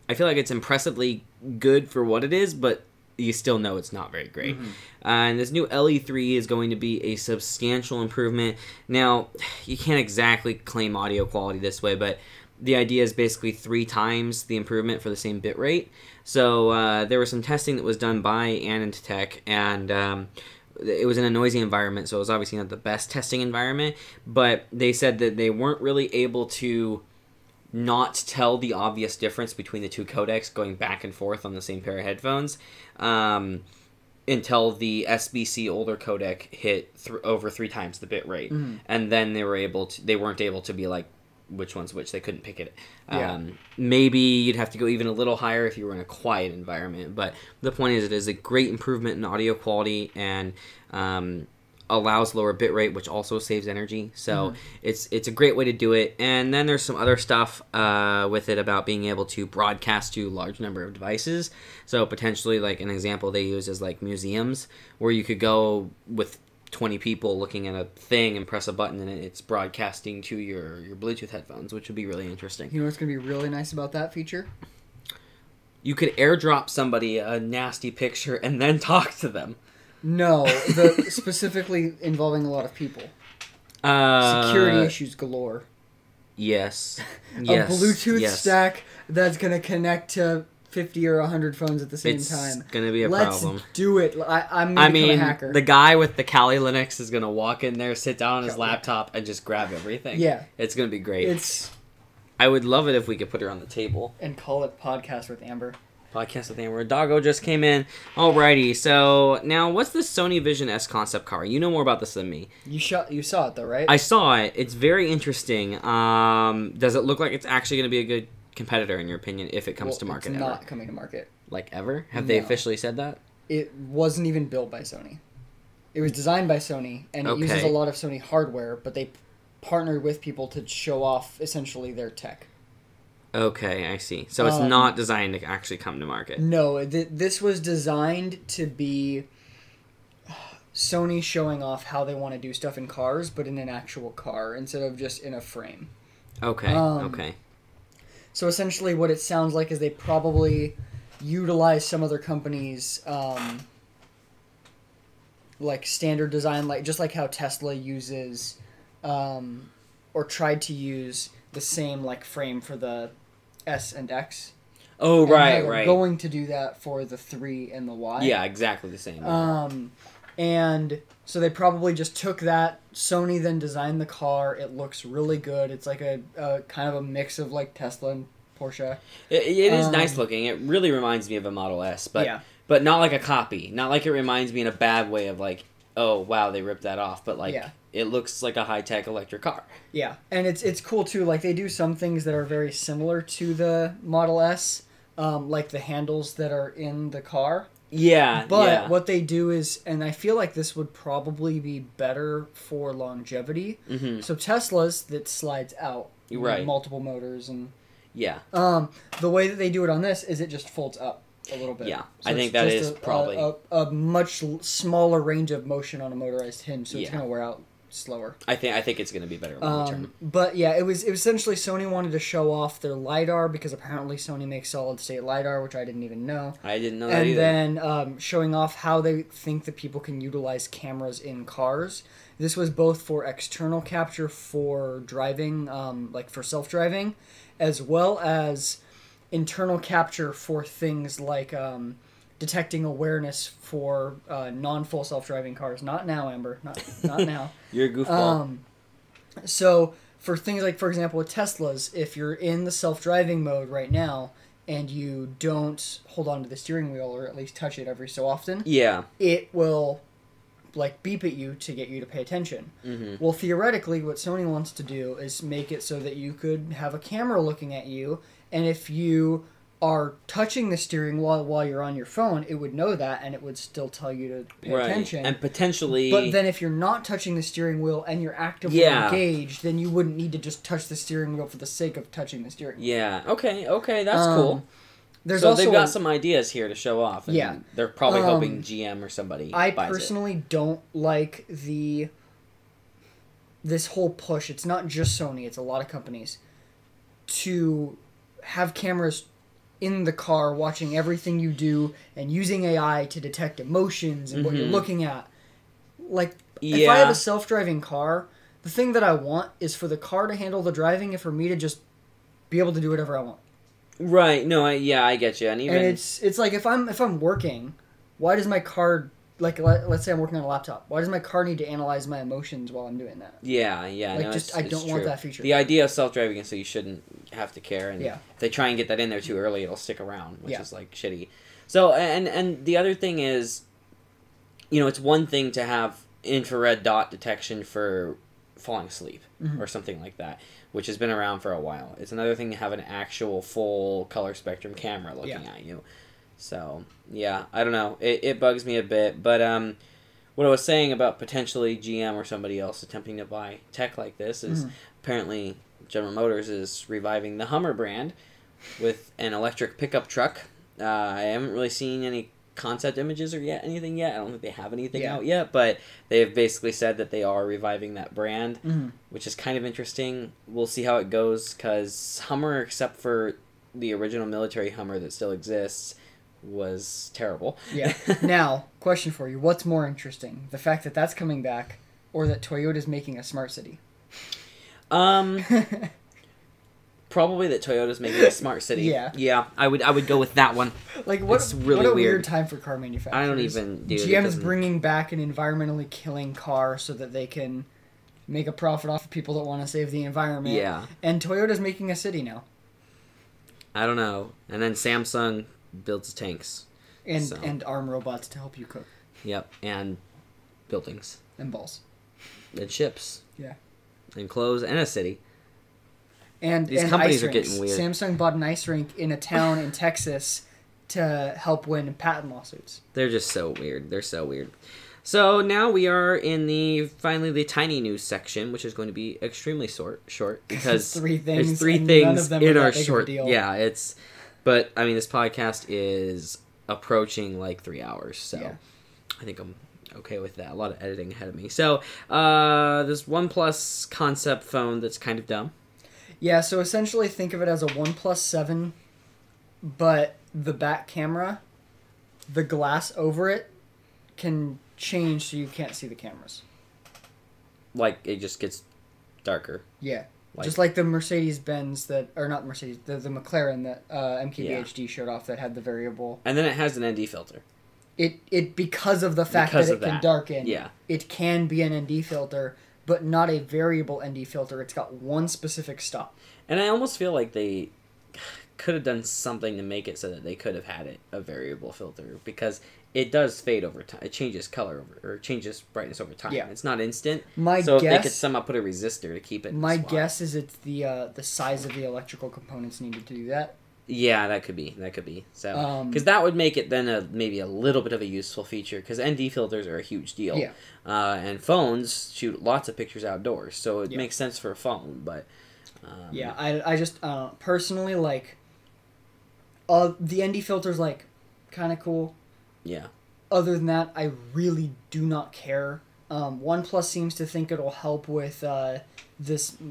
I feel like it's impressively good for what it is, but you still know it's not very great. And this new LE3 is going to be a substantial improvement. Now, you can't exactly claim audio quality this way, but the idea is basically 3 times the improvement for the same bit rate. So there was some testing that was done by AnandTech, and it was in a noisy environment, so it was obviously not the best testing environment, but they said that they weren't really able to not tell the obvious difference between the two codecs going back and forth on the same pair of headphones until the SBC older codec hit over 3 times the bit rate. And then they weren't able to be like, which one's which. They couldn't pick it. Maybe you'd have to go even a little higher if you were in a quiet environment, but the point is it is a great improvement in audio quality and allows lower bit rate, which also saves energy. So it's a great way to do it. And then there's some other stuff with it about being able to broadcast to a large number of devices. So potentially, like an example they use is like museums, where you could go with 20 people looking at a thing and press a button and it's broadcasting to your Bluetooth headphones, which would be really interesting. You know what's going to be really nice about that feature? You could airdrop somebody a nasty picture and then talk to them. No, specifically involving a lot of people. Security issues galore. Yes. A Bluetooth stack that's going to connect to 50 or 100 phones at the same time. It's going to be a problem. Let's do it. I'm going to become a hacker. The guy with the Kali Linux is going to walk in there, sit down on his laptop, and just grab everything. Yeah. It's going to be great. I would love it if we could put her on the table. And call it Podcast with Amber. Podcast with Amber. Doggo just came in. Alrighty, so now what's the Sony Vision S concept car? You know more about this than me. You saw it though, right? I saw it. It's very interesting. Does it look like it's actually going to be a good competitor in your opinion if it comes to market? It's not coming to market. Like ever? Have they officially said that? It wasn't even built by Sony. It was designed by Sony, and it uses a lot of Sony hardware, but they partnered with people to show off essentially their tech. Okay, I see. So it's not designed to actually come to market. No, this was designed to be Sony showing off how they want to do stuff in cars, but in an actual car instead of just in a frame. Okay, okay. So essentially what it sounds like is they probably utilize some other companies' like standard design, like just like how Tesla uses or tried to use the same like frame for the S and X. Oh, right. They're going to do that for the 3 and the Y. Yeah, exactly the same. And so they probably just took that. Sony then designed the car. It looks really good. It's like a kind of a mix of like Tesla and Porsche. It is nice looking. It really reminds me of a Model S, but not like a copy. Not like it reminds me in a bad way of like, oh wow, they ripped that off. But like, it looks like a high tech electric car. Yeah, and it's cool too. Like they do some things that are very similar to the Model S, like the handles that are in the car. But what they do is, and I feel like this would probably be better for longevity. Mm-hmm. So Teslas that slides out, multiple motors and the way that they do it on this is it just folds up a little bit. Yeah, so I think that is probably a much smaller range of motion on a motorized hinge, so it's going to wear out slower. I think it's going to be better long term. But yeah, it was essentially Sony wanted to show off their LiDAR because apparently Sony makes solid state LiDAR, which I didn't even know. I didn't know that either. And then showing off how they think that people can utilize cameras in cars. This was both for external capture for driving, like for self-driving, as well as internal capture for things like detecting awareness for non-full self-driving cars. Not now, Amber. Not now. You're a goofball. So for things like, for example, with Teslas, if you're in the self-driving mode right now and you don't hold on to the steering wheel or at least touch it every so often, Yeah. it will like beep at you to get you to pay attention. Mm-hmm. Well, theoretically, what Sony wants to do is make it so that you could have a camera looking at you, and if you are touching the steering while you're on your phone, it would know that, and it would still tell you to pay attention. And potentially... But then if you're not touching the steering wheel and you're actively engaged, then you wouldn't need to just touch the steering wheel for the sake of touching the steering wheel. Yeah, okay, that's cool. So they've got some ideas here to show off. And yeah. They're probably hoping GM or somebody buys personally don't like this whole push. It's not just Sony, it's a lot of companies, to have cameras in the car watching everything you do and using AI to detect emotions and what you're looking at. Like, if I have a self-driving car, the thing that I want is for the car to handle the driving and for me to just be able to do whatever I want. Right. No, I get you. And even it's like if I'm working, why does my car, like, let's say I'm working on a laptop, why does my car need to analyze my emotions while I'm doing that? Yeah. Like, no, I don't want that feature. The idea of self-driving is so you shouldn't have to care, and if they try and get that in there too early, it'll stick around, which is like shitty. So, and the other thing is, it's one thing to have infrared dot detection for falling asleep or something like that, which has been around for a while. It's another thing to have an actual full color spectrum camera looking at you. So, yeah, I don't know. It bugs me a bit, but what I was saying about potentially GM or somebody else attempting to buy tech like this is apparently General Motors is reviving the Hummer brand with an electric pickup truck. I haven't really seen any concept images or anything yet. I don't think they have anything out yet, but they've basically said that they are reviving that brand, which is kind of interesting. We'll see how it goes, because Hummer, except for the original military Hummer that still exists, was terrible. Yeah. Now, question for you. What's more interesting? The fact that that's coming back, or that Toyota's making a smart city? Probably that Toyota's making a smart city. Yeah, I would go with that one. Like, it's really what weird time for car manufacturers. I don't even... Dude, GM is bringing back an environmentally killing car so that they can make a profit off of people that want to save the environment. Yeah. And Toyota's making a city now. I don't know. And then Samsung builds tanks. And arm robots to help you cook. Yep, and buildings. And balls. And ships. Yeah. And clothes and a city. And these companies are rinks. getting weird. Samsung bought an ice rink in a town in Texas to help win patent lawsuits. They're just so weird. They're so weird. So now we are in finally the tiny news section, which is going to be extremely short because there's three things in our short. Deal. Yeah, but I mean, this podcast is approaching like 3 hours, so I think I'm okay with that. A lot of editing ahead of me. So this OnePlus concept phone that's kind of dumb. Yeah, so essentially think of it as a OnePlus 7, but the back camera, the glass over it, can change so you can't see the cameras. Like, it just gets darker. Yeah. Just like the Mercedes-Benz or not Mercedes, the McLaren that MKBHD showed off that had the variable. And then it has an ND filter. It because of the fact that it can darken, it can be an ND filter, but not a variable ND filter. It's got one specific stop. And I almost feel like they could have done something to make it so that they could have had a variable filter, because it does fade over time. It changes color or changes brightness over time. Yeah. It's not instant. So if they could somehow put a resistor to keep it. My guess is it's the size of the electrical components needed to do that. Yeah, that could be. So, because that would make it then maybe a little bit of a useful feature, because ND filters are a huge deal. Yeah. And phones shoot lots of pictures outdoors, so it makes sense for a phone. But I just personally like the ND filters, like, kind of cool. Yeah. Other than that, I really do not care. OnePlus seems to think it'll help with the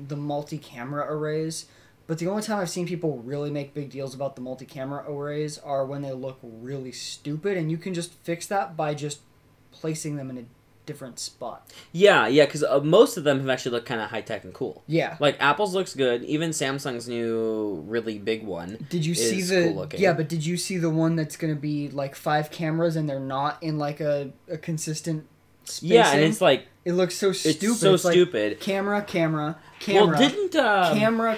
multi-camera arrays. But the only time I've seen people really make big deals about the multi-camera arrays are when they look really stupid, and you can just fix that by just placing them in a different spot. Yeah, because most of them have actually looked kind of high-tech and cool. Yeah. Like, Apple's looks good. Even Samsung's new really big one Did you see cool looking. Yeah, but did you see the one that's going to be, like, 5 cameras, and they're not in, like, a consistent spacing. Yeah, and it's like it looks so stupid. It's so stupid. Like camera. Well, didn't camera.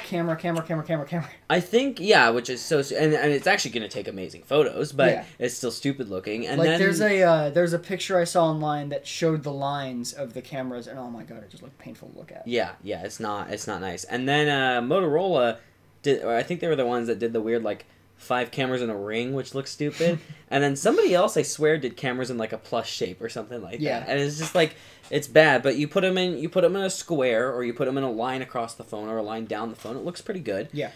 I think which is so and it's actually going to take amazing photos, but it's still stupid looking. And like then there's a picture I saw online that showed the lines of the cameras, and oh my god, it just looked painful to look at. Yeah, it's not nice. And then Motorola I think they were the ones that did the weird like 5 cameras in a ring, which looks stupid. And then somebody else, I swear, did cameras in like a plus shape or something like that. And it's just like, it's bad. But you put them in a square, or you put them in a line across the phone or a line down the phone. It looks pretty good. Yeah.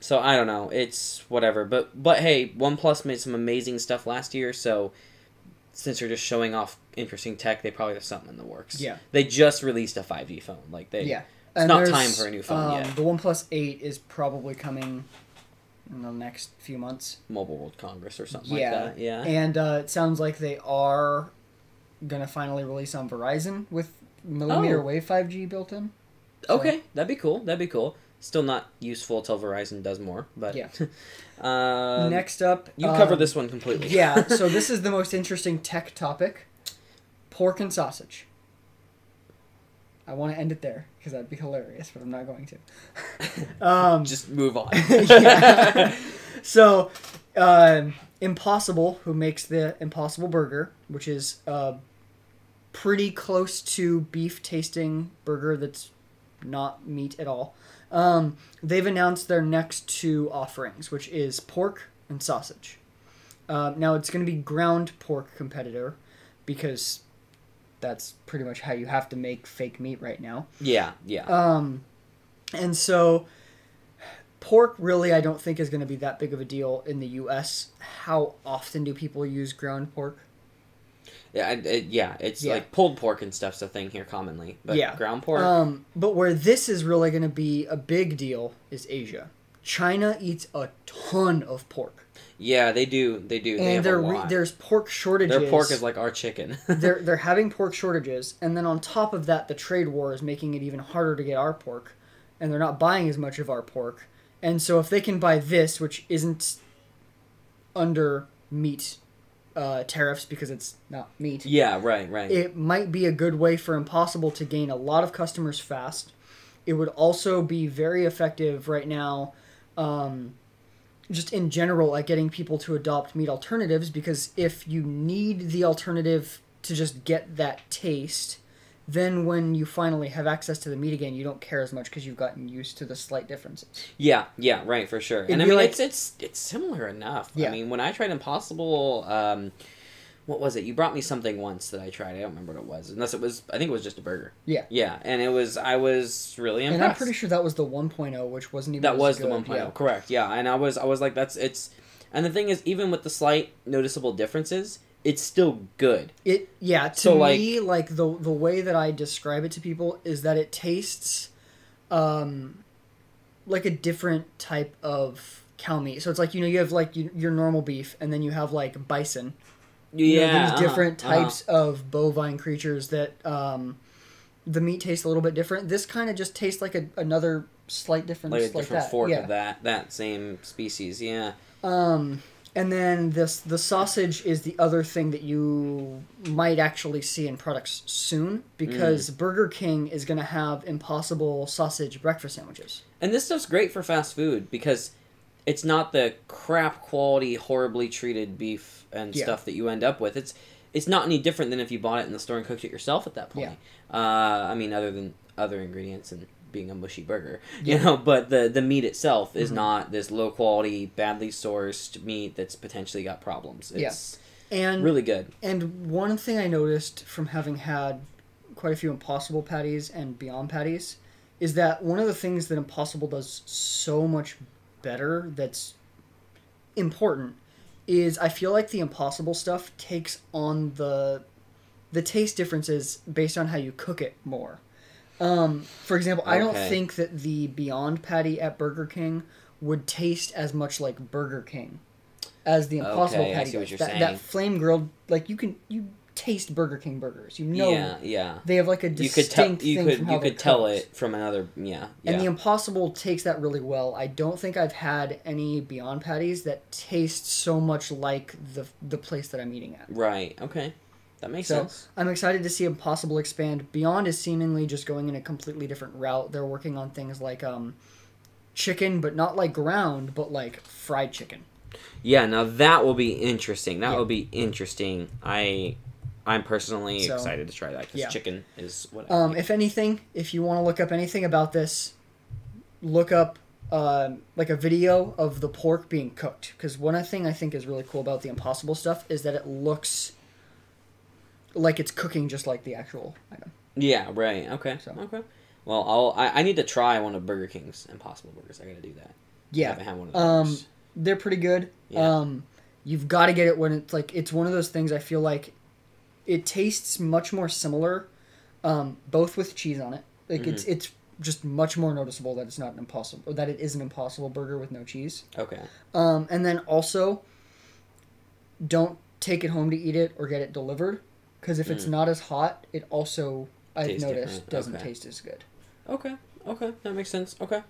So I don't know. It's whatever. But hey, OnePlus made some amazing stuff last year. So since they're just showing off interesting tech, they probably have something in the works. Yeah. They just released a 5G phone. Like it's and not time for a new phone yet. The OnePlus 8 is probably coming in the next few months. Mobile World Congress or something like that. Yeah. And it sounds like they are going to finally release on Verizon with millimeter wave 5G built in. So. Okay, that'd be cool. Still not useful till Verizon does more, but yeah. Next up, you cover this one completely. Yeah, so this is the most interesting tech topic: pork and sausage. I want to end it there because that'd be hilarious, but I'm not going to. Just move on. So, Impossible, who makes the Impossible Burger, which is a pretty close to beef tasting burger that's not meat at all. They've announced their next 2 offerings, which is pork and sausage. Now it's going to be ground pork competitor because that's pretty much how you have to make fake meat right now. Yeah. And so pork really I don't think is going to be that big of a deal in the US. How often do people use ground pork? It's like pulled pork and stuff's a thing here commonly, but ground pork. But where this is really going to be a big deal is Asia. China eats a ton of pork. Yeah, they do. They have a lot. There's pork shortages. Their pork is like our chicken. they're having pork shortages, and then on top of that, the trade war is making it even harder to get our pork, and they're not buying as much of our pork. And so if they can buy this, which isn't under meat tariffs because it's not meat. Yeah, right. It might be a good way for Impossible to gain a lot of customers fast. It would also be very effective right now, just in general, at getting people to adopt meat alternatives, because if you need the alternative to just get that taste, then when you finally have access to the meat again, you don't care as much because you've gotten used to the slight differences. Yeah, right, for sure. And I mean, like, it's similar enough. Yeah. I mean, when I tried Impossible, what was it? You brought me something once that I tried. I don't remember what it was. Unless it was, I think it was just a burger. Yeah. Yeah, and I was really impressed. And I'm pretty sure that was the 1.0, which wasn't even That was good. the 1.0, correct. Yeah, and I was like, and the thing is, even with the slight noticeable differences, it's still good. To me, like the way that I describe it to people is that it tastes like a different type of cow meat. So it's like, you have like your normal beef, and then you have like bison. These different types of bovine creatures that the meat tastes a little bit different. This kind of just tastes like another slight difference, like a different that. fork of that same species. Yeah. And then the sausage is the other thing that you might actually see in products soon, because Burger King is going to have Impossible sausage breakfast sandwiches. And this stuff's great for fast food because it's not the crap quality, horribly treated beef and stuff that you end up with. It's not any different than if you bought it in the store and cooked it yourself at that point. Yeah. I mean, other than other ingredients and being a mushy burger, but the meat itself is not this low quality, badly sourced meat that's potentially got problems. It's really good. And one thing I noticed from having had quite a few Impossible patties and Beyond patties is that one of the things that Impossible does so much better that's important is I feel like the Impossible stuff takes on the taste differences based on how you cook it more. For example, I don't think that the Beyond patty at Burger King would taste as much like Burger King as the Impossible patty. I see what you're saying. That flame grilled, like you taste Burger King burgers. Yeah. They have like a distinct thing from how you could tell it from another. Yeah. And the Impossible takes that really well. I don't think I've had any Beyond patties that taste so much like the place that I'm eating at. Right. Okay. That makes sense. I'm excited to see Impossible expand beyond is seemingly just going in a completely different route. They're working on things like chicken, but not like ground, but like fried chicken. Yeah, now that will be interesting. That will be interesting. I'm personally excited to try that because chicken is what if anything, if you want to look up anything about this, look up like a video of the pork being cooked. Because one thing I think is really cool about the Impossible stuff is that it looks like it's cooking just like the actual item. Yeah, right. Okay. Okay. Well, I need to try one of Burger King's Impossible Burgers. I got to do that. Yeah. I haven't had one of those. They're pretty good. Yeah. You've got to get it when it's like, it's one of those things I feel like it tastes much more similar, both with cheese on it. Like it's just much more noticeable that it's not an Impossible, or that it is an Impossible Burger with no cheese. Okay. And then also, don't take it home to eat it or get it delivered, because if it's not as hot, it also, I've noticed, doesn't taste as good. Okay. Okay. That makes sense. Okay.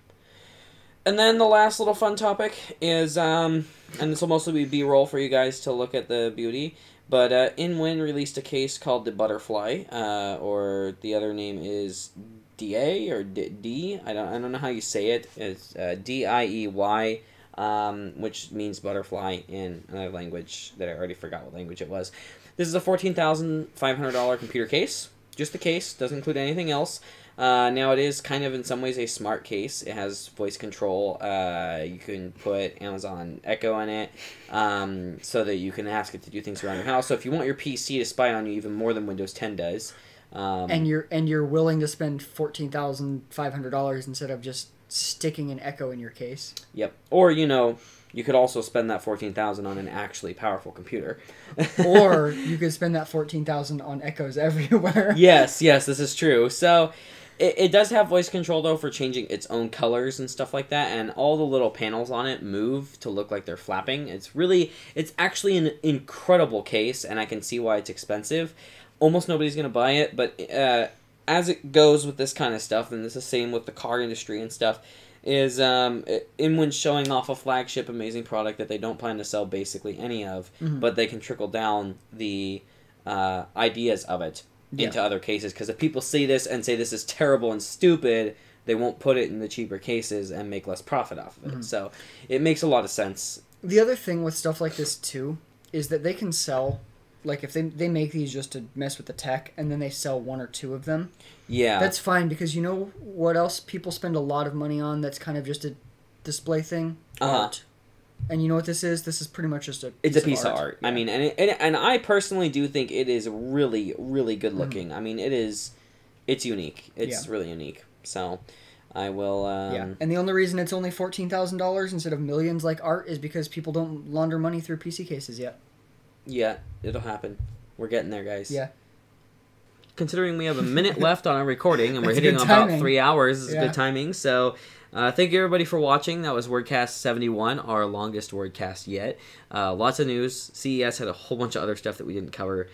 And then the last little fun topic is, and this will mostly be B-roll for you guys to look at the beauty, but InWin released a case called the Butterfly, or the other name is DA or D. I don't know how you say it. It's DIEY, which means butterfly in another language that I already forgot what language it was. This is a $14,500 computer case. Just the case, doesn't include anything else. Now it is kind of in some ways a smart case. It has voice control. You can put Amazon Echo in it, so that you can ask it to do things around your house. So if you want your PC to spy on you even more than Windows 10 does, and you're willing to spend $14,500 instead of just sticking an Echo in your case. Yep. Or you could also spend that $14,000 on an actually powerful computer. Or you could spend that $14,000 on Echoes everywhere. Yes, this is true. So it does have voice control, though, for changing its own colors and stuff like that, and all the little panels on it move to look like they're flapping. It's actually an incredible case, and I can see why it's expensive. Almost nobody's going to buy it, but as it goes with this kind of stuff, and this is the same with the car industry and stuff, is InWin showing off a flagship amazing product that they don't plan to sell basically any of, but they can trickle down the ideas of it into other cases, because if people see this and say this is terrible and stupid, they won't put it in the cheaper cases and make less profit off of it. So it makes a lot of sense. The other thing with stuff like this too is that they can sell, like if they make these just to mess with the tech and then they sell one or two of them, that's fine, because you know what else people spend a lot of money on that's kind of just a display thing? Art. And you know what this is? This is pretty much just a piece of art. Yeah. I mean, and I personally do think it is really, really good looking. I mean, it's unique. It's really unique. So I will... And the only reason it's only $14,000 instead of millions like art is because people don't launder money through PC cases yet. Yeah, it'll happen. We're getting there, guys. Yeah. Considering we have a minute left on our recording and we're hitting on about 3 hours, is good timing. So thank you everybody for watching. That was WordCast 71, our longest WordCast yet. Lots of news. CES had a whole bunch of other stuff that we didn't cover.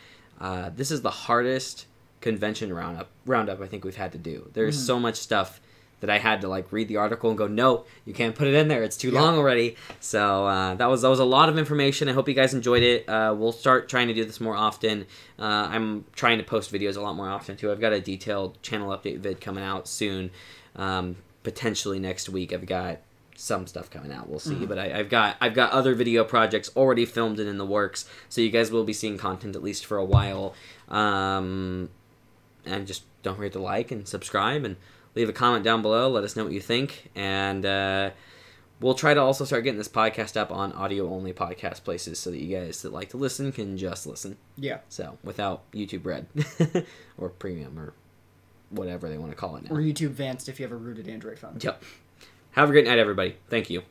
This is the hardest convention roundup I think we've had to do. There's so much stuff that I had to read the article and go, no, you can't put it in there. It's too long already. So that was a lot of information. I hope you guys enjoyed it. We'll start trying to do this more often. I'm trying to post videos a lot more often too. I've got a detailed channel update vid coming out soon. Potentially next week. I've got some stuff coming out. We'll see. But I've got other video projects already filmed and in the works. So you guys will be seeing content at least for a while. And just don't forget to like and subscribe and leave a comment down below. Let us know what you think. And we'll try to also start getting this podcast up on audio-only podcast places so that you guys that like to listen can just listen. Yeah. So, without YouTube Red. Or Premium or whatever they want to call it now. Or YouTube Advanced if you have a rooted Android phone. Yep. Have a great night, everybody. Thank you.